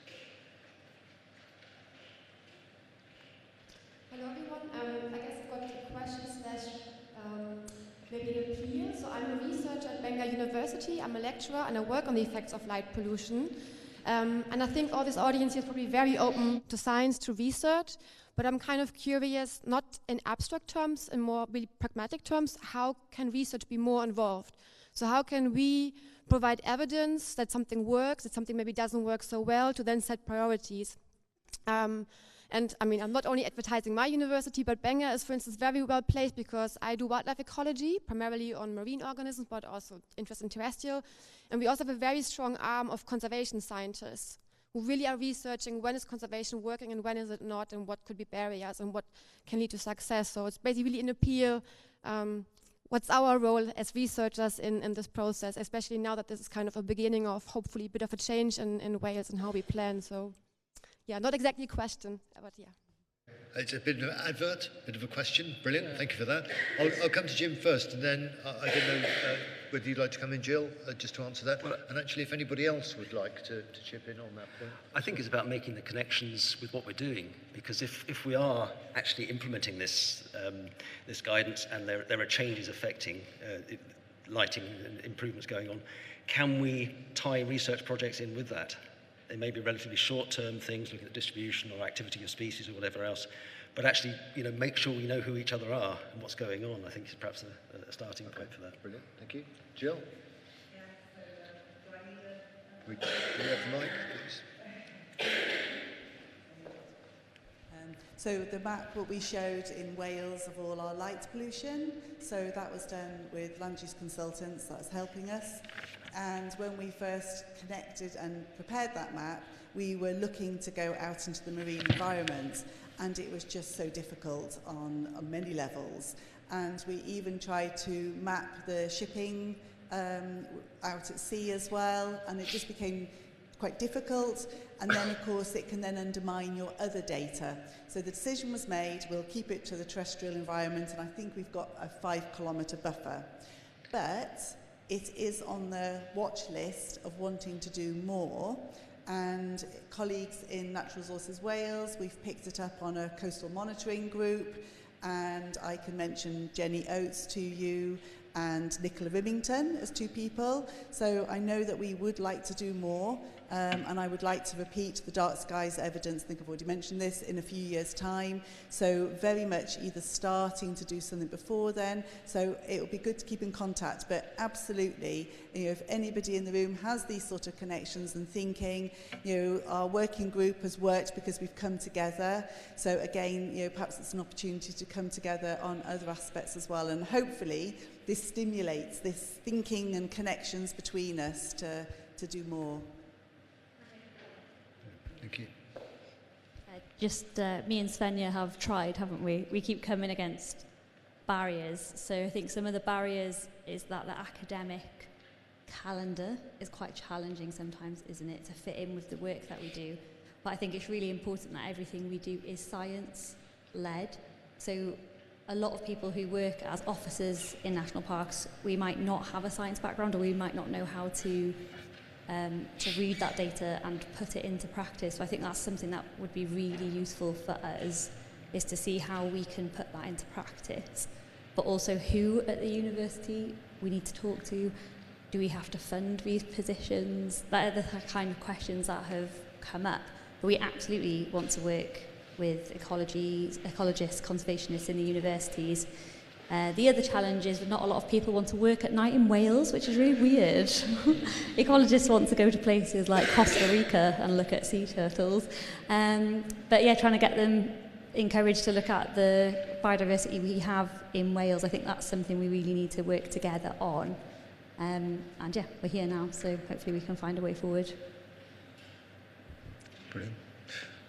Hello everyone, I guess I've got a question maybe an appeal. So I'm a researcher at Bangor University, I'm a lecturer and I work on the effects of light pollution. And I think all this audience here is probably very open to science, to research, but I'm kind of curious, not in abstract terms, in more really pragmatic terms, how can research be more involved? So how can we provide evidence that something works, that something maybe doesn't work so well, to then set priorities? And I mean, I'm not only advertising my university, but Bangor is, for instance, very well placed because I do wildlife ecology, primarily on marine organisms, but also interest in terrestrial. And we also have a very strong arm of conservation scientists who really are researching when is conservation working and when is it not, and what could be barriers and what can lead to success. So it's basically really an appeal. What's our role as researchers in this process, especially now that this is kind of a beginning of hopefully a bit of a change in Wales and how we plan. So. Yeah, not exactly a question, but yeah. It's a bit of an advert, a bit of a question. Brilliant, thank you for that. I'll come to Jim first, and then I don't know whether you'd like to come in, Jill, just to answer that. And actually, if anybody else would like to chip in on that point. I think it's about making the connections with what we're doing, because if we are actually implementing this guidance and there are changes affecting lighting and improvements going on, can we tie research projects in with that? They may be relatively short-term things, looking at distribution or activity of species or whatever else, but actually, make sure we know who each other are and what's going on. I think is perhaps a starting point for that. Brilliant, thank you. Jill? Yeah, so do I need do we have the mic, please? So the map what we showed in Wales of all our light pollution, so that was done with land use consultants, that's helping us. And when we first connected and prepared that map, we were looking to go out into the marine environment, and it was just so difficult on many levels. And we even tried to map the shipping out at sea as well, and it just became quite difficult. And then, of course, it can then undermine your other data. So the decision was made, we'll keep it to the terrestrial environment, and I think we've got a 5-kilometre buffer. But it is on the watch list of wanting to do more. And colleagues in Natural Resources Wales, we've picked it up on a coastal monitoring group, and I can mention Jenny Oates to you and Nicola Rimington as 2 people. So I know that we would like to do more, and I would like to repeat the dark skies evidence, I think I've already mentioned this, in a few years' time. So very much either starting to do something before then. So it would be good to keep in contact, but absolutely, if anybody in the room has these sort of connections and thinking, our working group has worked because we've come together. So again, perhaps it's an opportunity to come together on other aspects as well, and hopefully this stimulates this thinking and connections between us to do more. Thank you. Me and Svenja have tried, haven't we? We keep coming against barriers. So I think some of the barriers is that the academic calendar is quite challenging sometimes, isn't it, to fit in with the work that we do. But I think it's really important that everything we do is science-led. So a lot of people who work as officers in national parks, we might not have a science background, or we might not know how to read that data and put it into practice. So I think that's something that would be really useful for us, is to see how we can put that into practice. But also who at the university we need to talk to. Do we have to fund these positions? That are the kind of questions that have come up. But we absolutely want to work with ecologists, conservationists in the universities. The other challenge is that not a lot of people want to work at night in Wales, which is really weird. Ecologists want to go to places like Costa Rica and look at sea turtles. But yeah, trying to get them encouraged to look at the biodiversity we have in Wales, I think that's something we really need to work together on. And yeah, we're here now, so hopefully we can find a way forward. Brilliant.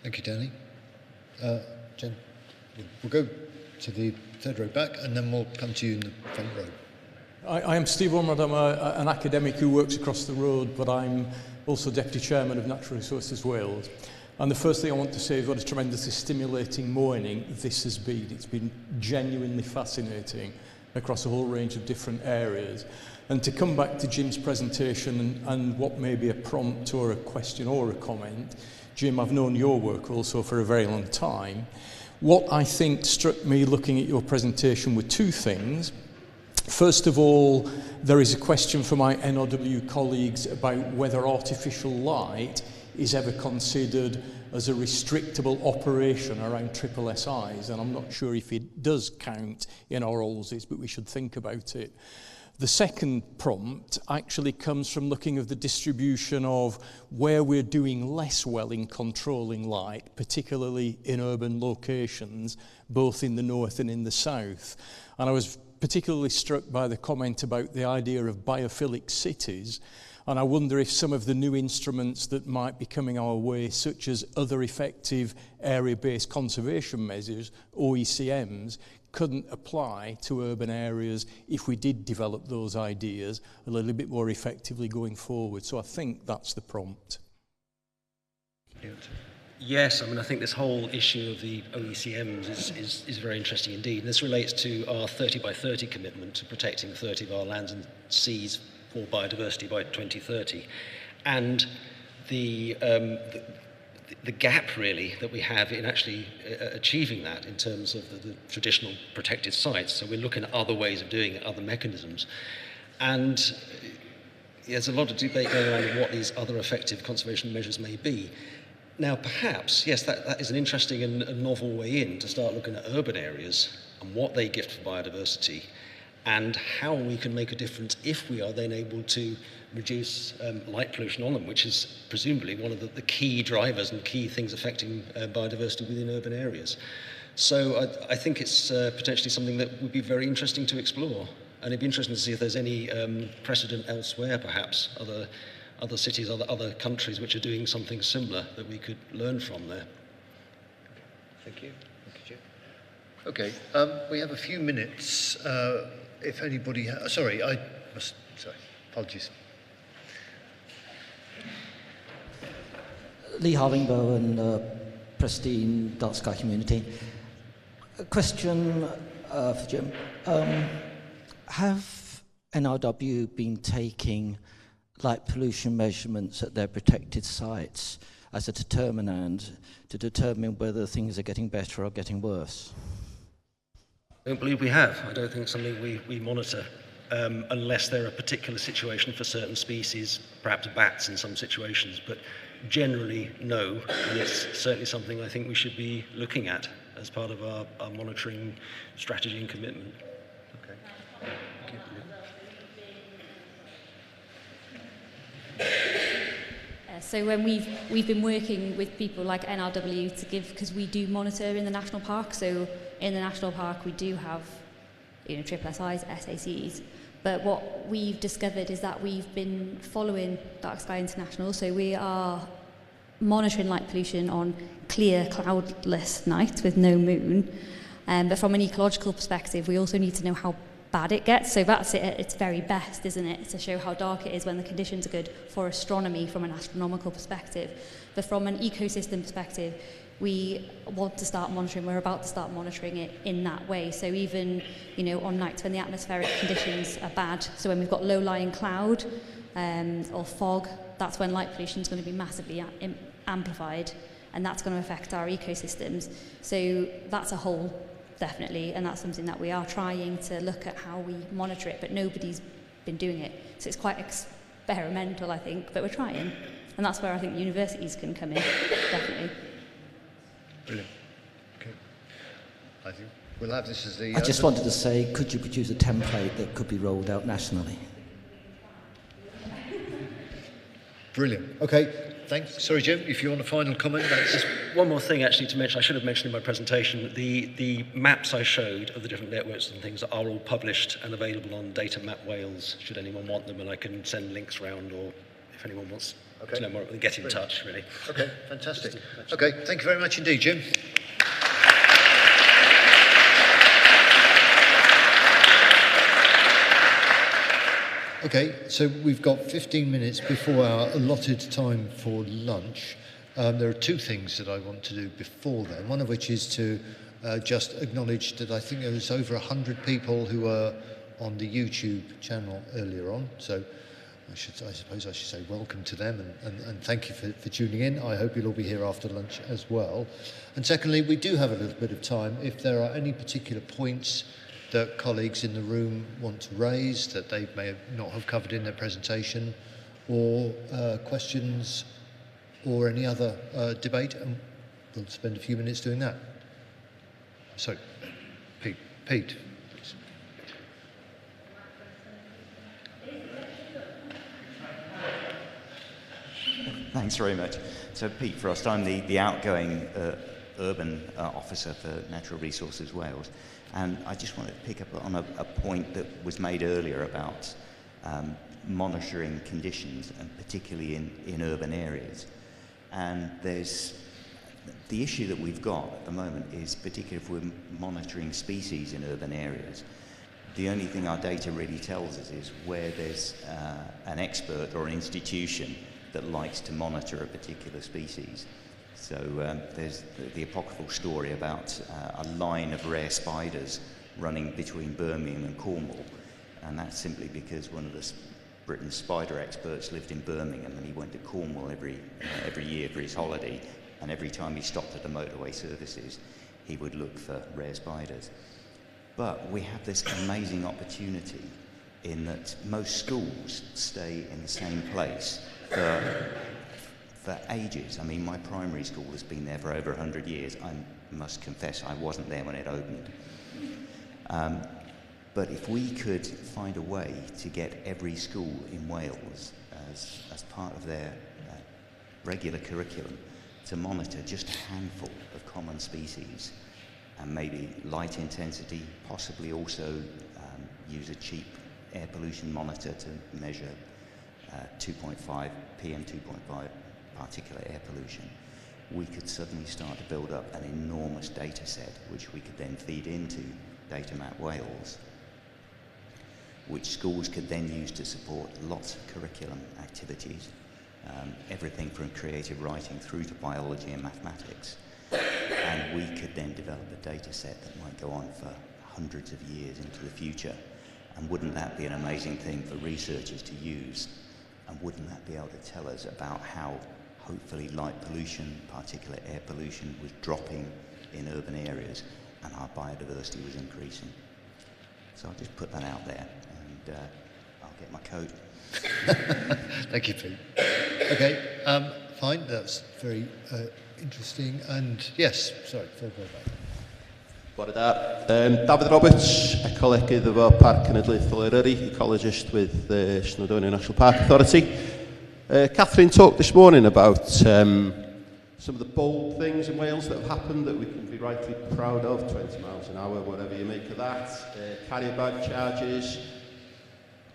Thank you, Danny. Jen, we'll go to the third row back, and then we'll come to you in the front row. I am Steve Ormond. I'm an academic who works across the road, but I'm also Deputy Chairman of Natural Resources Wales. And the first thing I want to say is what a tremendously stimulating morning this has been. It's been genuinely fascinating across a whole range of different areas. And to come back to Jim's presentation and what may be a prompt or a question or a comment, Jim, I've known your work also for a very long time. What I think struck me looking at your presentation were 2 things. First of all, there is a question for my NRW colleagues about whether artificial light is ever considered as a restrictable operation around SSSIs, and I'm not sure if it does count in our ALSs, but we should think about it. The second prompt actually comes from looking at the distribution of where we're doing less well in controlling light, particularly in urban locations, both in the north and in the south. And I was particularly struck by the comment about the idea of biophilic cities. And I wonder if some of the new instruments that might be coming our way, such as other effective area-based conservation measures, OECMs, couldn't apply to urban areas if we did develop those ideas a little bit more effectively going forward. So I think that's the prompt. Yes, I mean, I think this whole issue of the OECMs is very interesting indeed. And this relates to our 30 by 30 commitment to protecting 30 of our lands and seas for biodiversity by 2030. And the gap, really, that we have in actually achieving that in terms of the traditional protected sites. So we're looking at other ways of doing it, other mechanisms. And there's a lot of debate going around what these other effective conservation measures may be. Now, perhaps, yes, that is an interesting and a novel way in to start looking at urban areas and what they gift for biodiversity and how we can make a difference if we are then able to reduce light pollution on them, which is presumably one of the key drivers and key things affecting biodiversity within urban areas. So I think it's potentially something that would be very interesting to explore. And it'd be interesting to see if there's any precedent elsewhere, perhaps, other cities, other countries which are doing something similar that we could learn from there. Thank you. Thank you, Jim. Okay, we have a few minutes. If anybody, sorry, apologies. Lee Harlingbow and pristine dark sky community. A question for Jim. Have NRW been taking light pollution measurements at their protected sites as a determinant to determine whether things are getting better or getting worse? I don't believe we have. I don't think it's something we monitor, unless there are particular situations for certain species, perhaps bats in some situations, but generally, no. And it's certainly something I think we should be looking at as part of our monitoring strategy and commitment. Okay. So when we've been working with people like NRW to give, because we do monitor in the national park. So in the national park we do have, triple SIs, SACs. But what we've discovered is that we've been following Dark Sky International. So we are monitoring light pollution on clear, cloudless nights with no moon. But from an ecological perspective, we also need to know how bad it gets. So that's it at its very best, isn't it? To show how dark it is when the conditions are good for astronomy from an astronomical perspective. But from an ecosystem perspective, we want to start monitoring, we're about to start monitoring it in that way. So even, on nights when the atmospheric conditions are bad, so when we've got low-lying cloud or fog, that's when light pollution is going to be massively amplified, and that's going to affect our ecosystems. So that's a whole, definitely, and that's something that we are trying to look at how we monitor it, but nobody's been doing it. So it's quite experimental, I think, but we're trying. And that's where I think universities can come in, definitely. Brilliant. Okay. I think we'll have this as the... I just wanted to say, could you produce a template that could be rolled out nationally? Brilliant. Okay. Thanks. Sorry, Jim, if you want a final comment. Just one more thing, actually, to mention. I should have mentioned in my presentation, the maps I showed of the different networks and things are all published and available on Data Map Wales, should anyone want them, and I can send links around, or if anyone wants to know more, get in touch, really. Okay, fantastic. Okay, thank you very much indeed, Jim. Okay, so we've got 15 minutes before our allotted time for lunch. There are two things that I want to do before then, one of which is to just acknowledge that I think there was over 100 people who were on the YouTube channel earlier on, so I suppose I should say welcome to them and thank you for tuning in. I hope you'll all be here after lunch as well. And secondly, we do have a little bit of time. If there are any particular points that colleagues in the room want to raise that they may not have covered in their presentation, or questions or any other debate, and we'll spend a few minutes doing that. So, Pete, please. Thanks very much. So Pete Frost, I'm the outgoing urban officer for Natural Resources Wales. And I just wanted to pick up on a point that was made earlier about monitoring conditions, and particularly in urban areas. And there's the issue that we've got at the moment is, particularly if we're monitoring species in urban areas, the only thing our data really tells us is where there's an expert or an institution that likes to monitor a particular species. So there's the apocryphal story about a line of rare spiders running between Birmingham and Cornwall, and that's simply because one of the Britain's spider experts lived in Birmingham, and he went to Cornwall every year for his holiday, and every time he stopped at the motorway services, he would look for rare spiders. But we have this amazing opportunity in that most schools stay in the same place for ages. I mean, my primary school has been there for over 100 years. I must confess I wasn't there when it opened. But if we could find a way to get every school in Wales as part of their regular curriculum to monitor just a handful of common species, and maybe light intensity, possibly also use a cheap air pollution monitor to measure 2.5 PM 2.5 particulate air pollution, we could suddenly start to build up an enormous data set, which we could then feed into Datamap Wales, which schools could then use to support lots of curriculum activities, everything from creative writing through to biology and mathematics. And we could then develop a data set that might go on for hundreds of years into the future. And wouldn't that be an amazing thing for researchers to use? And wouldn't that be able to tell us about how hopefully light pollution, particulate air pollution was dropping in urban areas and our biodiversity was increasing? So I'll just put that out there, and I'll get my coat. Thank you, Pete. Okay, fine, that's very interesting. And yes, sorry, go back. Bore da. David Roberts, ecolygydd efo Parc Cenedlaethol Eryri, ecologist with the Snowdonia National Park Authority. Catherine talked this morning about some of the bold things in Wales that have happened that we can be rightly proud of, 20 miles an hour, whatever you make of that, carrier bag charges,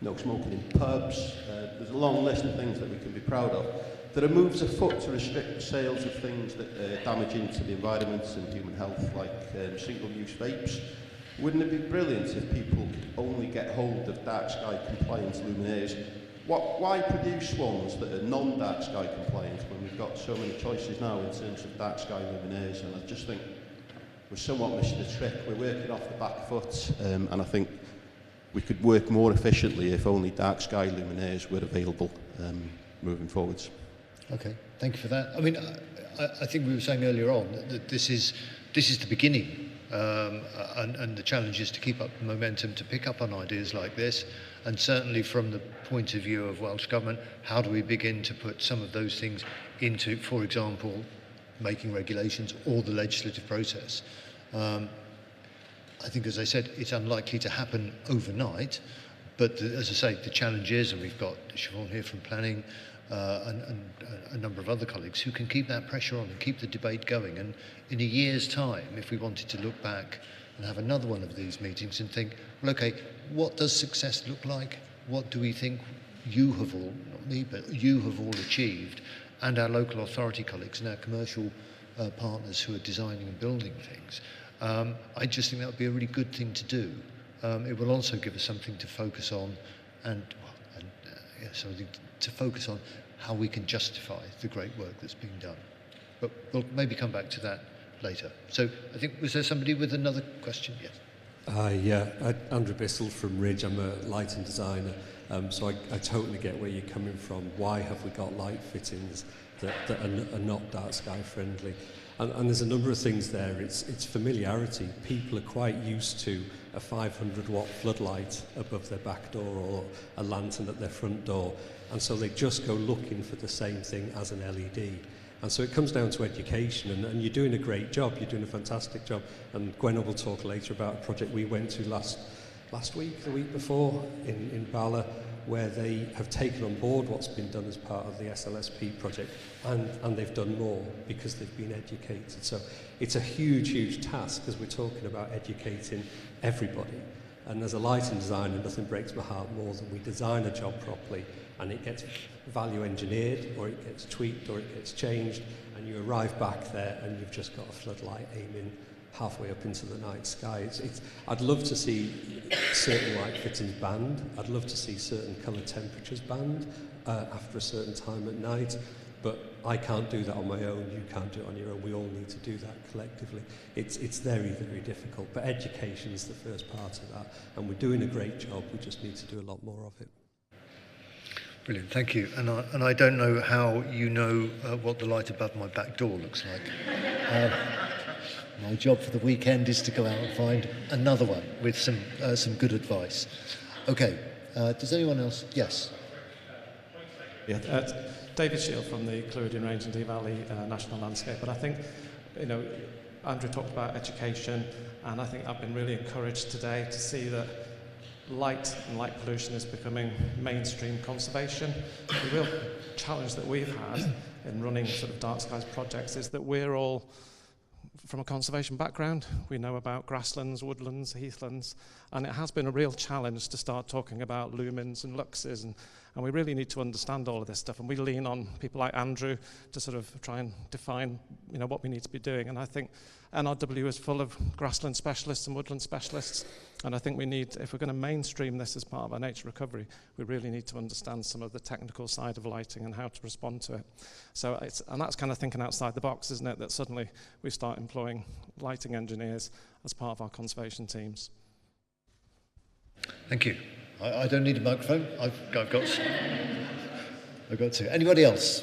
no smoking in pubs. There's a long list of things that we can be proud of. There are moves afoot to restrict sales of things that are damaging to the environment and human health, like single-use vapes. Wouldn't it be brilliant if people only get hold of dark sky compliant luminaires? Why produce ones that are non-dark sky compliant when we've got so many choices now in terms of dark sky luminaires? And I just think we're somewhat missing the trick. We're working off the back foot, and I think we could work more efficiently if only dark sky luminaires were available moving forwards. Okay, thank you for that. I mean, I think we were saying earlier on that this is the beginning, and the challenge is to keep up the momentum, to pick up on ideas like this, and certainly from the point of view of Welsh Government, how do we begin to put some of those things into, for example, making regulations or the legislative process. I think, as I said, it's unlikely to happen overnight, but as I say, the challenge is, and we've got Siobhan here from planning, and a number of other colleagues who can keep that pressure on and keep the debate going. And in a year's time, if we wanted to look back and have another one of these meetings and think, well, okay, what does success look like? What do we think you have all, not me, but you have all achieved, and our local authority colleagues and our commercial partners who are designing and building things? I just think that would be a really good thing to do. It will also give us something to focus on, and something to focus on how we can justify the great work that's being done. But we'll maybe come back to that later. So I think, was there somebody with another question? Yes. Andrew Bissell from Ridge. I'm a lighting designer, so I totally get where you're coming from. Why have we got light fittings that are not dark sky friendly? And there's a number of things there. It's familiarity. People are quite used to a 500-watt floodlight above their back door or a lantern at their front door, and so they just go looking for the same thing as an LED. And so it comes down to education, and you're doing a great job. You're doing a fantastic job. And Gwen will talk later about a project we went to last week, the week before, in Bala, where they have taken on board what's been done as part of the SLSP project, and they've done more because they've been educated. So it's a huge, huge task, because we're talking about educating everybody. And as a lighting designer, nothing breaks my heart more than we design a job properly and it gets value engineered, or it gets tweaked, or it gets changed, and you arrive back there and you've just got a floodlight aiming halfway up into the night sky. I'd love to see certain light fittings banned. I'd love to see certain colour temperatures banned after a certain time at night. But I can't do that on my own. You can't do it on your own. We all need to do that collectively. It's very, very difficult. But education is the first part of that. And we're doing a great job. We just need to do a lot more of it. Brilliant, thank you. And I don't know how you know what the light above my back door looks like. My job for the weekend is to go out and find another one with some good advice. Okay, does anyone else? Yes. Yeah, David Shield from the Clwydyn Range and Dee Valley National Landscape. But I think, Andrew talked about education, and I think I've been really encouraged today to see that light and light pollution is becoming mainstream conservation. The real challenge that we've had in running sort of dark skies projects is that we're all from a conservation background. We know about grasslands, woodlands, heathlands, and it has been a real challenge to start talking about lumens and luxes, and we really need to understand all of this stuff, and we lean on people like Andrew to sort of try and define, you know, what we need to be doing. And I think NRW is full of grassland specialists and woodland specialists, and I think we need, if we're going to mainstream this as part of our nature recovery, we really need to understand some of the technical side of lighting and how to respond to it. So and that's kind of thinking outside the box, isn't it, that suddenly we start employing lighting engineers as part of our conservation teams. Thank you. I don't need a microphone. I've got two. Anybody else?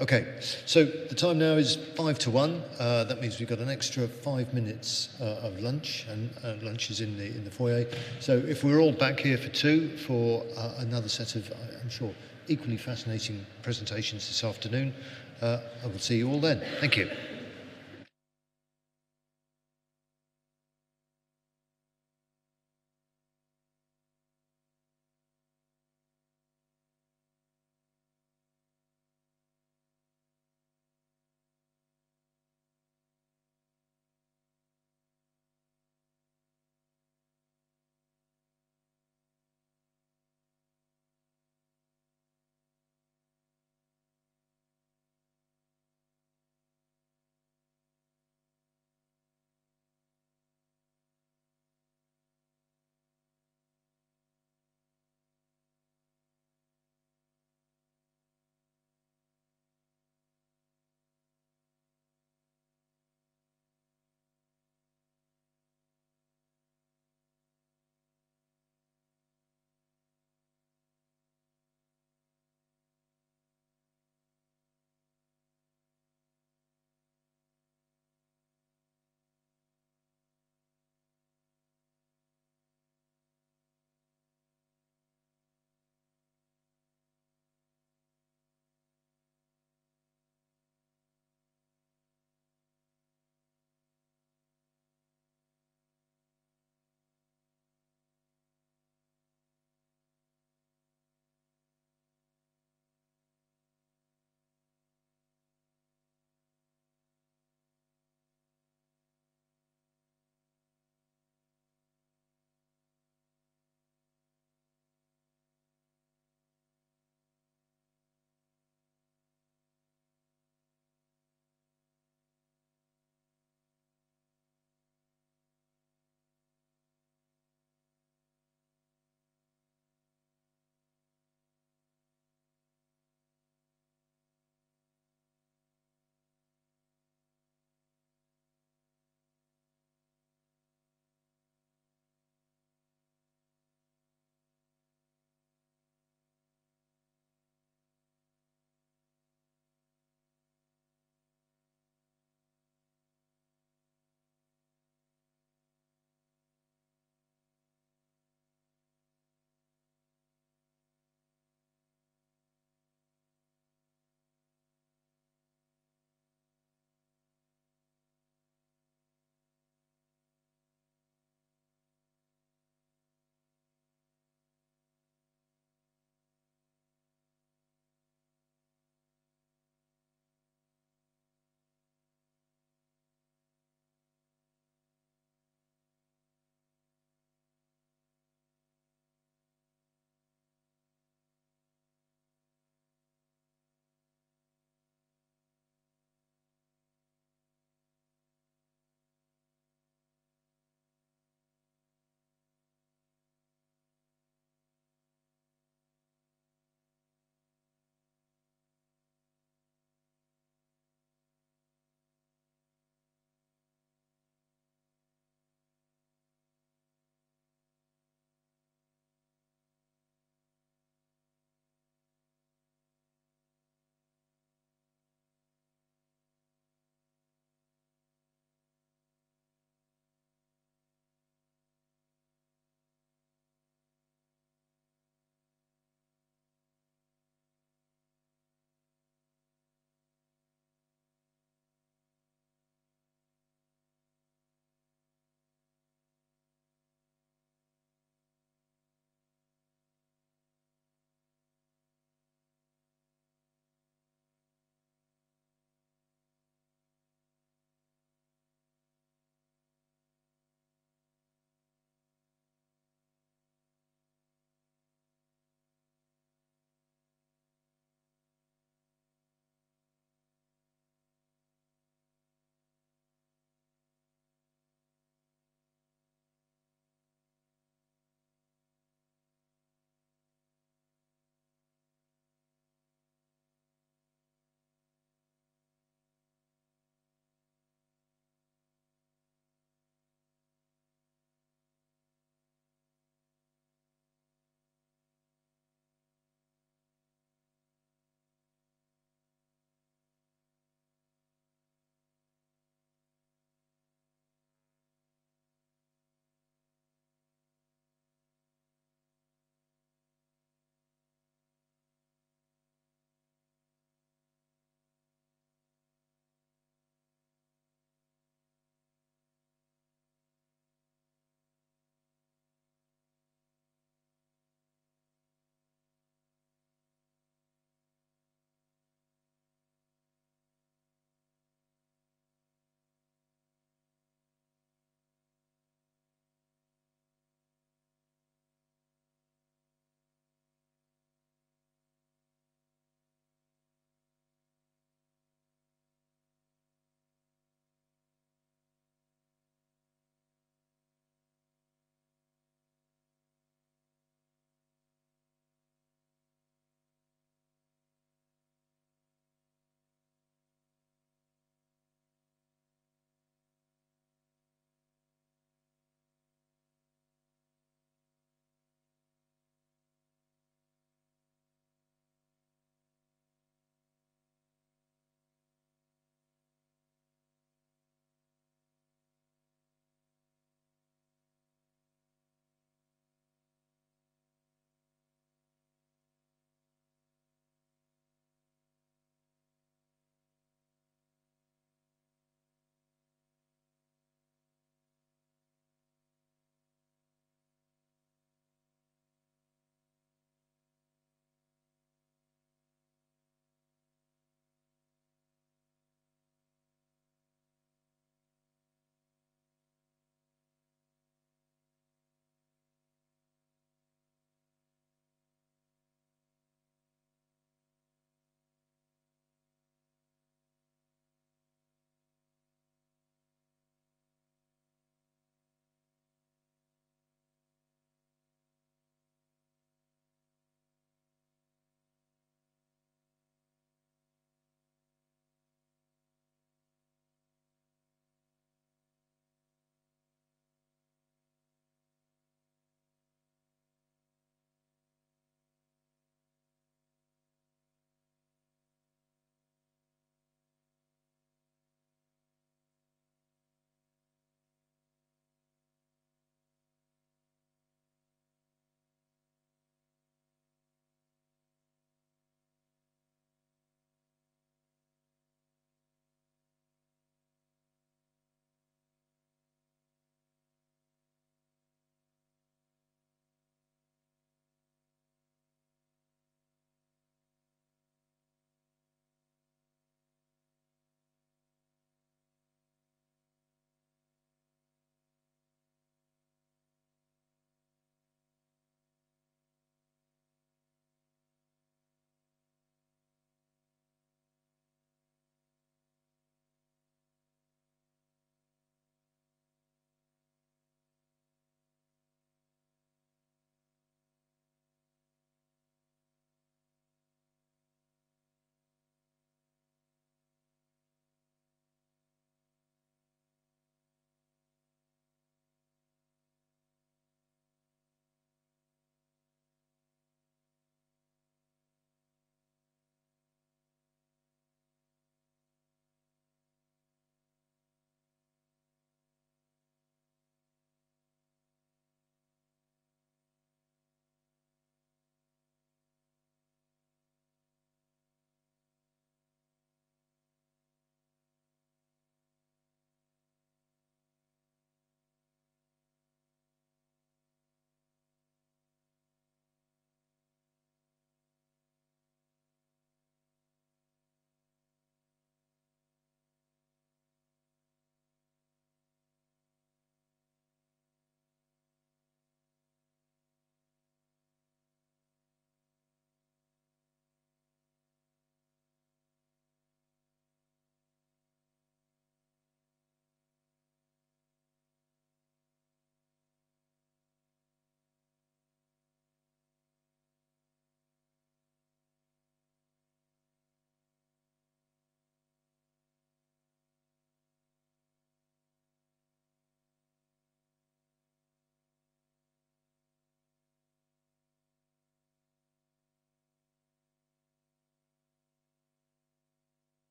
Okay, so the time now is 5 to 1. That means we've got an extra 5 minutes of lunch, and lunch is in the foyer. So if we're all back here for 2 for another set of, I'm sure, equally fascinating presentations this afternoon, I will see you all then. Thank you.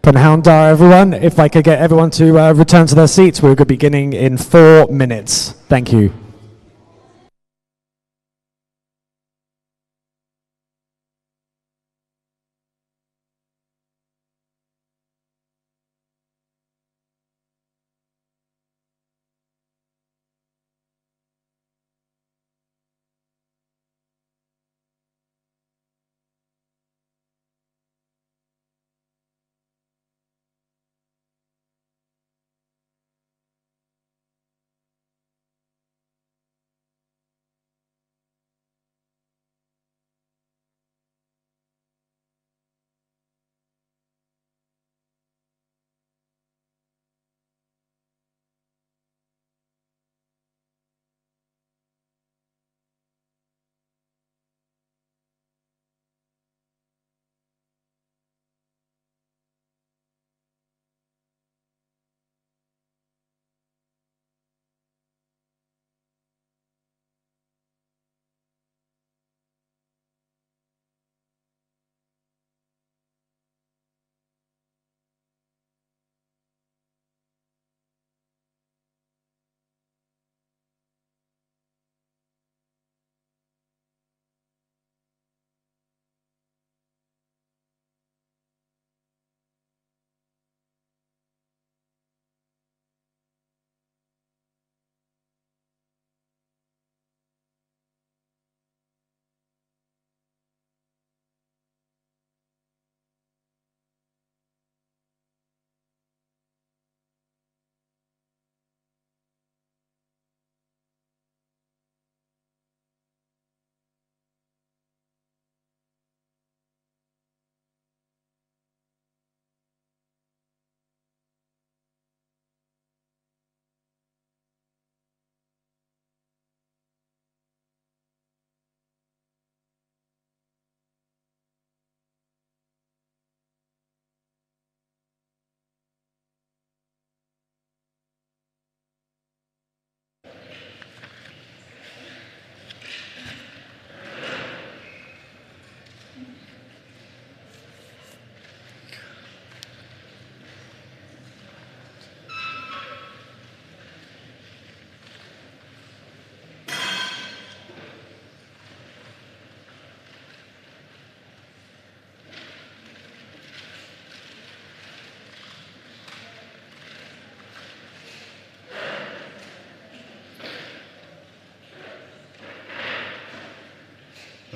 Penhoundar, everyone. If I could get everyone to return to their seats, we're going to be beginning in 4 minutes. Thank you.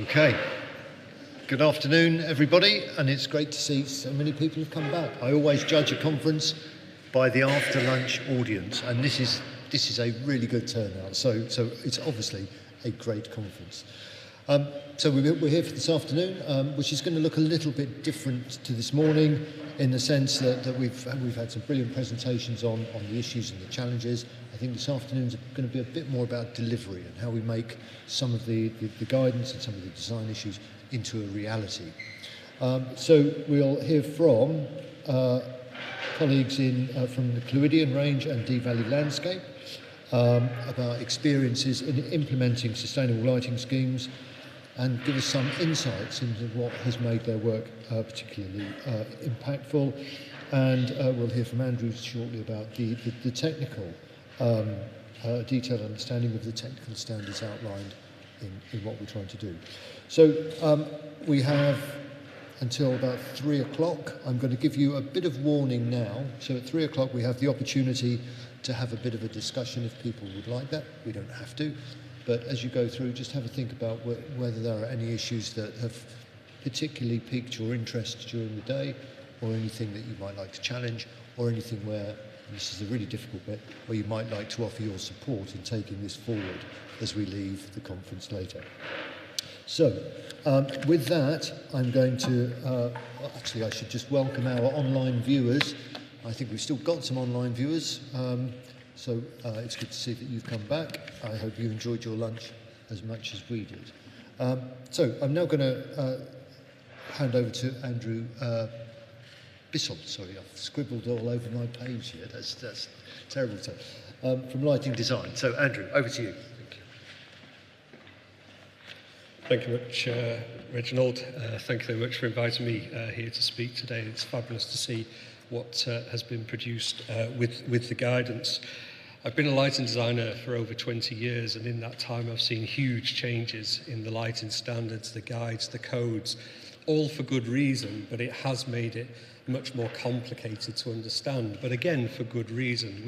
Okay. Good afternoon, everybody, and it's great to see so many people have come back. I always judge a conference by the after-lunch audience, and this is a really good turnout. So it's obviously a great conference. So we're here for this afternoon, which is going to look a little bit different to this morning, in the sense that we've had some brilliant presentations on the issues and the challenges. I think this afternoon's going to be a bit more about delivery and how we make some of the guidance and some of the design issues into a reality. So we'll hear from colleagues from the Clwydian Range and Dee Valley Landscape about experiences in implementing sustainable lighting schemes, and give us some insights into what has made their work particularly impactful. And we'll hear from Andrew shortly about the technical, detailed understanding of the technical standards outlined in what we're trying to do. So we have until about 3 o'clock. I'm going to give you a bit of warning now. So at 3 o'clock we have the opportunity to have a bit of a discussion if people would like that. We don't have to. But as you go through, just have a think about whether there are any issues that have particularly piqued your interest during the day, or anything that you might like to challenge, or anything where, and this is a really difficult bit, where you might like to offer your support in taking this forward as we leave the conference later. So, with that, I'm going to, actually I should just welcome our online viewers. I think we've still got some online viewers. So it's good to see that you've come back. I hope you enjoyed your lunch as much as we did. So I'm now going to hand over to Andrew Bissell. Sorry, I've scribbled all over my page here. That's terrible stuff. From Lighting Design. So Andrew, over to you. Thank you much, Reginald. Thank you very much for inviting me here to speak today. It's fabulous to see what has been produced with the guidance. I've been a lighting designer for over 20 years, and in that time I've seen huge changes in the lighting standards, the guides, the codes, all for good reason, but it has made it much more complicated to understand. But again, for good reason.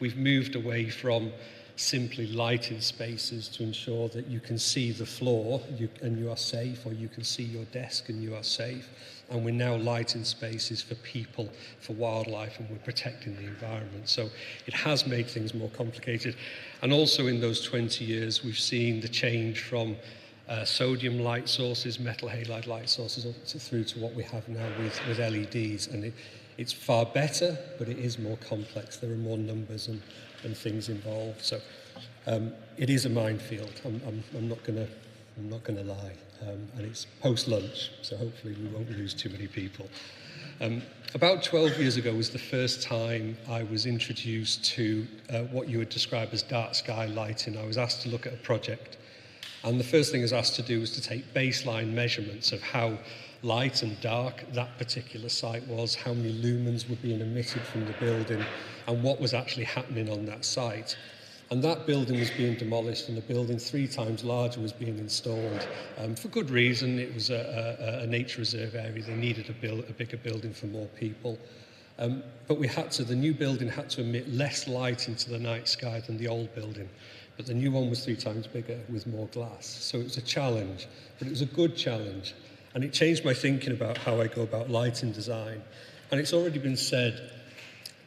We've moved away from simply lighting spaces to ensure that you can see the floor and you are safe, or you can see your desk and you are safe. And we're now lighting spaces for people, for wildlife, and we're protecting the environment. So it has made things more complicated. And also in those 20 years, we've seen the change from sodium light sources, metal halide light sources, through to what we have now with LEDs. And it's far better, but it is more complex. There are more numbers and things involved. So it is a minefield. I'm not gonna lie. And it's post-lunch, so hopefully we won't lose too many people. About 12 years ago was the first time I was introduced to what you would describe as dark sky lighting. I was asked to look at a project, and the first thing I was asked to do was to take baseline measurements of how light and dark that particular site was, how many lumens were being emitted from the building, and what was actually happening on that site. And that building was being demolished, and a building 3 times larger was being installed. For good reason. It was a nature reserve area. They needed a bigger building for more people. But the new building had to emit less light into the night sky than the old building. But the new one was 3 times bigger with more glass. So it was a challenge, but it was a good challenge. And it changed my thinking about how I go about lighting design. And it's already been said,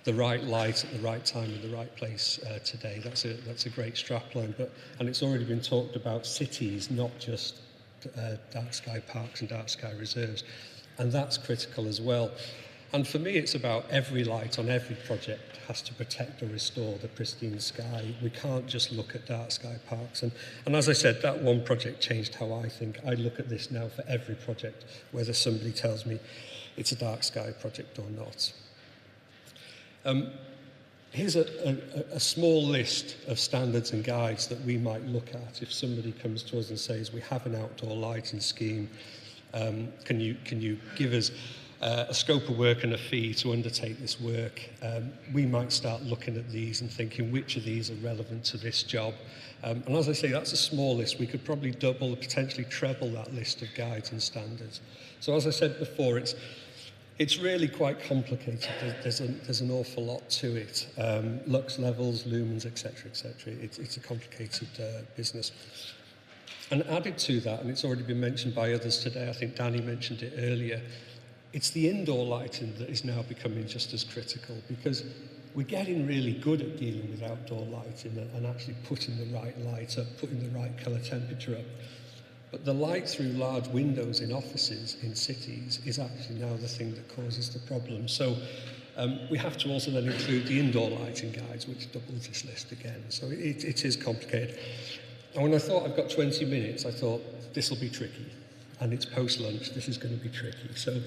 the right light at the right time in the right place today. That's a great strapline, and it's already been talked about cities, not just dark sky parks and dark sky reserves, and that's critical as well. And for me, it's about every light on every project has to protect or restore the pristine sky. We can't just look at dark sky parks. And as I said, that one project changed how I think. I look at this now for every project, whether somebody tells me it's a dark sky project or not. Here's a small list of standards and guides that we might look at if somebody comes to us and says, we have an outdoor lighting scheme, can you give us a scope of work and a fee to undertake this work? We might start looking at these and thinking which of these are relevant to this job. And as I say, that's a small list. We could probably double or potentially treble that list of guides and standards. So as I said before, it's really quite complicated. There's an awful lot to it. Lux levels, lumens, etc., etc. It's a complicated business. And added to that, and it's already been mentioned by others today, I think Danny mentioned it earlier, it's the indoor lighting that is now becoming just as critical, because we're getting really good at dealing with outdoor lighting and actually putting the right light up, putting the right colour temperature up. But the light through large windows in offices, in cities, is actually now the thing that causes the problem. So we have to also then include the indoor lighting guides, which doubles this list again. So it is complicated. And when I thought I've got 20 minutes, I thought this will be tricky. And it's post-lunch, this is going to be tricky. So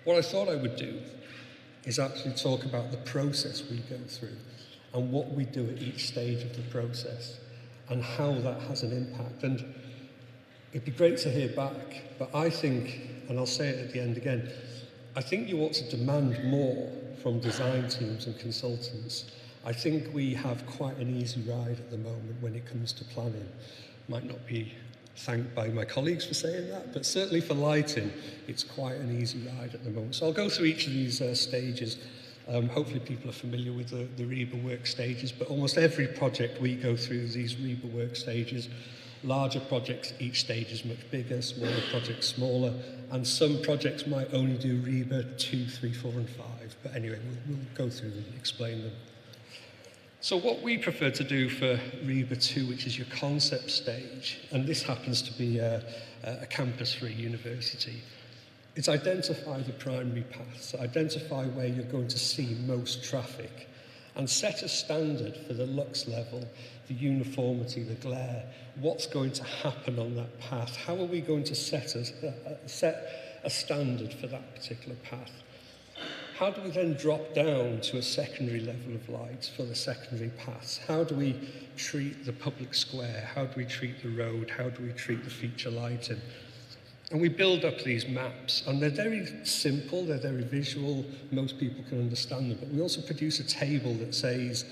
what I thought I would do is actually talk about the process we go through and what we do at each stage of the process and how that has an impact. And it'd be great to hear back, but I think, and I'll say it at the end again, I think you ought to demand more from design teams and consultants. I think we have quite an easy ride at the moment when it comes to planning. Might not be thanked by my colleagues for saying that, but certainly for lighting, it's quite an easy ride at the moment. So I'll go through each of these stages. Hopefully people are familiar with the REBA work stages, but almost every project we go through these REBA work stages. Larger projects, each stage is much bigger, smaller projects smaller, and some projects might only do REBA 2, 3, 4, and 5. But anyway, we'll go through them and explain them. So what we prefer to do for REBA 2, which is your concept stage, and this happens to be a campus for a university, is identify the primary paths, identify where you're going to see most traffic, and set a standard for the lux level, the uniformity, the glare, what's going to happen on that path, how are we going to set a standard for that particular path. How do we then drop down to a secondary level of light for the secondary paths? How do we treat the public square? How do we treat the road? How do we treat the feature lighting? And we build up these maps, and they're very simple, they're very visual, most people can understand them, but we also produce a table that says,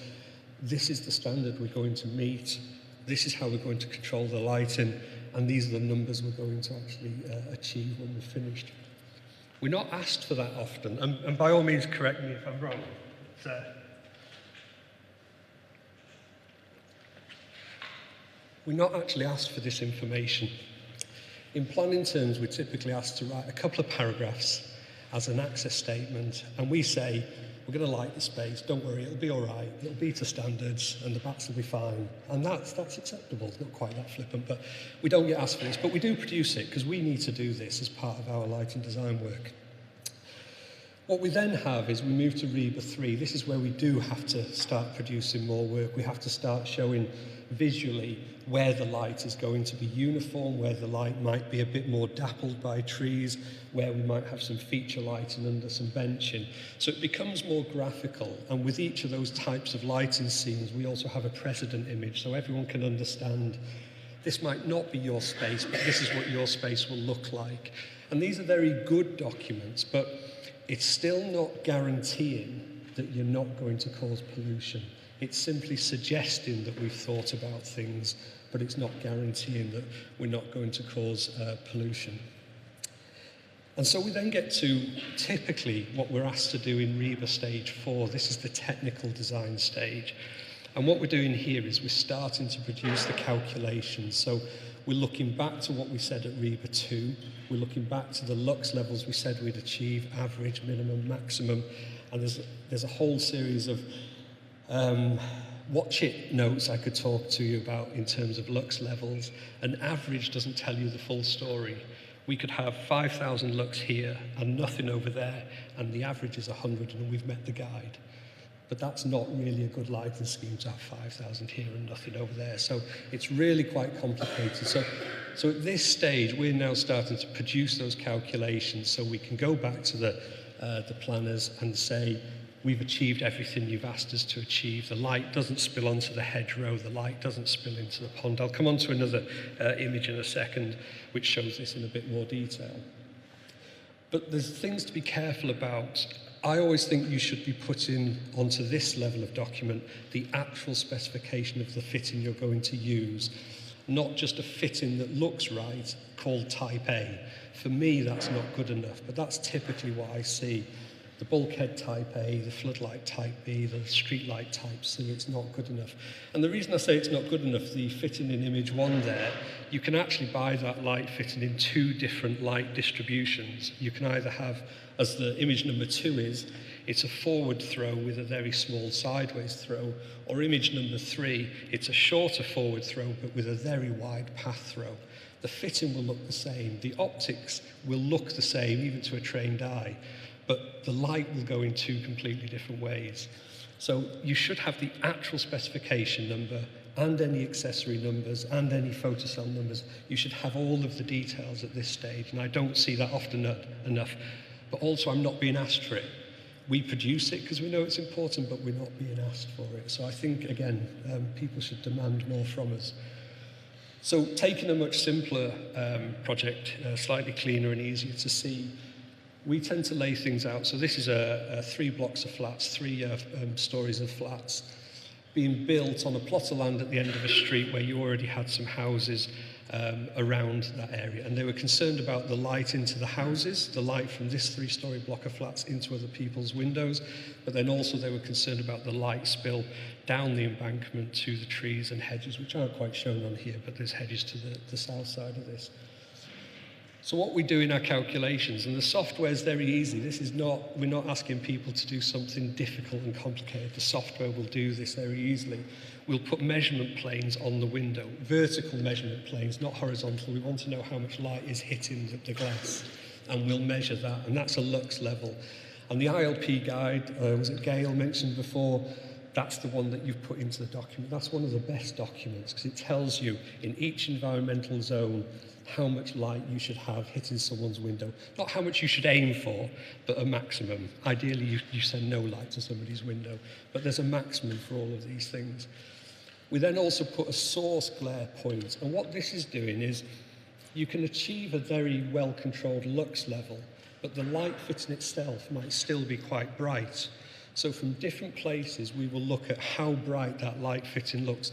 this is the standard we're going to meet, this is how we're going to control the lighting, and these are the numbers we're going to actually achieve when we're finished. We're not asked for that often, and by all means correct me if I'm wrong. We're not actually asked for this information. In planning terms, we're typically asked to write a couple of paragraphs as an access statement, and we say, we're going to light the space, don't worry, it'll be all right, it'll be to standards, and the bats will be fine. And that's acceptable, it's not quite that flippant, but we don't get asked for this, but we do produce it, because we need to do this as part of our lighting design work. What we then have is we move to REBA 3. This is where we do have to start producing more work. We have to start showing visually where the light is going to be uniform, where the light might be a bit more dappled by trees, where we might have some feature lighting under some benching. So it becomes more graphical, and with each of those types of lighting scenes, we also have a precedent image, so everyone can understand this might not be your space, but this is what your space will look like. And these are very good documents, but it's still not guaranteeing that you're not going to cause pollution. It's simply suggesting that we've thought about things, but it's not guaranteeing that we're not going to cause pollution. And so we then get to typically what we're asked to do in REBA stage 4. This is the technical design stage. And what we're doing here is we're starting to produce the calculations. So we're looking back to what we said at REBA 2. We're looking back to the lux levels we said we'd achieve, average, minimum, maximum. And there's a whole series of watch it notes I could talk to you about in terms of lux levels. An average doesn't tell you the full story. We could have 5,000 lux here and nothing over there, and the average is 100 and we've met the guide. But that's not really a good lighting scheme to have 5,000 here and nothing over there. So it's really quite complicated. So at this stage, we're now starting to produce those calculations so we can go back to the planners and say, we've achieved everything you've asked us to achieve. The light doesn't spill onto the hedgerow. The light doesn't spill into the pond. I'll come on to another image in a second, which shows this in a bit more detail. But there's things to be careful about. I always think you should be putting onto this level of document the actual specification of the fitting you're going to use, not just a fitting that looks right called type A. For me, that's not good enough, but that's typically what I see. The bulkhead type A, the floodlight type B, the streetlight type C, it's not good enough. And the reason I say it's not good enough, the fitting in image 1 there, you can actually buy that light fitting in 2 different light distributions. You can either have, as the image number 2 is, it's a forward throw with a very small sideways throw, or image number 3, it's a shorter forward throw but with a very wide path throw. The fitting will look the same, the optics will look the same even to a trained eye, but the light will go in 2 completely different ways. So you should have the actual specification number and any accessory numbers and any photocell numbers. You should have all of the details at this stage, and I don't see that often enough. But also, I'm not being asked for it. We produce it because we know it's important, but we're not being asked for it. So I think, again, people should demand more from us. So taking a much simpler project, slightly cleaner and easier to see, we tend to lay things out. So this is 3 blocks of flats, 3 stories of flats being built on a plot of land at the end of a street where you already had some houses around that area. And they were concerned about the light into the houses, the light from this 3-story block of flats into other people's windows, but then also they were concerned about the light spill down the embankment to the trees and hedges, which aren't quite shown on here, but there's hedges to the south side of this. So what we do in our calculations, and the software is very easy. We're not asking people to do something difficult and complicated. The software will do this very easily. We'll put measurement planes on the window, vertical measurement planes, not horizontal. We want to know how much light is hitting the glass, and we'll measure that, and that's a lux level. And the ILP guide, was it Gail mentioned before, that's the one that you've put into the document. That's one of the best documents because it tells you in each environmental zone how much light you should have hitting someone's window. Not how much you should aim for, but a maximum. Ideally, you send no light to somebody's window, but there's a maximum for all of these things. We then also put a source glare point, and what this is doing is you can achieve a very well-controlled lux level, but the light fitting itself might still be quite bright. So from different places, we will look at how bright that light fitting looks.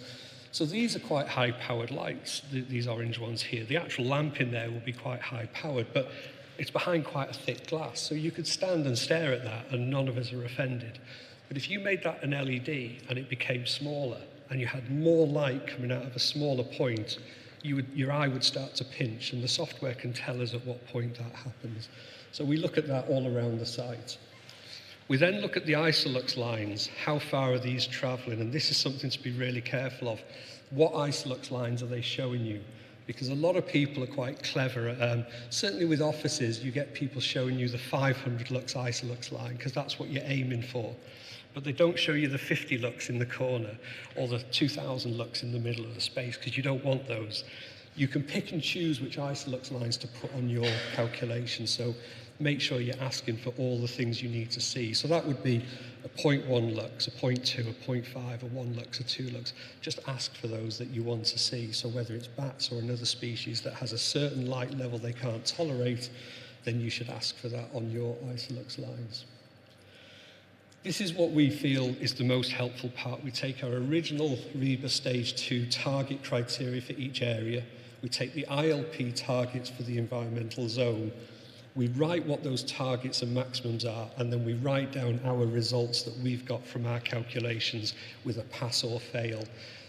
So these are quite high-powered lights, these orange ones here. The actual lamp in there will be quite high-powered, but it's behind quite a thick glass. So you could stand and stare at that, and none of us are offended. But if you made that an LED and it became smaller, and you had more light coming out of a smaller point, your eye would start to pinch, and the software can tell us at what point that happens. So we look at that all around the site. We then look at the isolux lines. How far are these traveling? And this is something to be really careful of. What isolux lines are they showing you? Because a lot of people are quite clever. Certainly with offices, you get people showing you the 500 lux isolux line, because that's what you're aiming for. But they don't show you the 50 lux in the corner or the 2000 lux in the middle of the space, because you don't want those. You can pick and choose which isolux lines to put on your calculation. So make sure you're asking for all the things you need to see. So that would be a 0.1 lux, a 0.2, a 0.5, a 1 lux, a 2 lux. Just ask for those that you want to see. So whether it's bats or another species that has a certain light level they can't tolerate, then you should ask for that on your isolux lines. This is what we feel is the most helpful part. We take our original REBA Stage 2 target criteria for each area. We take the ILP targets for the environmental zone. We write what those targets and maximums are, and then we write down our results that we've got from our calculations with a pass or fail.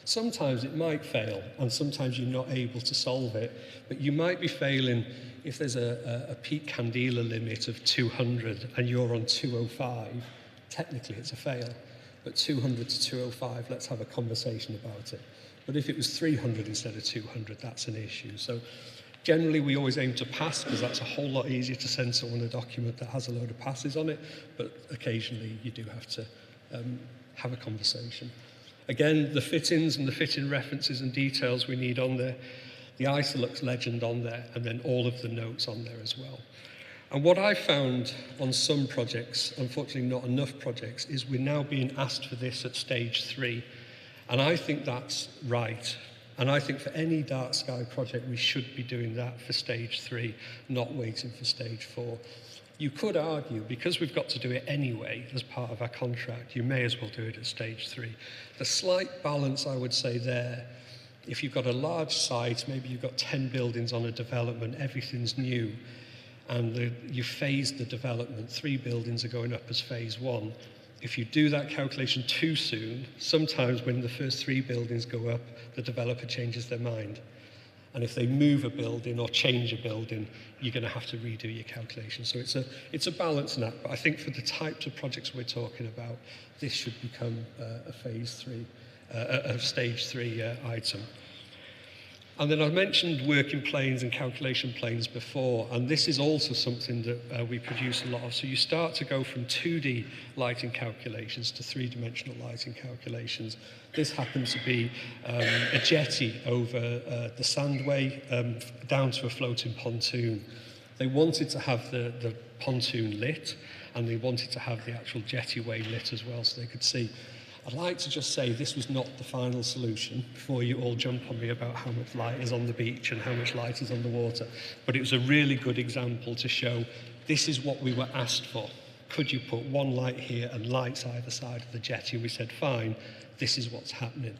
Sometimes it might fail, and sometimes you're not able to solve it, but you might be failing if there's a peak candela limit of 200 and you're on 205. Technically it's a fail, but 200 to 205, let's have a conversation about it. But if it was 300 instead of 200, that's an issue. So generally we always aim to pass, because that's a whole lot easier to send someone a document that has a load of passes on it, but occasionally you do have to have a conversation. Again, the fittings and the fitting references and details we need on there, the isolux legend on there, and then all of the notes on there as well. And what I found on some projects, unfortunately not enough projects, is we're now being asked for this at stage 3. And I think that's right. And I think for any dark sky project, we should be doing that for stage 3, not waiting for stage 4. You could argue, because we've got to do it anyway as part of our contract, you may as well do it at stage 3. The slight balance, I would say there, if you've got a large site, maybe you've got 10 buildings on a development, everything's new, and you phase the development, 3 buildings are going up as phase 1. If you do that calculation too soon, sometimes when the first 3 buildings go up, the developer changes their mind. And if they move a building or change a building, you're going to have to redo your calculation. So it's a balancing act, but I think for the types of projects we're talking about, this should become a phase 3, a stage 3 item. And then I mentioned working planes and calculation planes before, and this is also something that we produce a lot of. So you start to go from 2D lighting calculations to 3-dimensional lighting calculations. This happens to be a jetty over the Sandway down to a floating pontoon. They wanted to have the pontoon lit, and they wanted to have the actual jettyway lit as well so they could see. I'd like to just say this was not the final solution before you all jump on me about how much light is on the beach and how much light is on the water. But it was a really good example to show this is what we were asked for. Could you put one light here and lights either side of the jetty? We said, fine, this is what's happening.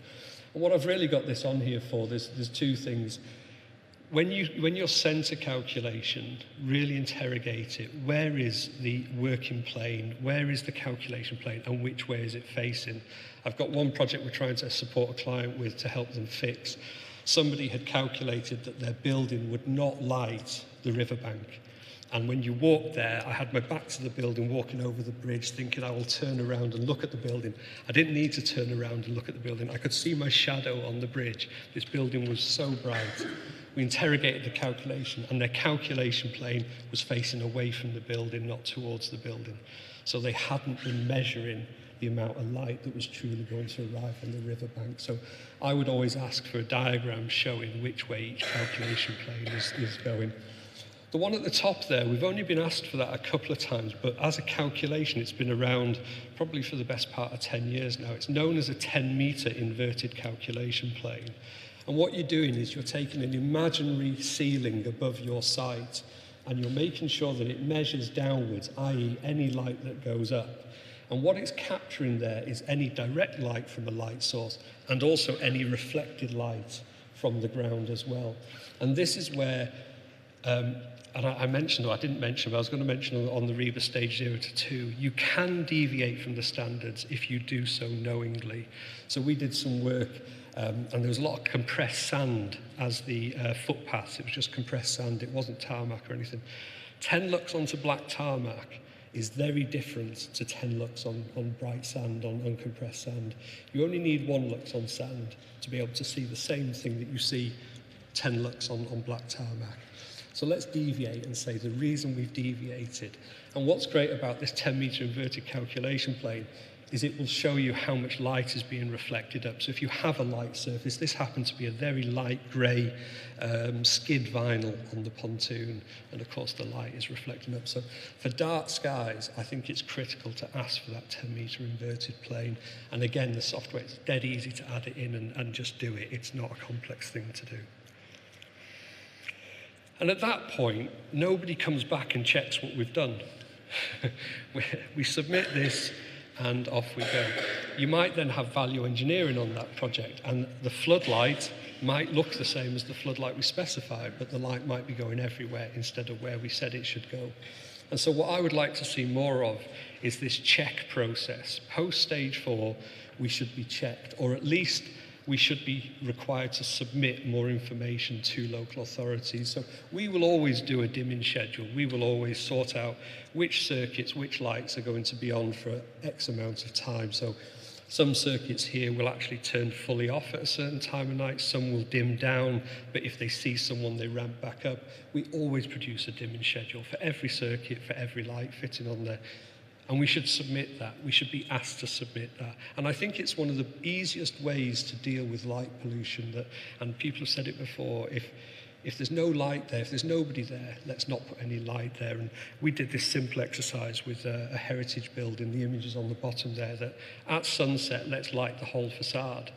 And what I've really got this on here for, there's 2 things. When you're sent a calculation, really interrogate it. Where is the working plane? Where is the calculation plane? And which way is it facing? I've got one project we're trying to support a client with to help them fix. Somebody had calculated that their building would not light the riverbank. And when you walk there, I had my back to the building, walking over the bridge, thinking I will turn around and look at the building. I didn't need to turn around and look at the building. I could see my shadow on the bridge. This building was so bright. We interrogated the calculation, and their calculation plane was facing away from the building, not towards the building. So they hadn't been measuring the amount of light that was truly going to arrive on the riverbank. So I would always ask for a diagram showing which way each calculation plane is going. The one at the top there, we've only been asked for that a couple of times, but as a calculation, it's been around probably for the best part of 10 years now. It's known as a 10-meter inverted calculation plane. And what you're doing is you're taking an imaginary ceiling above your site and you're making sure that it measures downwards, i.e. any light that goes up. And what it's capturing there is any direct light from a light source and also any reflected light from the ground as well. And this is where, and I mentioned, or I didn't mention, but I was going to mention on the REBA stage 0 to 2, you can deviate from the standards if you do so knowingly. So we did some work, and there was a lot of compressed sand as the footpaths. It was just compressed sand, it wasn't tarmac or anything. 10 lux onto black tarmac is very different to 10 lux on bright sand, on uncompressed sand. You only need 1 lux on sand to be able to see the same thing that you see 10 lux on black tarmac. So let's deviate and say the reason we've deviated. And what's great about this 10-meter inverted calculation plane is it will show you how much light is being reflected up. So if you have a light surface, this happened to be a very light grey skid vinyl on the pontoon, and of course the light is reflecting up. So for dark skies, I think it's critical to ask for that 10-meter inverted plane. And again, the software, it's dead easy to add it in and just do it. It's not a complex thing to do. And at that point, nobody comes back and checks what we've done. We submit this, and off we go. You might then have value engineering on that project, and the floodlight might look the same as the floodlight we specified, but the light might be going everywhere instead of where we said it should go. And so what I would like to see more of is this check process. Post stage 4, we should be checked, or at least we should be required to submit more information to local authorities. So we will always do a dimming schedule. We will always sort out which circuits, which lights are going to be on for X amount of time. So some circuits here will actually turn fully off at a certain time of night. Some will dim down, but if they see someone, they ramp back up. We always produce a dimming schedule for every circuit, for every light fitting on there. And we should submit that. We should be asked to submit that. And I think it's one of the easiest ways to deal with light pollution. And people have said it before, if there's no light there, if there's nobody there, let's not put any light there. And we did this simple exercise with a heritage building, the images on the bottom there, that at sunset, let's light the whole facade.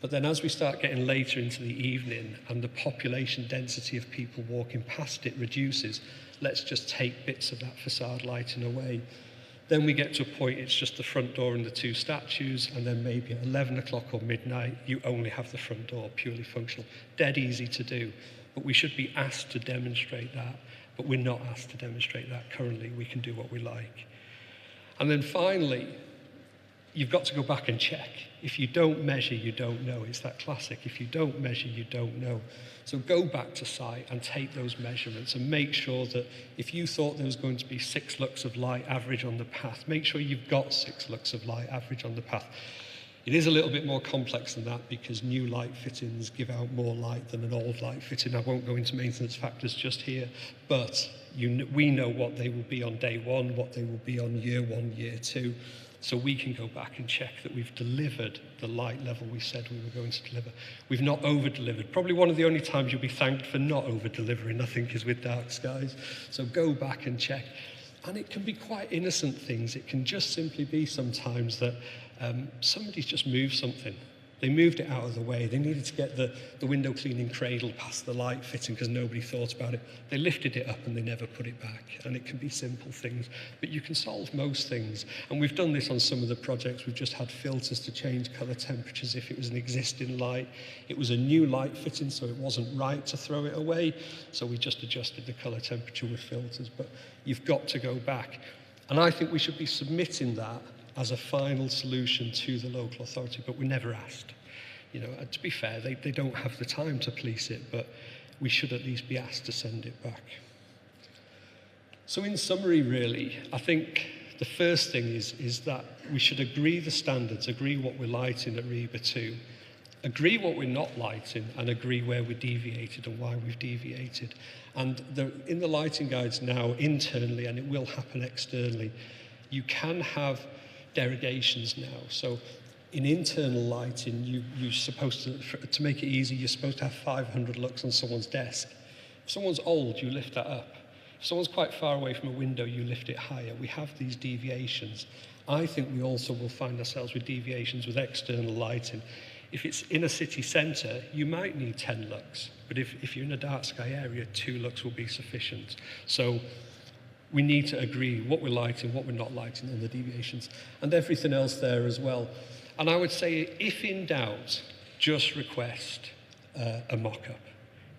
But then as we start getting later into the evening and the population density of people walking past it reduces, let's just take bits of that facade lighting away. Then we get to a point, it's just the front door and the 2 statues, and then maybe at 11 o'clock or midnight, you only have the front door, purely functional. Dead easy to do, but we should be asked to demonstrate that, but we're not asked to demonstrate that currently. We can do what we like. And then finally, you've got to go back and check. If you don't measure, you don't know. It's that classic, if you don't measure, you don't know. So go back to site and take those measurements and make sure that if you thought there was going to be 6 lux of light average on the path, make sure you've got 6 lux of light average on the path. It is a little bit more complex than that because new light fittings give out more light than an old light fitting. I won't go into maintenance factors just here, but we know what they will be on day 1, what they will be on year 1, year 2. So we can go back and check that we've delivered the light level we said we were going to deliver. We've not over-delivered. Probably one of the only times you'll be thanked for not over-delivering, I think, is with dark skies. So go back and check. And it can be quite innocent things. It can just simply be sometimes that somebody's just moved something. They moved it out of the way. They needed to get the window cleaning cradle past the light fitting because nobody thought about it. They lifted it up and they never put it back. And it can be simple things, but you can solve most things. And we've done this on some of the projects. We've just had filters to change color temperatures if it was an existing light. It was a new light fitting, so it wasn't right to throw it away. So we just adjusted the color temperature with filters, but you've got to go back. And I think we should be submitting that as a final solution to the local authority, but we're never asked. You know, to be fair, they don't have the time to police it, but we should at least be asked to send it back. So in summary, really, I think the first thing is that we should agree the standards, agree what we're lighting at REBA 2, agree what we're not lighting, and agree where we deviated and why we've deviated. And in the lighting guides now, internally, and it will happen externally, you can have derogations now. So in internal lighting, you're supposed to make it easy, you're supposed to have 500 lux on someone's desk. If someone's old, you lift that up. If someone's quite far away from a window, you lift it higher. We have these deviations. I think we also will find ourselves with deviations with external lighting. If it's in a city centre, you might need 10 lux, but if you're in a dark sky area, 2 lux will be sufficient. So we need to agree what we're lighting, what we're not lighting, and the deviations, and everything else there as well. And I would say, if in doubt, just request a mock-up.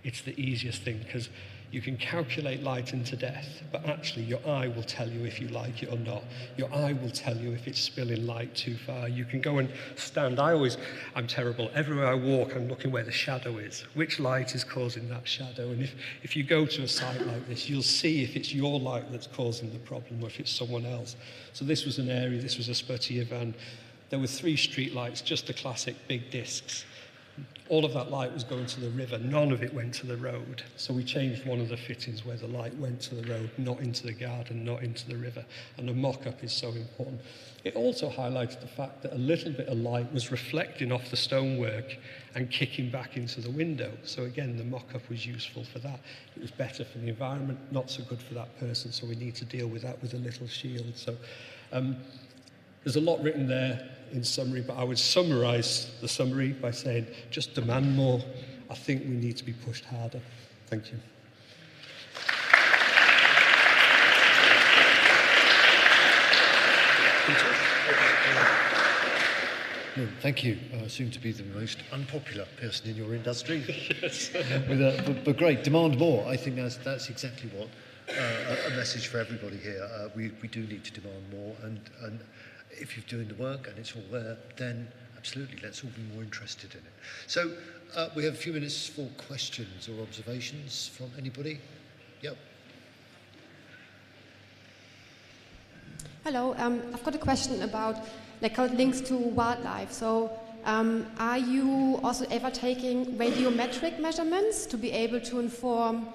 It's the easiest thing, because you can calculate lighting to death, but actually your eye will tell you if you like it or not. Your eye will tell you if it's spilling light too far. You can go and stand. I'm terrible. Everywhere I walk, I'm looking where the shadow is. Which light is causing that shadow? And if you go to a site like this, you'll see if it's your light that's causing the problem or if it's someone else. So this was an area, this was a Sputty van. There were 3 street lights, just the classic big discs. All of that light was going to the river. None of it went to the road. So we changed one of the fittings where the light went to the road, not into the garden, not into the river. And a mock-up is so important. It also highlighted the fact that a little bit of light was reflecting off the stonework and kicking back into the window. So again, the mock-up was useful for that. It was better for the environment, not so good for that person. So we need to deal with that with a little shield. So there's a lot written there in summary, but I would summarise the summary by saying just demand more. I think we need to be pushed harder. Thank you. No, thank you. Soon to be the most unpopular person in your industry. Yes. But great, demand more. I think that's exactly what a message for everybody here. We do need to demand more, and if you're doing the work and it's all there, then absolutely, let's all be more interested in it. So we have a few minutes for questions or observations from anybody. Yep. Hello, I've got a question about how it links to wildlife. So are you also ever taking radiometric measurements to be able to inform,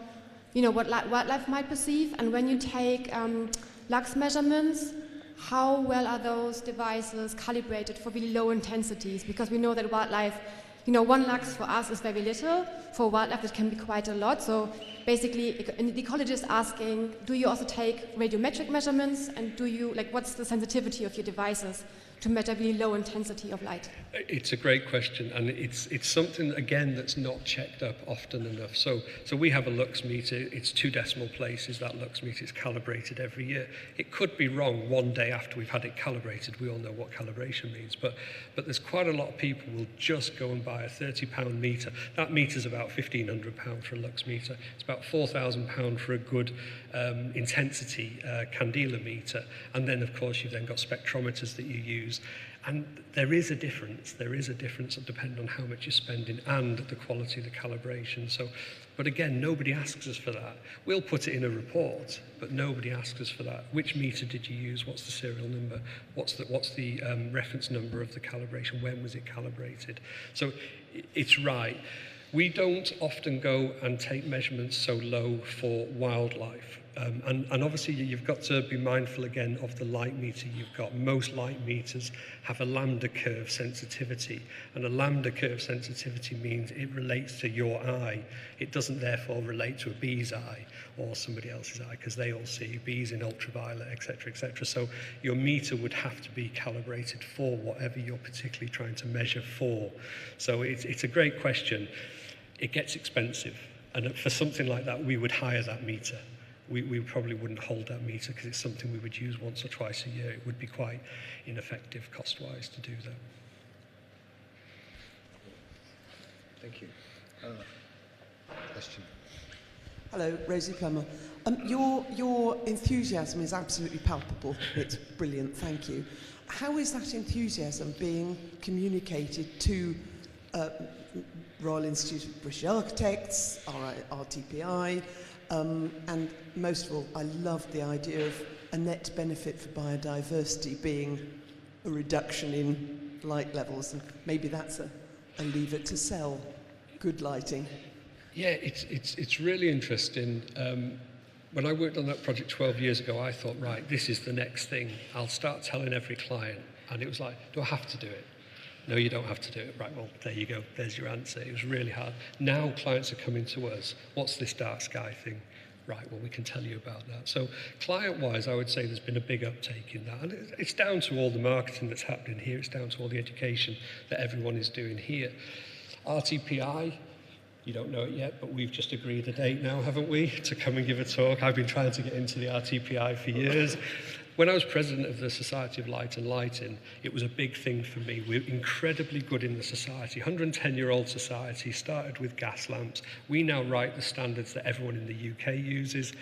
what wildlife might perceive? And when you take lux measurements, how well are those devices calibrated for really low intensities? Because we know that wildlife, 1 lux for us is very little. For wildlife, it can be quite a lot. So basically, the ecologist is asking, do you also take radiometric measurements? And what's the sensitivity of your devices to measure really low intensity of light? It's a great question, and it's something, again, that's not checked up often enough. So we have a lux meter. It's 2 decimal places, that lux meter. It's calibrated every year. It could be wrong one day after we've had it calibrated. We all know what calibration means, but there's quite a lot of people who will just go and buy a £30 meter. That meter's about £1,500 for a lux meter. It's about £4,000 for a good intensity candela meter. And then, of course, you've then got spectrometers that you use. And there is a difference. There is a difference depending on how much you're spending and the quality of the calibration. But again, nobody asks us for that. We'll put it in a report, but nobody asks us for that. Which meter did you use? What's the serial number? What's the reference number of the calibration? When was it calibrated? So it's right. We don't often go and take measurements so low for wildlife. And obviously you've got to be mindful again of the light meter you've got. Most light meters have a lambda curve sensitivity, and a lambda curve sensitivity means it relates to your eye. It doesn't therefore relate to a bee's eye or somebody else's eye, because they all see bees in ultraviolet, etc., etc. So your meter would have to be calibrated for whatever you're particularly trying to measure for. So it's a great question. It gets expensive, and for something like that, we would hire that meter. We probably wouldn't hold that meter because it's something we would use once or twice a year. It would be quite ineffective cost-wise to do that. Thank you. Question. Hello, Rosie Plummer. Your enthusiasm is absolutely palpable. It's brilliant, thank you. How is that enthusiasm being communicated to Royal Institute of British Architects, RTPI, and most of all, I love the idea of a net benefit for biodiversity being a reduction in light levels, and maybe that's a lever to sell good lighting. Yeah, it's really interesting. When I worked on that project 12 years ago, I thought, right, this is the next thing. I'll start telling every client. And it was like, do I have to do it? No, you don't have to do it. Right, well, there you go. There's your answer. It was really hard. Now clients are coming to us. What's this dark sky thing? right, well, we can tell you about that. So client-wise, I would say there's been a big uptake in that. And it's down to all the marketing that's happening here. It's down to all the education that everyone is doing here. RTPI, you don't know it yet, but we've just agreed a date now, haven't we, to come and give a talk. I've been trying to get into the RTPI for years. When I was president of the Society of Light and Lighting, it was a big thing for me. We're incredibly good in the society. 110-year-old society, started with gas lamps. We now write the standards that everyone in the UK uses.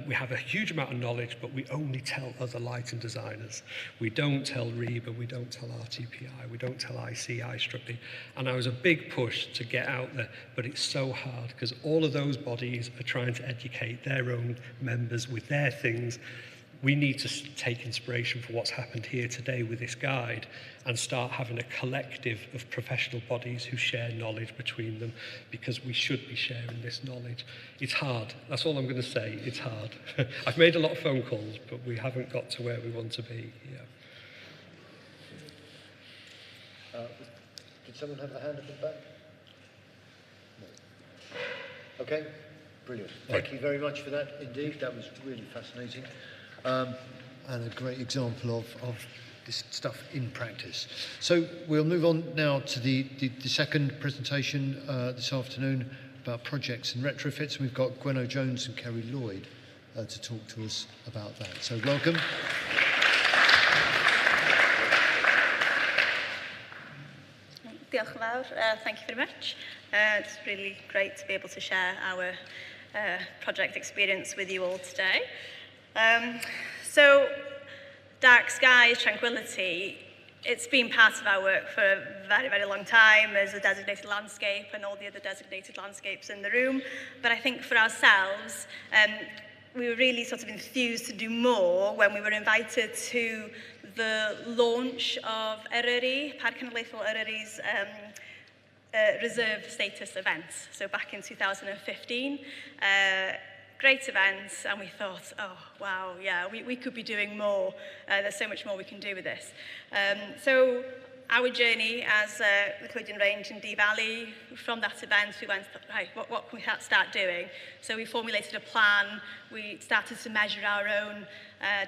We have a huge amount of knowledge, but we only tell other lighting designers. We don't tell REBA, we don't tell RTPI, we don't tell IC, Structly. And I was a big push to get out there, but it's so hard because all of those bodies are trying to educate their own members with their things. We need to take inspiration for what's happened here today with this guide and start having a collective of professional bodies who share knowledge between them, because we should be sharing this knowledge. It's hard. That's all I'm going to say. It's hard. I've made a lot of phone calls, but we haven't got to where we want to be. Yeah. Did someone have a hand at the back? No. Okay, brilliant. Thank you very much for that indeed. That was really fascinating. And a great example of this stuff in practice. So we'll move on now to the second presentation this afternoon about projects and retrofits. We've got Gwenno Jones and Kerry Lloyd to talk to us about that. So welcome. Diolch yn fawr. Thank you very much. It's really great to be able to share our project experience with you all today. So, dark skies, tranquility, it's been part of our work for a very, very long time as a designated landscape and all the other designated landscapes in the room. But I think for ourselves, we were really sort of enthused to do more when we were invited to the launch of Eryri, Parc Cenedlaethol Eryri's reserve status event. So back in 2015. Great events, and we thought, oh, wow, yeah, we could be doing more. There's so much more we can do with this. So our journey as the Clwydyn Range in Dee Valley, from that event, we went, right, what can we start doing? So we formulated a plan. We started to measure our own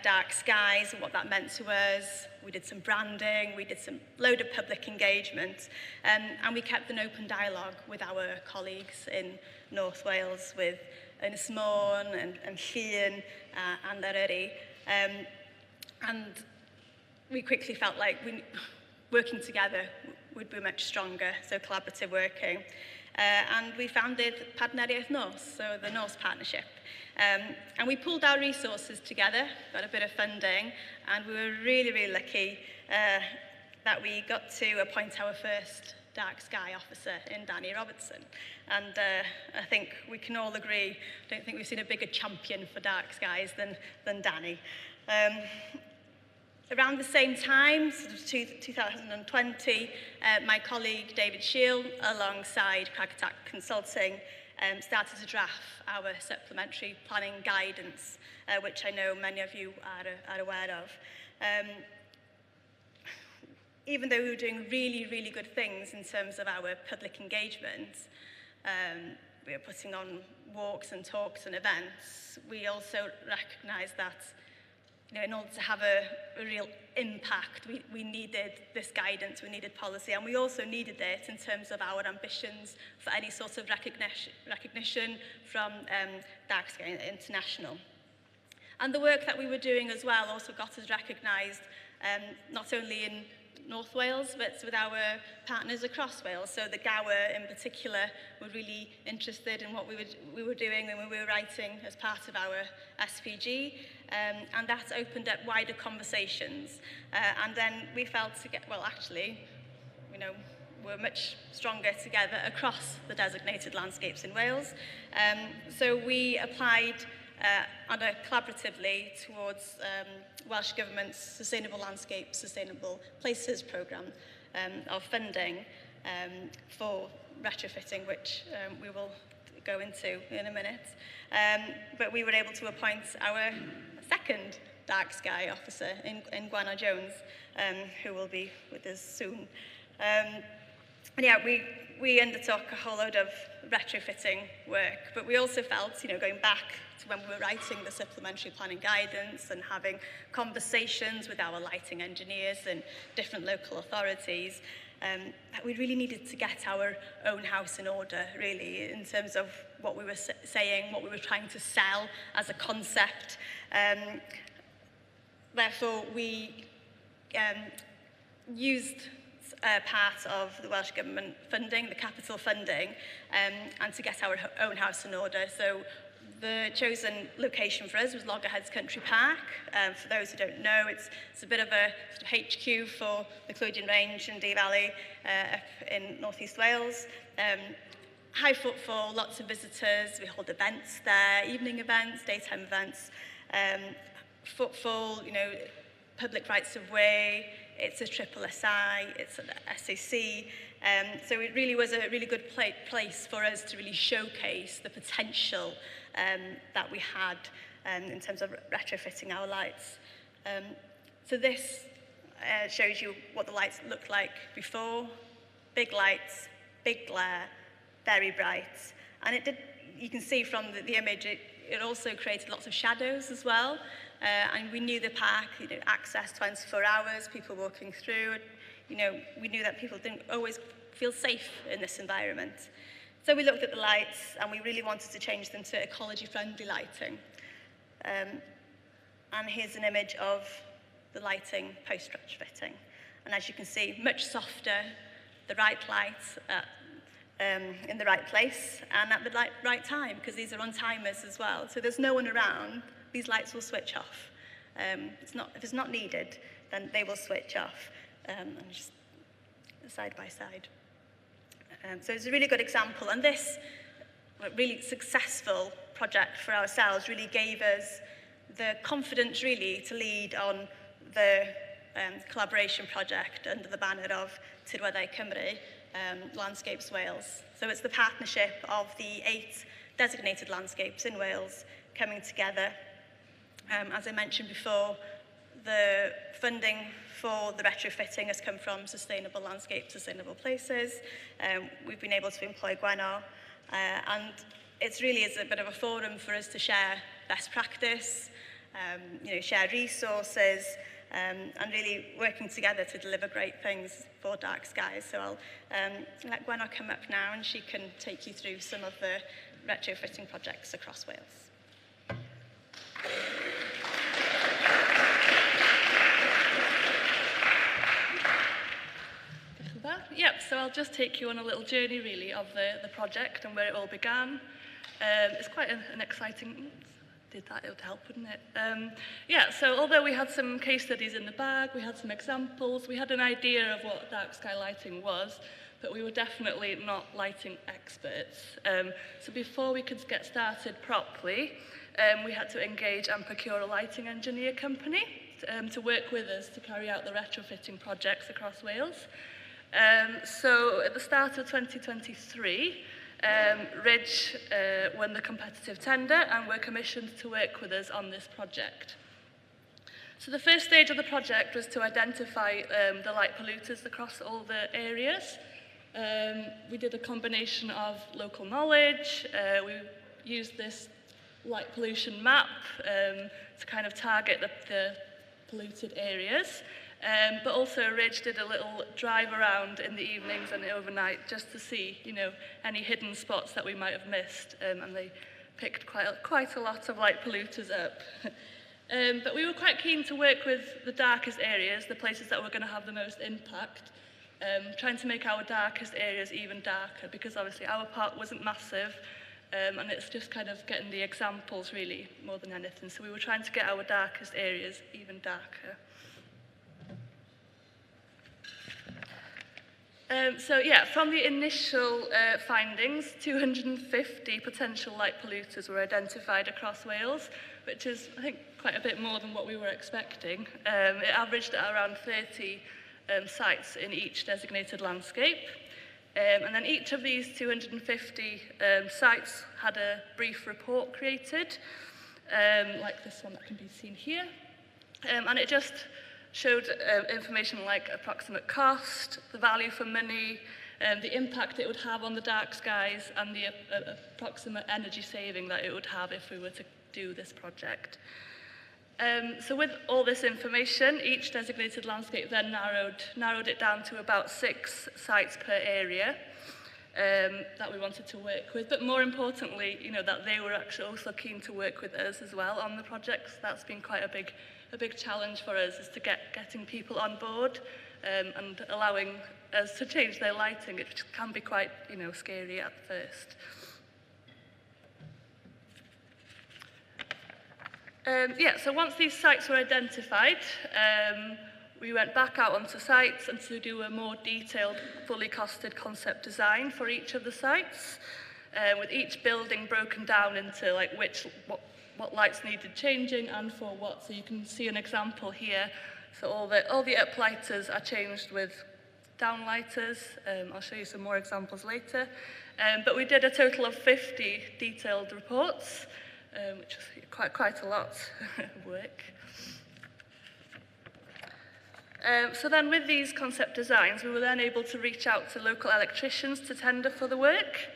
dark skies and what that meant to us. We did some branding. We did some load of public engagement. And we kept an open dialogue with our colleagues in North Wales, with Ynys Môn and Llŷn and Eryri. And we quickly felt like working together would be much stronger, so collaborative working. And we founded Partneriaeth North, so the Norse Partnership. And we pulled our resources together, got a bit of funding, and we were really, really lucky that we got to appoint our first dark sky officer in Danny Robertson. And I think we can all agree, I don't think we've seen a bigger champion for dark skies than Danny. Around the same time, sort of 2020, my colleague David Shield, alongside Pragatac Consulting, started to draft our supplementary planning guidance, which I know many of you are aware of. Even though we were doing really, really good things in terms of our public engagement, we were putting on walks and talks and events, we also recognised that, you know, in order to have a real impact, we needed this guidance, we needed policy, and we also needed it in terms of our ambitions for any sort of recognition from Dark Sky International. And the work that we were doing as well also got us recognised, not only in North Wales, but with our partners across Wales. So the Gower in particular were really interested in what we were doing when we were writing as part of our SPG, and that opened up wider conversations. And then we felt, well, actually, you know, we're much stronger together across the designated landscapes in Wales. So we applied collaboratively towards Welsh Government's Sustainable Landscape, Sustainable Places programme of funding for retrofitting, which we will go into in a minute. But we were able to appoint our second dark sky officer in Gwenno Jones, who will be with us soon. And yeah, we undertook a whole load of retrofitting work, but we also felt, going back to when we were writing the supplementary planning guidance and having conversations with our lighting engineers and different local authorities, that we really needed to get our own house in order, really, in terms of what we were saying, what we were trying to sell as a concept. Therefore, we used part of the Welsh Government funding, the capital funding, and to get our own house in order. So the chosen location for us was Loggerheads Country Park. For those who don't know, it's a bit of a sort of HQ for the Clwydian Range and Dee Valley up in North East Wales. High footfall, lots of visitors. We hold events there, evening events, daytime events. Footfall, public rights of way. It's a triple SI, it's an SAC. So it really was a really good place for us to really showcase the potential that we had in terms of retrofitting our lights. So this shows you what the lights looked like before. Big lights, big glare, very bright. And it did, you can see from the image, it also created lots of shadows as well. And we knew the park, access 24 hours, people walking through. We knew that people didn't always feel safe in this environment. So we looked at the lights and we really wanted to change them to ecology-friendly lighting. And here's an image of the lighting post-retrofitting. And as you can see, much softer, the right lights in the right place and at the right time, because these are on timers as well. So there's no one around. These lights will switch off. If it's not needed, then they will switch off, and just side by side. So it's a really good example, and this really successful project for ourselves really gave us the confidence really to lead on the collaboration project under the banner of Tirweddau Cymru, Landscapes Wales. So it's the partnership of the 8 designated landscapes in Wales coming together. As I mentioned before, the funding for the retrofitting has come from Sustainable Landscapes, Sustainable Places. We've been able to employ Gwenno, and it really is a bit of a forum for us to share best practice, share resources, and really working together to deliver great things for Dark Skies. So I'll let Gwenno come up now and she can take you through some of the retrofitting projects across Wales. Yep, so I'll just take you on a little journey really of the project and where it all began. It's quite an exciting, it would help, wouldn't it? Yeah, so although we had some case studies in the bag, we had some examples, we had an idea of what dark sky lighting was, but we were definitely not lighting experts. So before we could get started properly, we had to engage and procure a lighting engineer company to work with us to carry out the retrofitting projects across Wales. So at the start of 2023, Ridge won the competitive tender and were commissioned to work with us on this project. So the first stage of the project was to identify the light polluters across all the areas. We did a combination of local knowledge, we used this light pollution map to kind of target the polluted areas. But also Ridge did a little drive around in the evenings and overnight just to see, any hidden spots that we might have missed, and they picked quite a lot of light polluters up. But we were quite keen to work with the darkest areas, the places that were going to have the most impact, trying to make our darkest areas even darker, because obviously our park wasn't massive, and it's just kind of getting the examples really more than anything. So we were trying to get our darkest areas even darker. So yeah, from the initial findings, 250 potential light polluters were identified across Wales, which is, I think, quite a bit more than what we were expecting. It averaged at around 30 sites in each designated landscape. And then each of these 250 sites had a brief report created, like this one that can be seen here. And it just showed information like approximate cost, the value for money, the impact it would have on the dark skies and the approximate energy saving that it would have if we were to do this project. So with all this information, each designated landscape then narrowed it down to about 6 sites per area that we wanted to work with. But more importantly, you know, that they were actually also keen to work with us as well on the projects. That's been quite a big challenge for us, is to getting people on board and allowing us to change their lighting. It can be quite, you know, scary at first. Yeah, so once these sites were identified, we went back out onto sites and to do a more detailed, fully costed concept design for each of the sites, with each building broken down into like what lights needed changing and for what. So you can see an example here. So all the uplighters are changed with downlighters. I'll show you some more examples later. But we did a total of 50 detailed reports, which was quite a lot of work. So then with these concept designs, we were then able to reach out to local electricians to tender for the work.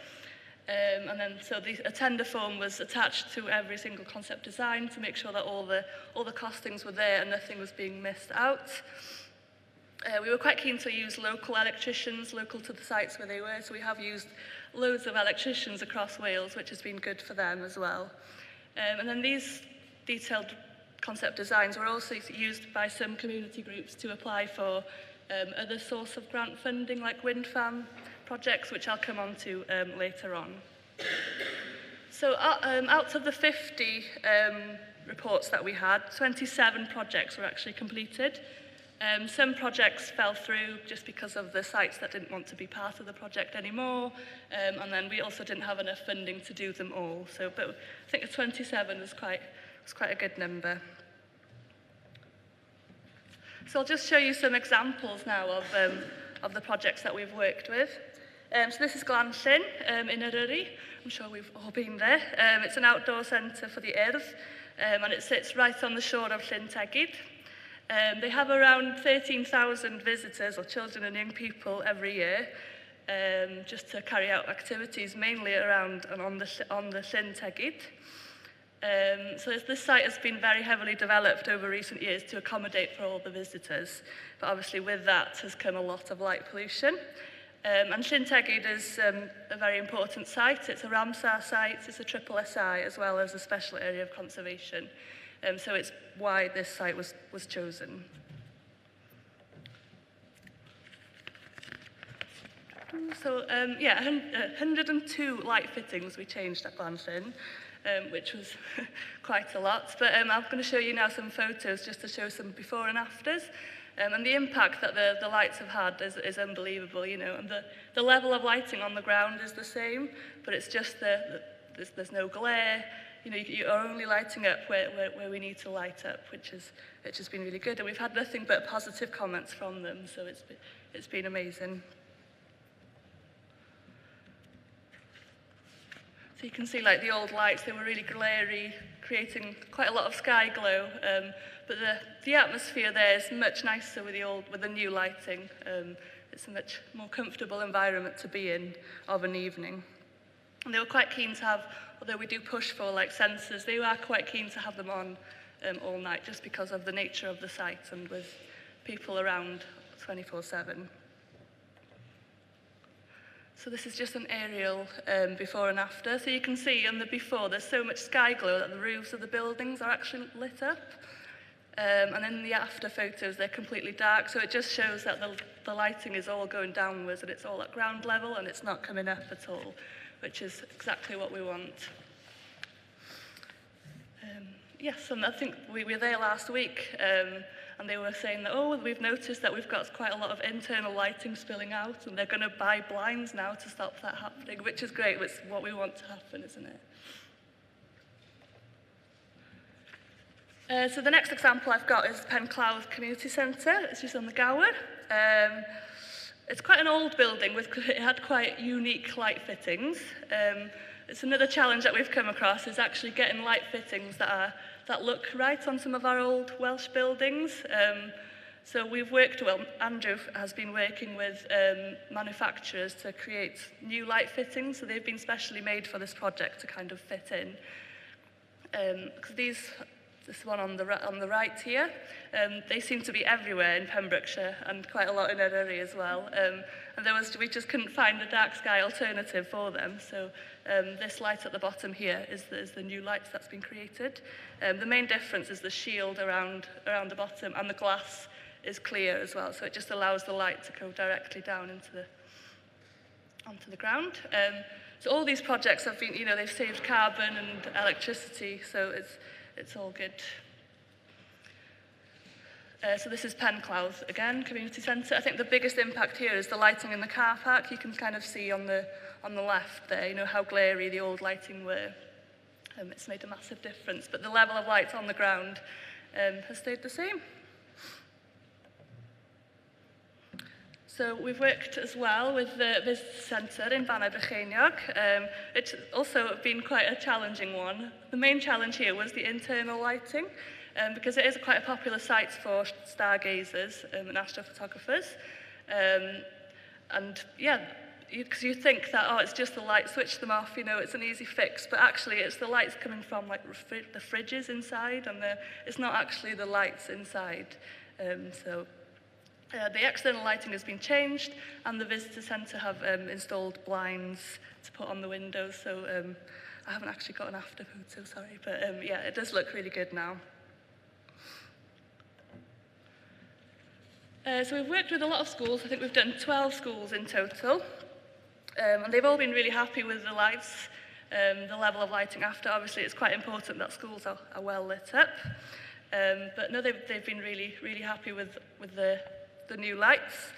And then so a tender form was attached to every single concept design to make sure that all the costings were there and nothing was being missed out. We were quite keen to use local electricians, local to the sites where they were, so we have used loads of electricians across Wales, which has been good for them as well. And then these detailed concept designs were also used by some community groups to apply for other source of grant funding, like wind farm projects, which I'll come on to later on. So out of the 50 reports that we had, 27 projects were actually completed. Some projects fell through just because of the sites that didn't want to be part of the project anymore, and then we also didn't have enough funding to do them all. So, but I think the 27 was quite a good number. So I'll just show you some examples now of the projects that we've worked with. So this is Glanllyn in Eryri. I'm sure we've all been there. It's an outdoor centre for the Earth, and it sits right on the shore of Llyn Tegid. They have around 13,000 visitors, or children and young people, every year, just to carry out activities mainly around and on the Llyn Tegid. So this site has been very heavily developed over recent years to accommodate for all the visitors, but obviously with that has come a lot of light pollution. And Llyn Tegid is a very important site. It's a Ramsar site, it's a triple SI, as well as a special area of conservation. So it's why this site was chosen. So yeah, 102 light fittings we changed at Glanllyn, which was quite a lot. But I'm going to show you now some photos just to show some before and afters. And the impact that the lights have had is unbelievable, you know. And the level of lighting on the ground is the same, but it's just there's no glare. You know, you're only lighting up where we need to light up, which has been really good. And we've had nothing but positive comments from them, so it's been amazing. So you can see, like, the old lights, they were really glary, creating quite a lot of sky glow. But the atmosphere there is much nicer with the new lighting. It's a much more comfortable environment to be in of an evening. And they were quite keen to have, although we do push for like sensors, they were quite keen to have them on all night just because of the nature of the site and with people around 24/7. So this is just an aerial before and after. So you can see on the before, there's so much sky glow that the roofs of the buildings are actually lit up. And in the after photos, they're completely dark. So it just shows that the lighting is all going downwards and it's all at ground level and it's not coming up at all, which is exactly what we want. Yes, and I think we were there last week, and they were saying that, oh, we've noticed that we've got quite a lot of internal lighting spilling out, and they're going to buy blinds now to stop that happening, which is great. It's what we want to happen, isn't it? So the next example I've got is Penclawdd Community Centre. It's just on the Gower. It's quite an old building. It had quite unique light fittings. It's another challenge that we've come across is actually getting light fittings that look right on some of our old Welsh buildings. So Andrew has been working with manufacturers to create new light fittings, so they've been specially made for this project to kind of fit in. Because this one on the right here, they seem to be everywhere in Pembrokeshire and quite a lot in Eryri as well. And we just couldn't find a dark sky alternative for them. So this light at the bottom here is the new light that's been created. The main difference is the shield around the bottom, and the glass is clear as well. So it just allows the light to go directly down onto the ground. So all these projects have been, they've saved carbon and electricity, so it's all good. So this is Penclouth again, community centre. I think the biggest impact here is the lighting in the car park. You can kind of see on the left there, how glary the old lighting were. It's made a massive difference, but the level of lights on the ground has stayed the same. So we've worked as well with the visitor centre in Banna Brycheiniog. It's also been quite a challenging one. The main challenge here was the internal lighting, because it is quite a popular site for stargazers and astrophotographers. And yeah, because you think that, it's just the light, switch them off, it's an easy fix, but actually it's the lights coming from like the fridges inside, and it's not actually the lights inside. The external lighting has been changed, and the visitor centre have installed blinds to put on the windows, so I haven't actually got an after photo, sorry, but yeah, it does look really good now. So we've worked with a lot of schools. I think we've done 12 schools in total, and they've all been really happy with the lights, the level of lighting after. Obviously, it's quite important that schools are well lit up, but no, they've been really, really happy with the new lights.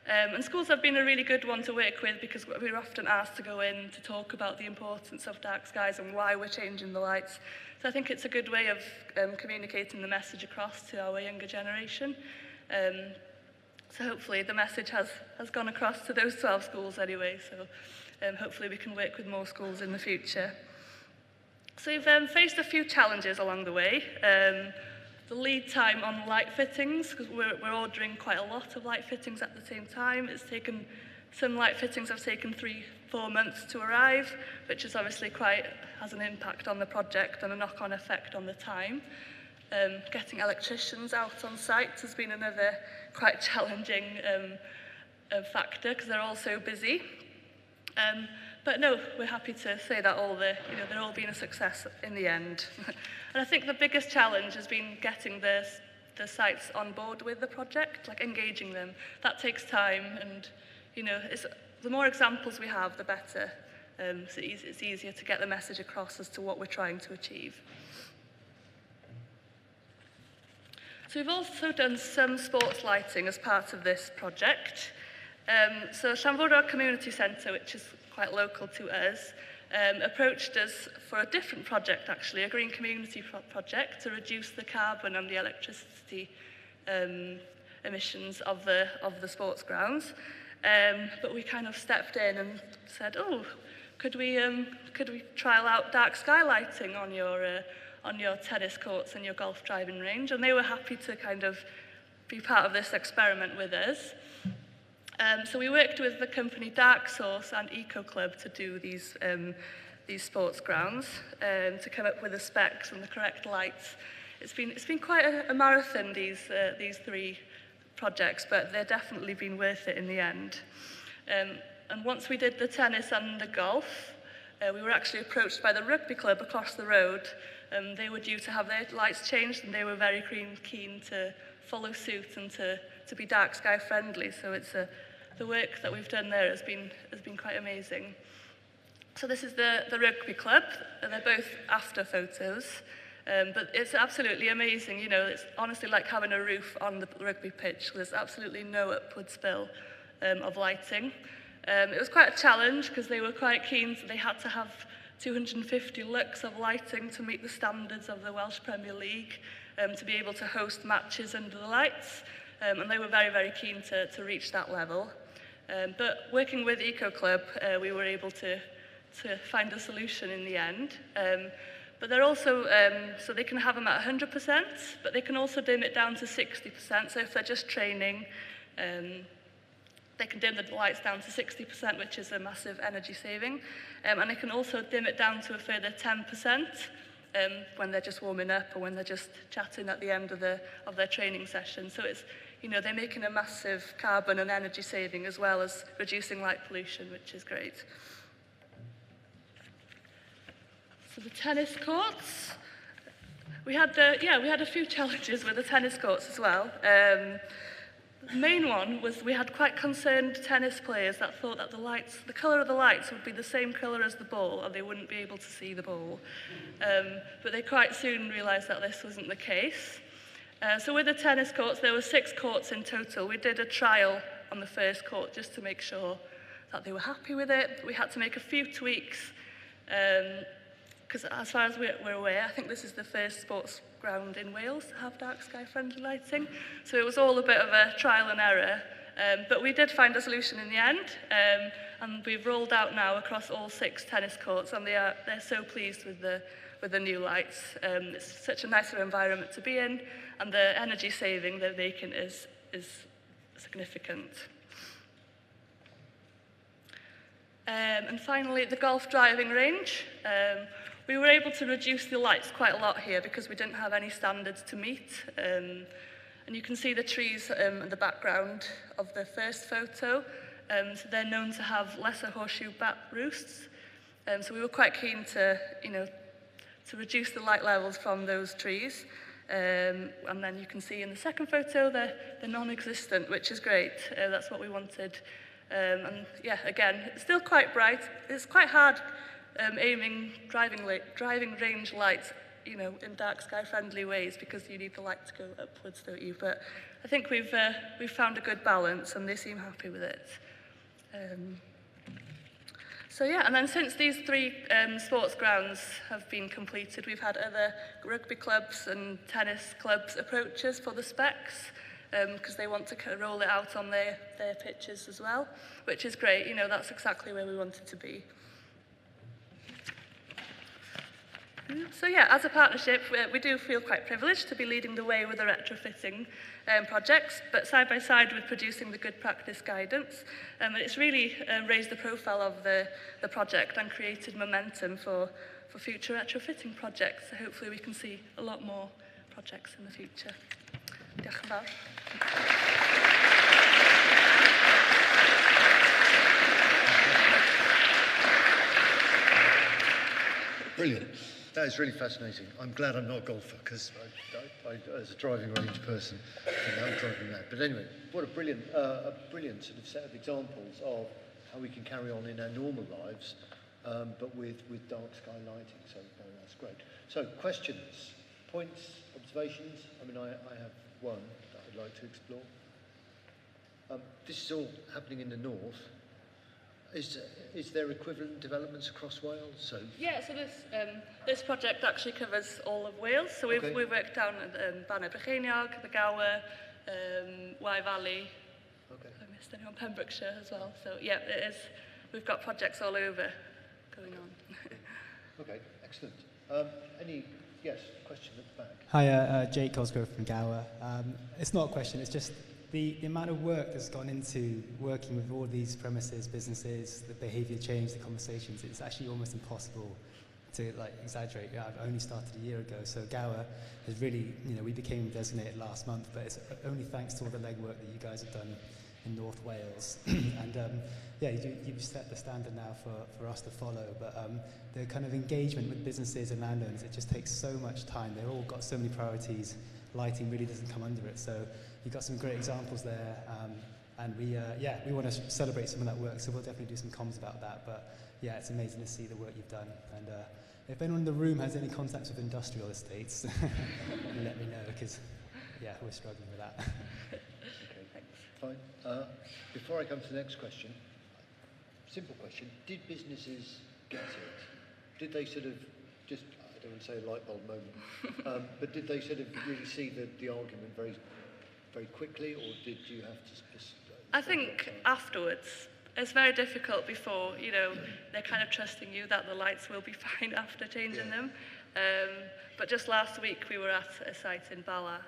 And schools have been a really good one to work with, because we're often asked to go in to talk about the importance of dark skies and why we're changing the lights. So I think it's a good way of communicating the message across to our younger generation. So hopefully the message has gone across to those 12 schools anyway, so hopefully we can work with more schools in the future. So we've faced a few challenges along the way. The lead time on light fittings, because we're ordering quite a lot of light fittings at the same time. Some light fittings have taken 3-4 months to arrive, which is obviously has an impact on the project and a knock-on effect on the time. Getting electricians out on site has been another quite challenging factor, because they're all so busy. But no, we're happy to say that they're all been a success in the end. And I think the biggest challenge has been getting the sites on board with the project, like engaging them. That takes time, and the more examples we have, the better. So it's easier to get the message across as to what we're trying to achieve. So we've also done some sports lighting as part of this project. So Llanfwror Community Centre, which is quite local to us, approached us for a different project, actually, a green community project to reduce the carbon and the electricity emissions of the sports grounds. But we kind of stepped in and said, could we trial out dark sky lighting on your tennis courts and your golf driving range? And they were happy to kind of be part of this experiment with us. So we worked with the company Dark Source and Eco Club to do these sports grounds, to come up with the specs and the correct lights. It's been quite a marathon, these 3 projects, but they've definitely been worth it in the end. And once we did the tennis and the golf, we were actually approached by the rugby club across the road. They were due to have their lights changed, and they were very keen to follow suit and to be dark sky friendly. So the work that we've done there has been quite amazing. So this is the rugby club. They're both after photos, but it's absolutely amazing. It's honestly like having a roof on the rugby pitch. There's absolutely no upward spill of lighting. It was quite a challenge, because they were quite keen. So they had to have 250 lux of lighting to meet the standards of the Welsh Premier League, to be able to host matches under the lights. And they were very, very keen to reach that level. But working with Eco Club, we were able to find a solution in the end. But they're also, so they can have them at 100%, but they can also dim it down to 60%. So if they're just training, they can dim the lights down to 60%, which is a massive energy saving. And they can also dim it down to a further 10% when they're just warming up or when they're just chatting at the end of their training session. So it's, you know, they're making a massive carbon and energy saving as well as reducing light pollution, which is great. So the tennis courts, we had a few challenges with the tennis courts as well. The main one was we had quite concerned tennis players that thought that the colour of the lights would be the same colour as the ball and they wouldn't be able to see the ball. But they quite soon realised that this wasn't the case. So with the tennis courts, there were 6 courts in total. We did a trial on the first court just to make sure that they were happy with it. We had to make a few tweaks because as far as we're aware, I think this is the first sports ground in Wales to have dark sky friendly lighting. So it was all a bit of a trial and error. But we did find a solution in the end. And we've rolled out now across all 6 tennis courts and they're so pleased with the new lights. It's such a nicer environment to be in and the energy saving they're making is significant. And finally, the golf driving range. We were able to reduce the lights quite a lot here because we didn't have any standards to meet. And you can see the trees in the background of the first photo. So they're known to have lesser horseshoe bat roosts. So we were quite keen to, to reduce the light levels from those trees. And then you can see in the second photo, they're non-existent, which is great. That's what we wanted. And yeah, again, it's still quite bright. It's quite hard aiming driving range lights, in dark sky friendly ways because you need the light to go upwards, don't you? But I think we've found a good balance and they seem happy with it. So yeah, and then since these 3 sports grounds have been completed, we've had other rugby clubs and tennis clubs approach us for the specs because they want to roll it out on their pitches as well, which is great. That's exactly where we wanted to be. So yeah, as a partnership, we do feel quite privileged to be leading the way with the retrofitting projects, but side by side with producing the good practice guidance. And it's really raised the profile of the project and created momentum for future retrofitting projects. So hopefully we can see a lot more projects in the future. Diolch yn fawr. Brilliant. That is really fascinating. I'm glad I'm not a golfer because I, as a driving range person, I'm driving mad. But anyway, what a brilliant sort of set of examples of how we can carry on in our normal lives, but with dark sky lighting. So that's great. So questions, points, observations. I mean, I have one that I'd like to explore. This is all happening in the north. Is there equivalent developments across Wales? So this project actually covers all of Wales. So we've worked down at Banner Brycheiniog, the Gower, Wye Valley. Okay. I missed anyone, Pembrokeshire as well. So yeah, it is. We've got projects all over going on. Okay, excellent. Any question at the back? Hi, Jake Cosgrove from Gower. It's not a question. It's just the amount of work that's gone into working with all these premises, businesses, the behaviour change, the conversations. It's actually almost impossible to exaggerate. I've only started a year ago, so Gower has really, we became designated last month, but it's only thanks to all the legwork that you guys have done in North Wales. And you've set the standard now for us to follow, but the kind of engagement with businesses and landowners, it just takes so much time. They've all got so many priorities. Lighting really doesn't come under it, so you've got some great examples there, and we want to celebrate some of that work, so we'll definitely do some comms about that. But yeah, it's amazing to see the work you've done, and if anyone in the room has any contacts with industrial estates, let me know, because we're struggling with that. Okay, fine. Before I come to the next question, simple question: did businesses get it? Did they sort of just, I don't want to say a light bulb moment, but did they sort of really see the argument very, very quickly, or did you have to? I think afterwards. It's very difficult before, they're kind of trusting you that the lights will be fine after changing them. But just last week we were at a site in Bala,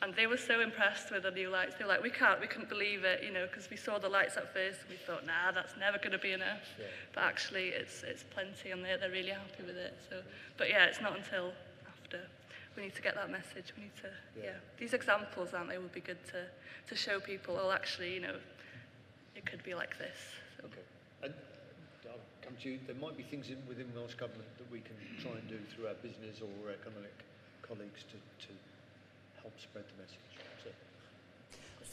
and they were so impressed with the new lights. They were like, we couldn't believe it, you know, because we saw the lights at first and we thought, nah, that's never going to be enough. Yeah. But actually it's plenty, and they're really happy with it. So, but yeah, it's not until after. We need to get that message. We need to, these examples, aren't they, would be good to show people, oh, actually, you know, it could be like this. So. Okay. And I'll come to you. There might be things within Welsh Government that we can try and do through our business or economic colleagues to help spread the message. So.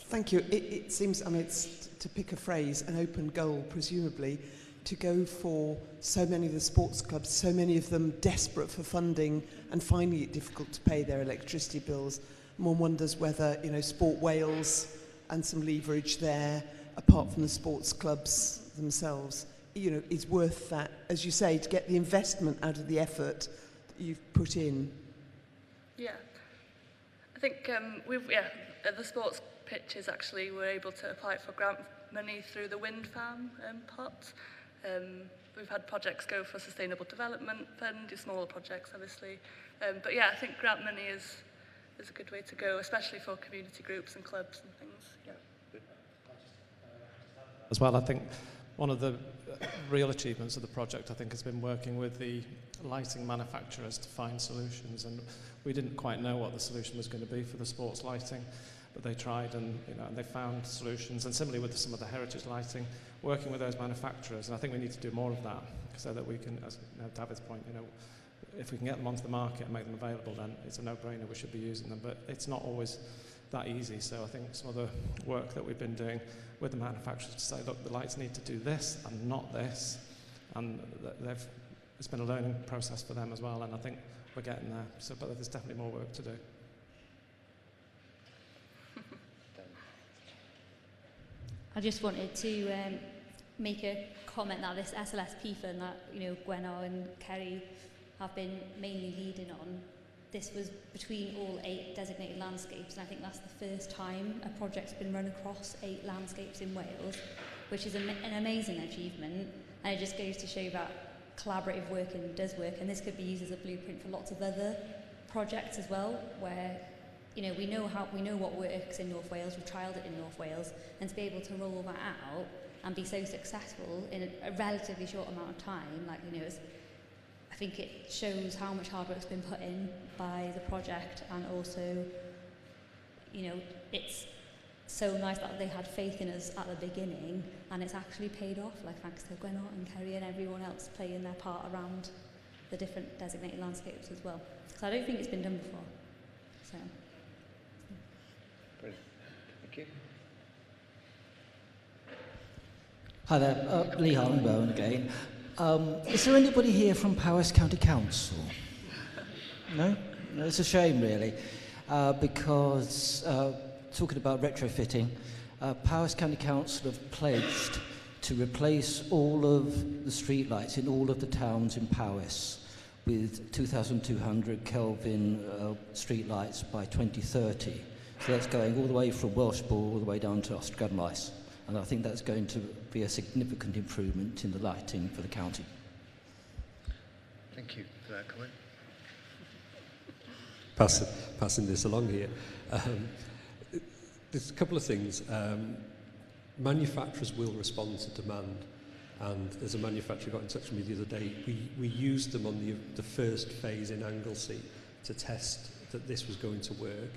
Thank you. It seems, I mean, it's, to pick a phrase, an open goal, presumably, to go for so many of the sports clubs, so many of them desperate for funding and finding it difficult to pay their electricity bills. One wonders whether, you know, Sport Wales and some leverage there, apart from the sports clubs themselves, you know, is worth that, as you say, to get the investment out of the effort that you've put in. Yeah. I think at the sports pitches, actually, we're able to apply for grant money through the wind farm pot. We've had projects go for Sustainable Development Fund, smaller projects, obviously. But yeah, I think grant money is a good way to go, especially for community groups and clubs and things. Yeah. As well, I think one of the real achievements of the project, I think, has been working with the lighting manufacturers to find solutions. And we didn't quite know what the solution was going to be for the sports lighting, but they tried, and they found solutions. And similarly with some of the heritage lighting, working with those manufacturers. And I think we need to do more of that, so that we can, as David's point, if we can get them onto the market and make them available, then it's a no-brainer. We should be using them, but it's not always that easy. So I think some of the work that we've been doing with the manufacturers to say, look, the lights need to do this and not this, and it's been a learning process for them as well. And I think we're getting there. So, but there's definitely more work to do. I just wanted to make a comment that this SLSP fund that Gwenno and Kerry have been mainly leading on, this was between all 8 designated landscapes, and I think that's the first time a project's been run across 8 landscapes in Wales, which is an amazing achievement, and it just goes to show that collaborative working does work, and this could be used as a blueprint for lots of other projects as well, where we know what works in North Wales, we've trialled it in North Wales, and to be able to roll that out and be so successful in a relatively short amount of time, I think it shows how much hard work's been put in by the project, and also, it's so nice that they had faith in us at the beginning, and it's actually paid off, thanks to Gwenno and Kerry and everyone else playing their part around the different designated landscapes as well. Because I don't think it's been done before. So. Brilliant. Thank you. Hi there, Lee Harlan-Bowen again. Is there anybody here from Powys County Council? No? No, it's a shame, really, because talking about retrofitting, Powys County Council have pledged to replace all of the streetlights in all of the towns in Powys with 2,200 Kelvin streetlights by 2030. So that's going all the way from Welsh Ball all the way down to Ostrgudlice. And I think that's going to be a significant improvement in the lighting for the county. Thank you for that comment. Passing this along here. There's a couple of things. Manufacturers will respond to demand. And there's a manufacturer got in touch with me the other day. We used them on the first phase in Anglesey to test that this was going to work.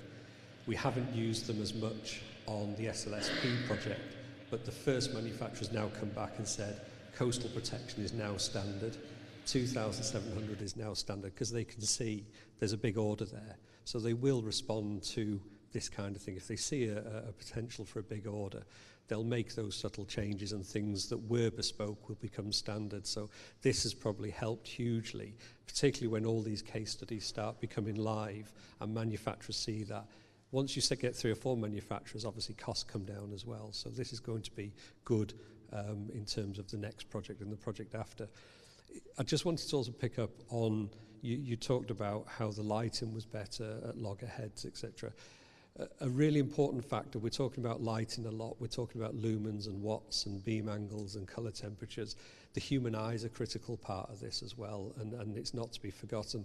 We haven't used them as much on the SLSP project, but the first manufacturers now come back and said coastal protection is now standard, 2,700 is now standard, because they can see there's a big order there. So they will respond to this kind of thing. If they see a potential for a big order, they'll make those subtle changes, and things that were bespoke will become standard. So this has probably helped hugely, particularly when all these case studies start becoming live and manufacturers see that. Once you get 3 or 4 manufacturers, obviously costs come down as well. So this is going to be good in terms of the next project and the project after. I just wanted to also pick up on, you talked about how the lighting was better at loggerheads, etc. a really important factor. We're talking about lighting a lot. We're talking about lumens and watts and beam angles and colour temperatures. The human eye is a critical part of this as well, and it's not to be forgotten.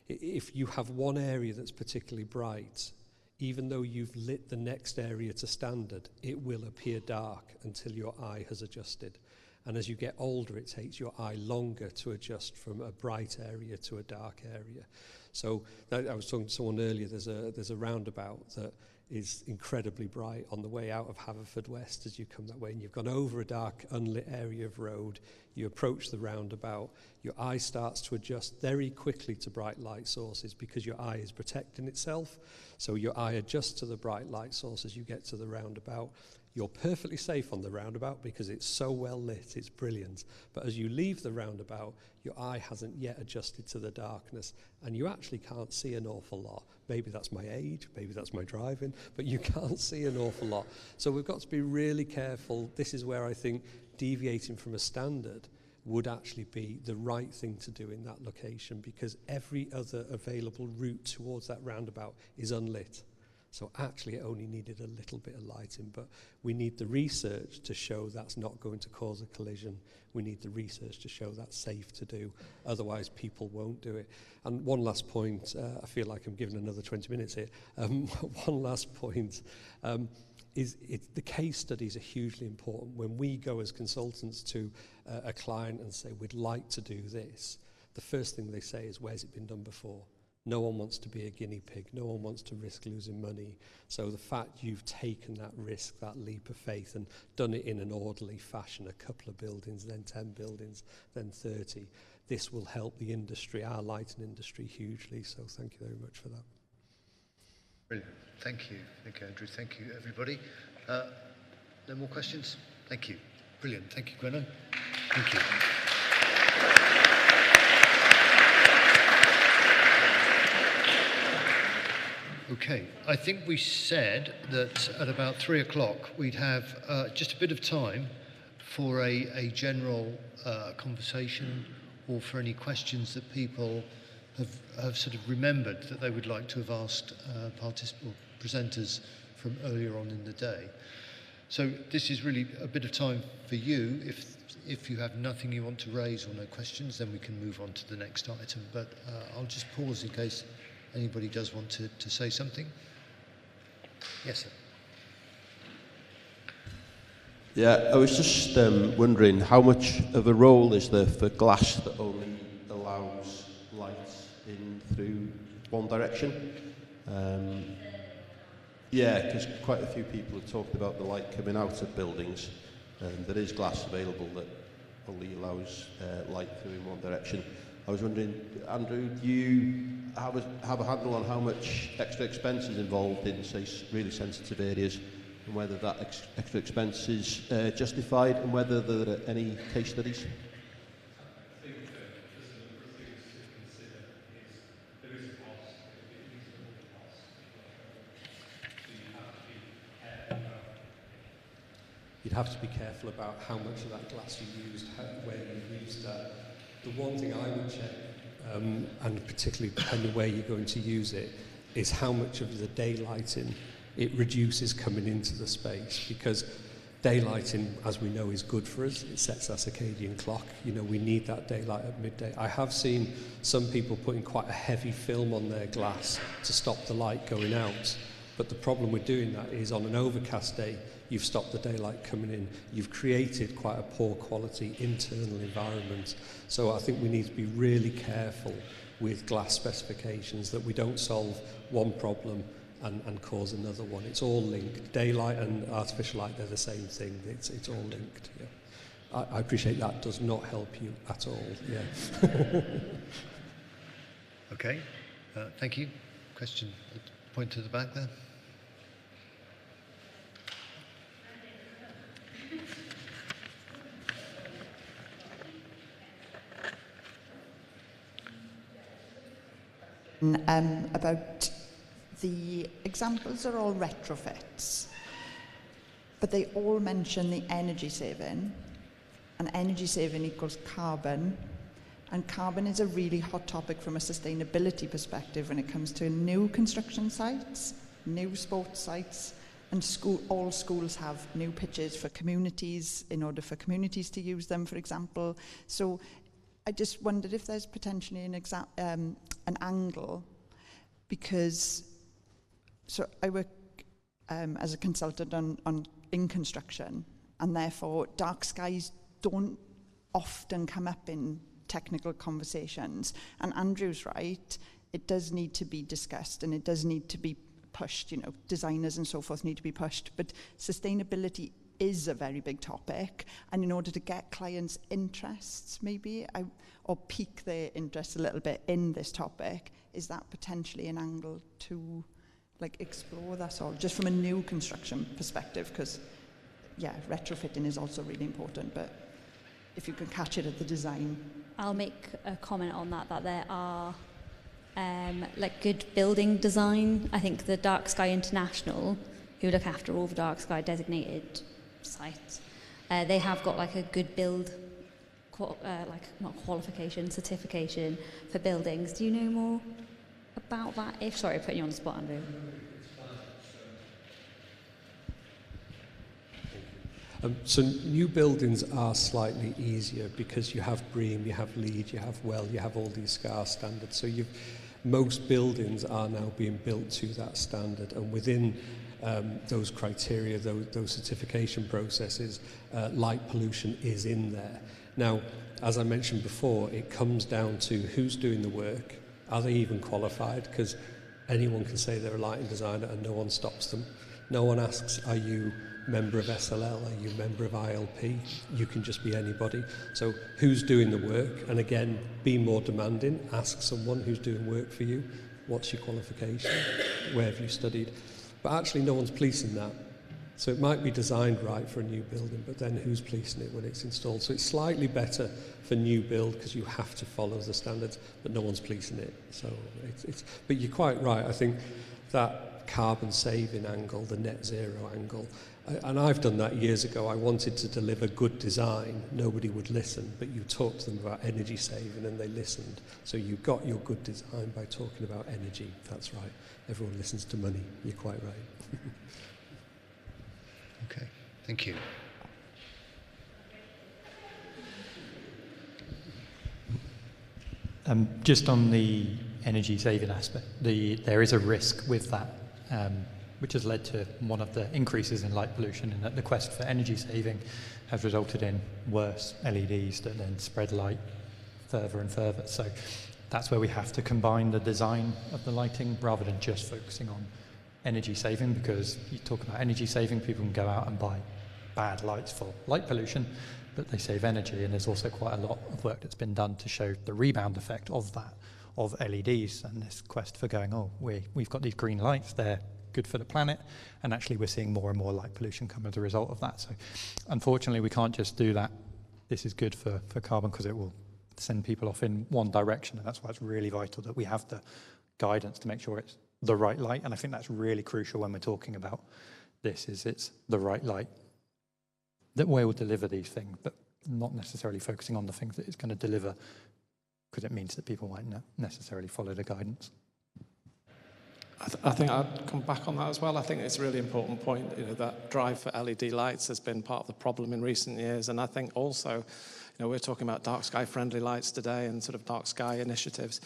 If you have one area that's particularly bright, even though you've lit the next area to standard, it will appear dark until your eye has adjusted. And as you get older, it takes your eye longer to adjust from a bright area to a dark area. So I was talking to someone earlier, there's a roundabout that is incredibly bright on the way out of Haverfordwest as you come that way, and you've gone over a dark, unlit area of road, you approach the roundabout, your eye starts to adjust very quickly to bright light sources because your eye is protecting itself. So your eye adjusts to the bright light source as you get to the roundabout. You're perfectly safe on the roundabout because it's so well lit, it's brilliant. But as you leave the roundabout, your eye hasn't yet adjusted to the darkness, and you actually can't see an awful lot. Maybe that's my age, maybe that's my driving, but you can't see an awful lot. So we've got to be really careful. This is where I think deviating from a standard would actually be the right thing to do in that location, because every other available route towards that roundabout is unlit. So actually it only needed a little bit of lighting, but we need the research to show that's not going to cause a collision. We need the research to show that's safe to do. Otherwise people won't do it. And one last point, I feel like I'm giving another 20 minutes here. One last point is the case studies are hugely important. When we go as consultants to a client and say, we'd like to do this, the first thing they say is, where's it been done before? No one wants to be a guinea pig. No one wants to risk losing money. So the fact you've taken that risk, that leap of faith, and done it in an orderly fashion, a couple of buildings, then 10 buildings, then 30, this will help the industry, our lighting industry, hugely. So thank you very much for that. Brilliant. Thank you. Thank you, Andrew. Thank you, everybody. No more questions? Thank you. Brilliant. Thank you, Gwenno. Thank you. Okay, I think we said that at about 3 o'clock we'd have just a bit of time for a general conversation, or for any questions that people have sort of remembered that they would like to have asked presenters from earlier on in the day. So this is really a bit of time for you. If you have nothing you want to raise or no questions, then we can move on to the next item. But I'll just pause in case anybody does want to say something. Yes, sir. Yeah, I was just wondering how much of a role is there for glass that only allows light in through one direction? Yeah, because quite a few people have talked about the light coming out of buildings. There is glass available that only allows light through in one direction. I was wondering, Andrew, do you have a handle on how much extra expense is involved in, say, really sensitive areas, and whether that extra expense is justified, and whether there are any case studies? I think that there's a number of things to consider. There is a cost, but it is a cost. So you have to be careful about. You'd have to be careful about how much of that glass you used, where you used that. The one thing I would check, and particularly depending where you're going to use it, is how much of the daylighting it reduces coming into the space, because daylighting, as we know, is good for us. It sets our circadian clock. You know, we need that daylight at midday. I have seen some people putting quite a heavy film on their glass to stop the light going out. But the problem with doing that is on an overcast day, you've stopped the daylight coming in. You've created quite a poor quality internal environment. So I think we need to be really careful with glass specifications that we don't solve one problem and cause another one. It's all linked. Daylight and artificial light, they're the same thing. It's all linked. Yeah. I appreciate that does not help you at all. Yeah. Okay. Thank you. Question. Point to the back there. About the examples are all retrofits, but they all mention the energy saving, and energy saving equals carbon, and carbon is a really hot topic from a sustainability perspective when it comes to new construction sites. new sports sites, and all schools have new pitches for communities in order for communities to use them, for example. So I just wondered if there's potentially an angle, because so I work as a consultant in construction, and therefore dark skies don't often come up in technical conversations. And Andrew's right, it does need to be discussed and it does need to be pushed, designers and so forth need to be pushed, but sustainability is a very big topic, and in order to get clients' interests maybe, or pique their interest a little bit in this topic, is that potentially an angle to explore? That's all, just from a new construction perspective, because retrofitting is also really important, but if you can catch it at the design. I'll make a comment on that there are good building design. I think the Dark Sky International, who look after all the dark sky designated sites, they have got a good build, not qualification, certification for buildings. Do you know more about that? Sorry, putting you on the spot, Andrew. So new buildings are slightly easier because you have BREEAM, you have LEED, you have WELL, you have all these SCAR standards. So most buildings are now being built to that standard, and within those criteria, those certification processes, light pollution is in there. Now, as I mentioned before, it comes down to who's doing the work. Are they even qualified? Because anyone can say they're a lighting designer and no one stops them. No one asks, are you member of SLL, are you member of ILP? You can just be anybody. So who's doing the work? And again, be more demanding. Ask someone who's doing work for you, what's your qualification? Where have you studied? But actually no one's policing that. So it might be designed right for a new building, but then who's policing it when it's installed? So it's slightly better for new build because you have to follow the standards, but no one's policing it. So but you're quite right. I think that carbon saving angle, the net zero angle, and I've done that years ago. I wanted to deliver good design. Nobody would listen, but you talked to them about energy saving and they listened. So you got your good design by talking about energy. That's right. Everyone listens to money. You're quite right. Okay, thank you. Just on the energy saving aspect, there is a risk with that, which has led to one of the increases in light pollution, and that the quest for energy saving has resulted in worse LEDs that then spread light further and further. So that's where we have to combine the design of the lighting rather than just focusing on energy saving, because you talk about energy saving, people can go out and buy bad lights for light pollution, but they save energy, and there's also quite a lot of work that's been done to show the rebound effect of that, of LEDs, and this quest for going, we've got these green lights, they're good for the planet, and actually we're seeing more and more light pollution come as a result of that. So unfortunately we can't just do that, this is good for carbon, because it will send people off in one direction, and that's why it's really vital that we have the guidance to make sure it's the right light. And I think that's really crucial when we're talking about this, is it's the right light that will deliver these things, but not necessarily focusing on the things that it's going to deliver, because it means that people might not necessarily follow the guidance. I think I'd come back on that as well. I think it's a really important point, that drive for LED lights has been part of the problem in recent years. And I think also, we're talking about dark sky friendly lights today and sort of dark sky initiatives.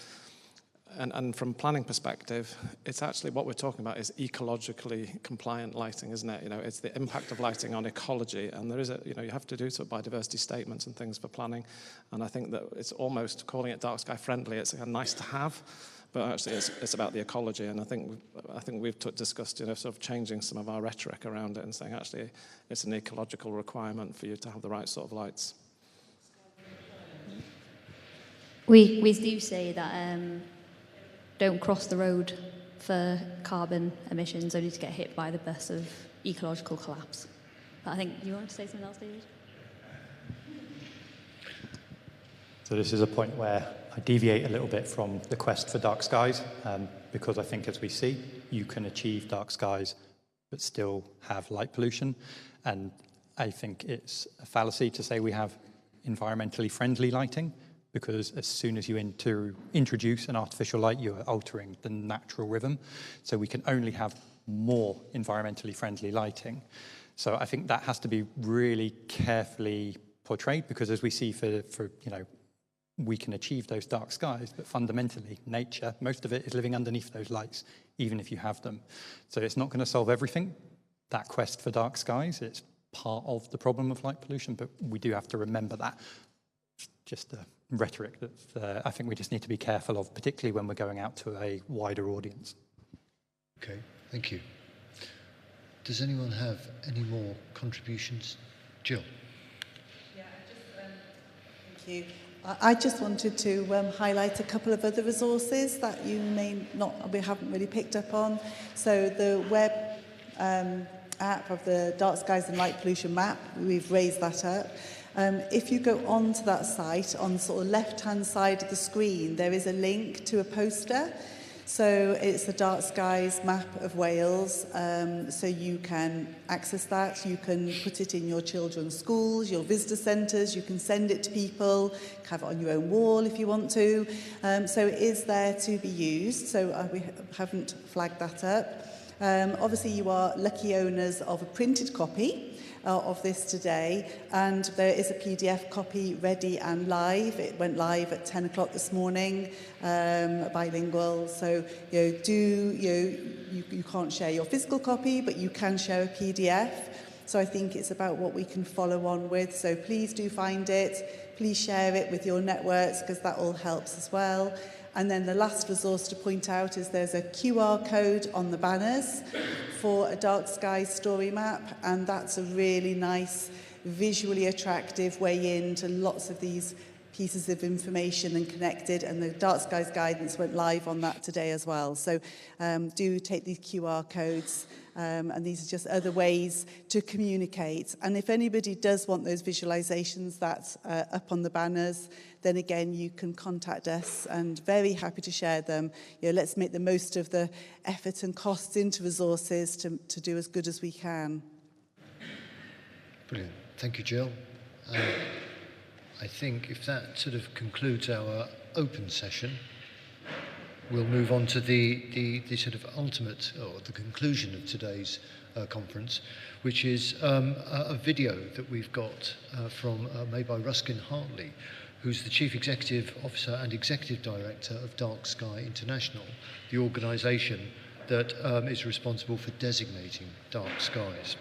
And from planning perspective, it's actually what we're talking about is ecologically compliant lighting, isn't it? It's the impact of lighting on ecology, and there is you have to do sort of biodiversity statements and things for planning. And I think that it's almost calling it dark sky friendly. It's nice to have, but actually it's about the ecology. And I think we've discussed sort of changing some of our rhetoric around it and saying actually it's an ecological requirement for you to have the right sort of lights. We do say that. Don't cross the road for carbon emissions, only to get hit by the bus of ecological collapse. But I think you wanted to say something else, David? So this is a point where I deviate a little bit from the quest for dark skies, because I think, as we see, you can achieve dark skies but still have light pollution. And I think it's a fallacy to say we have environmentally friendly lighting, because as soon as you introduce an artificial light, you're altering the natural rhythm. So we can only have more environmentally friendly lighting. So I think that has to be really carefully portrayed, because as we see for we can achieve those dark skies, but fundamentally nature, most of it is living underneath those lights, even if you have them. So it's not going to solve everything, that quest for dark skies. It's part of the problem of light pollution, but we do have to remember that. It's just a rhetoric that I think we just need to be careful of, particularly when we're going out to a wider audience. Okay, thank you. Does anyone have any more contributions? Jill? Thank you. I just wanted to highlight a couple of other resources that we haven't really picked up on. So the web app of the Dark Skies and Light Pollution Map, we've raised that up. If you go onto that site, on the sort of left-hand side of the screen, there is a link to a poster. So it's the Dark Skies map of Wales, so you can access that. You can put it in your children's schools, your visitor centres, you can send it to people, have it on your own wall if you want to. So it is there to be used, so we haven't flagged that up. Obviously you are lucky owners of a printed copy of this today, and there is a PDF copy ready and live. It went live at 10 o'clock this morning, bilingual. So you can't share your physical copy, but you can share a PDF. So I think it's about what we can follow on with. So please do find it. Please share it with your networks, because that all helps as well. And then the last resource to point out is there's a QR code on the banners for a dark sky story map, and that's a really nice, visually attractive way into lots of these pieces of information and connected, and the Dark Skies guidance went live on that today as well. So do take these QR codes, and these are just other ways to communicate. And if anybody does want those visualizations that's up on the banners, then again, you can contact us, and very happy to share them. Let's make the most of the effort and costs into resources to do as good as we can. Brilliant. Thank you, Jill. I think if that sort of concludes our open session, we'll move on to the sort of ultimate, or the conclusion of today's conference, which is a video that we've got made by Ruskin Hartley, who's the Chief Executive Officer and Executive Director of Dark Sky International, the organisation that is responsible for designating dark skies.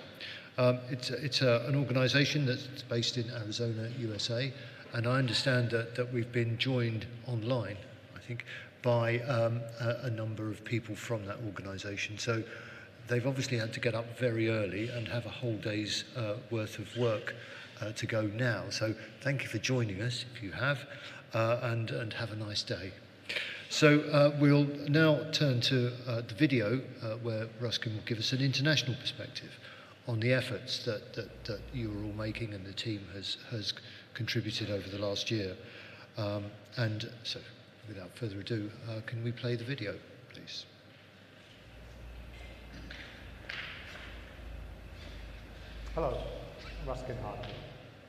It's an organisation that's based in Arizona, USA, and I understand that we've been joined online, I think, by a number of people from that organisation. So they've obviously had to get up very early and have a whole day's worth of work to go now. So thank you for joining us, if you have, and have a nice day. So we'll now turn to the video where Ruskin will give us an international perspective on the efforts that you are all making and the team has contributed over the last year. And so, without further ado, can we play the video, please? Hello, I'm Ruskin Hartley,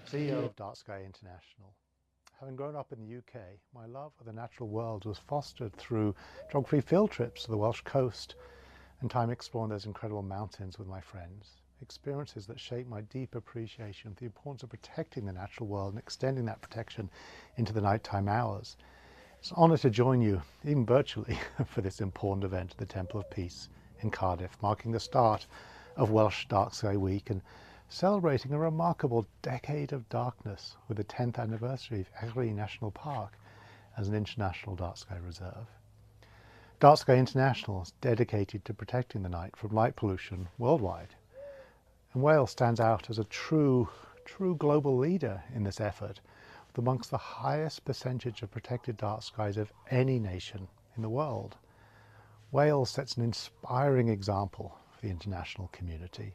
CEO of Dark Sky International. Having grown up in the UK, my love of the natural world was fostered through geography field trips to the Welsh coast and time exploring those incredible mountains with my friends. Experiences that shaped my deep appreciation of the importance of protecting the natural world and extending that protection into the nighttime hours. It's an honour to join you, even virtually, for this important event at the Temple of Peace in Cardiff, marking the start of Welsh Dark Sky Week and celebrating a remarkable decade of darkness with the 10th anniversary of Eghri National Park as an international dark sky reserve. Dark Sky International is dedicated to protecting the night from light pollution worldwide. And Wales stands out as a true global leader in this effort, with amongst the highest percentage of protected dark skies of any nation in the world. Wales sets an inspiring example for the international community.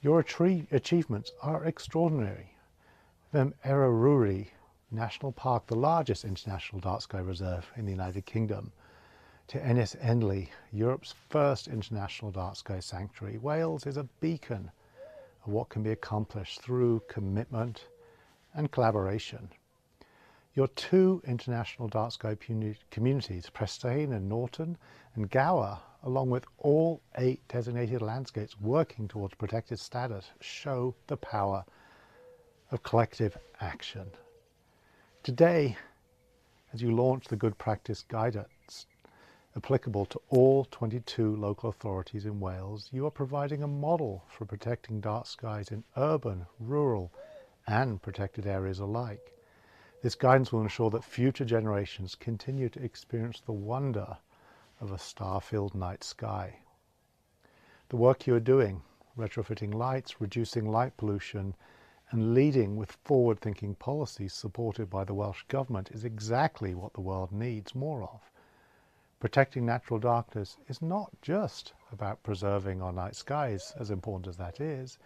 Your achievements are extraordinary. From Eryri National Park, the largest international dark sky reserve in the United Kingdom, to Ynys Enlli, Europe's first international dark sky sanctuary, Wales is a beacon of what can be accomplished through commitment and collaboration. Your two international dark sky communities, Prestane and Norton and Gower, along with all 8 designated landscapes working towards protected status, show the power of collective action. Today, as you launch the Good Practice Guidance applicable to all 22 local authorities in Wales, you are providing a model for protecting dark skies in urban, rural and protected areas alike. This guidance will ensure that future generations continue to experience the wonder of a star-filled night sky. The work you are doing, retrofitting lights, reducing light pollution, and leading with forward-thinking policies supported by the Welsh Government is exactly what the world needs more of. Protecting natural darkness is not just about preserving our night skies, as important as that is.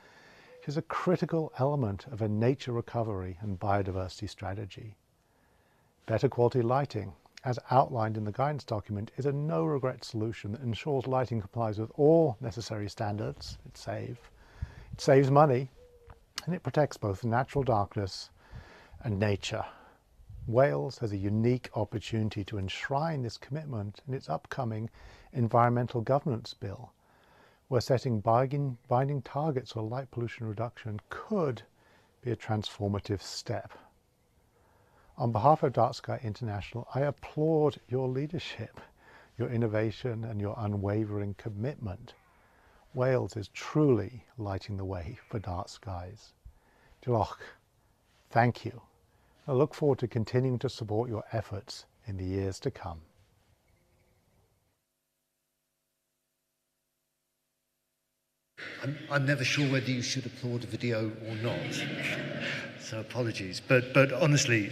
It is a critical element of a nature recovery and biodiversity strategy. Better quality lighting, as outlined in the guidance document, is a no-regret solution that ensures lighting complies with all necessary standards. It saves money, and it protects both natural darkness and nature. Wales has a unique opportunity to enshrine this commitment in its upcoming Environmental Governance Bill, where setting binding targets for light pollution reduction could be a transformative step. On behalf of Dark Sky International, I applaud your leadership, your innovation and your unwavering commitment. Wales is truly lighting the way for dark skies. Diolch, thank you. I look forward to continuing to support your efforts in the years to come. I'm never sure whether you should applaud a video or not, so apologies. But honestly,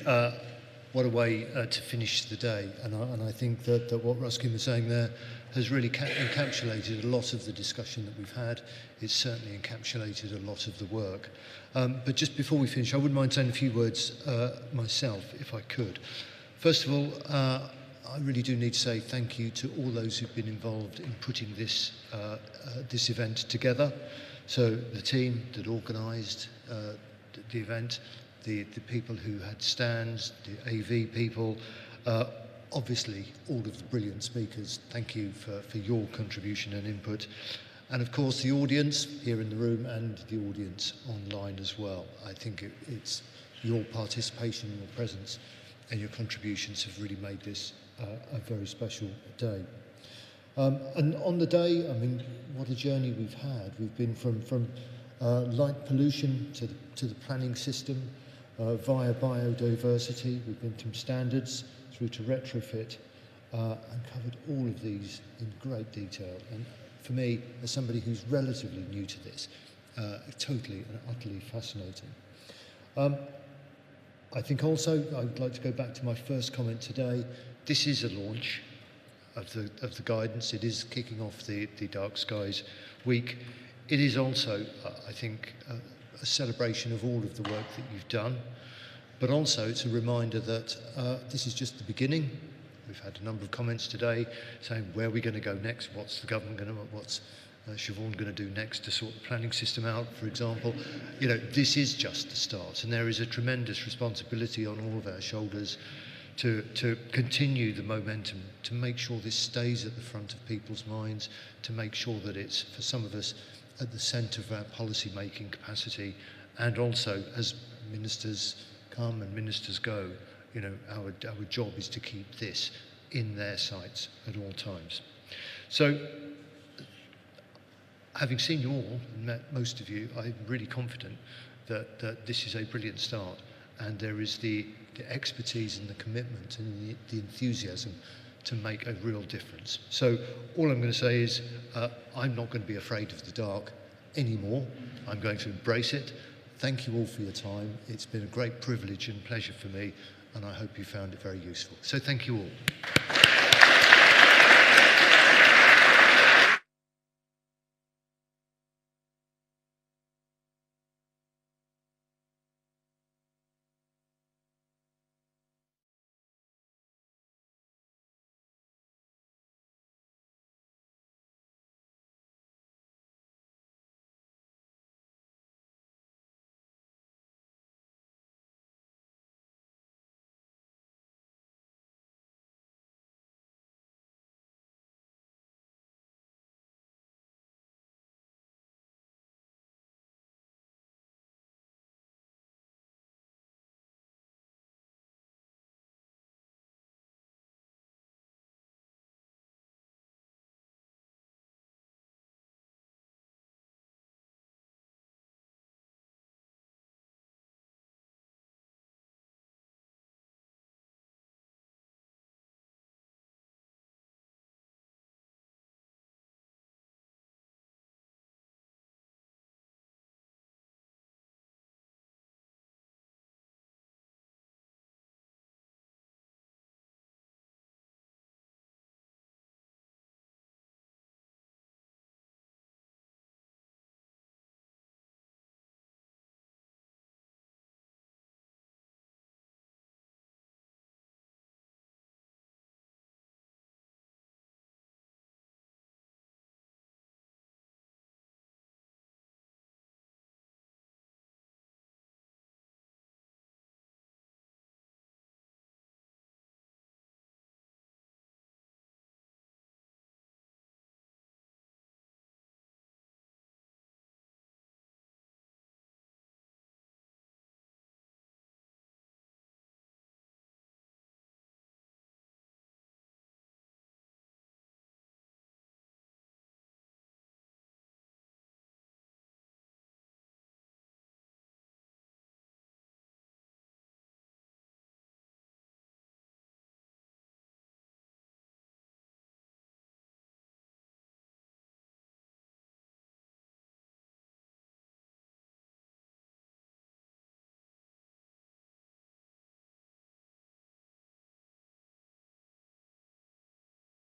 what a way to finish the day. And I think that what Ruskin was saying there has really encapsulated a lot of the discussion that we've had. It's certainly encapsulated a lot of the work. But just before we finish, I wouldn't mind saying a few words myself, if I could. First of all, I really do need to say thank you to all those who've been involved in putting this this event together. So the team that organised the event, the people who had stands, the AV people, obviously all of the brilliant speakers. Thank you for your contribution and input. And of course the audience here in the room and the audience online as well. I think it's your participation, your presence and your contributions have really made this a very special day. And on the day, I mean, what a journey we've had. We've been from light pollution to the planning system, via biodiversity. We've been from standards through to retrofit and covered all of these in great detail. And for me, as somebody who's relatively new to this, totally and utterly fascinating. I think also I'd like to go back to my first comment today. This is a launch of the guidance. It is kicking off the Dark Skies Week. It is also, I think, a celebration of all of the work that you've done, but also it's a reminder that this is just the beginning. We've had a number of comments today saying where are we going to go next, what's the government going to, what's Siobhan going to do next to sort the planning system out, for example. You know, this is just the start, and there is a tremendous responsibility on all of our shoulders to continue the momentum, to make sure this stays at the front of people's minds, to make sure that it's, for some of us, at the centre of our policy-making capacity, and also as ministers come and ministers go, you know, our job is to keep this in their sights at all times. So, having seen you all and met most of you, I'm really confident that this is a brilliant start, and there is the expertise and the commitment and the enthusiasm to make a real difference. So all I'm going to say is I'm not going to be afraid of the dark anymore. I'm going to embrace it. Thank you all for your time. It's been a great privilege and pleasure for me, and I hope you found it very useful. So thank you all.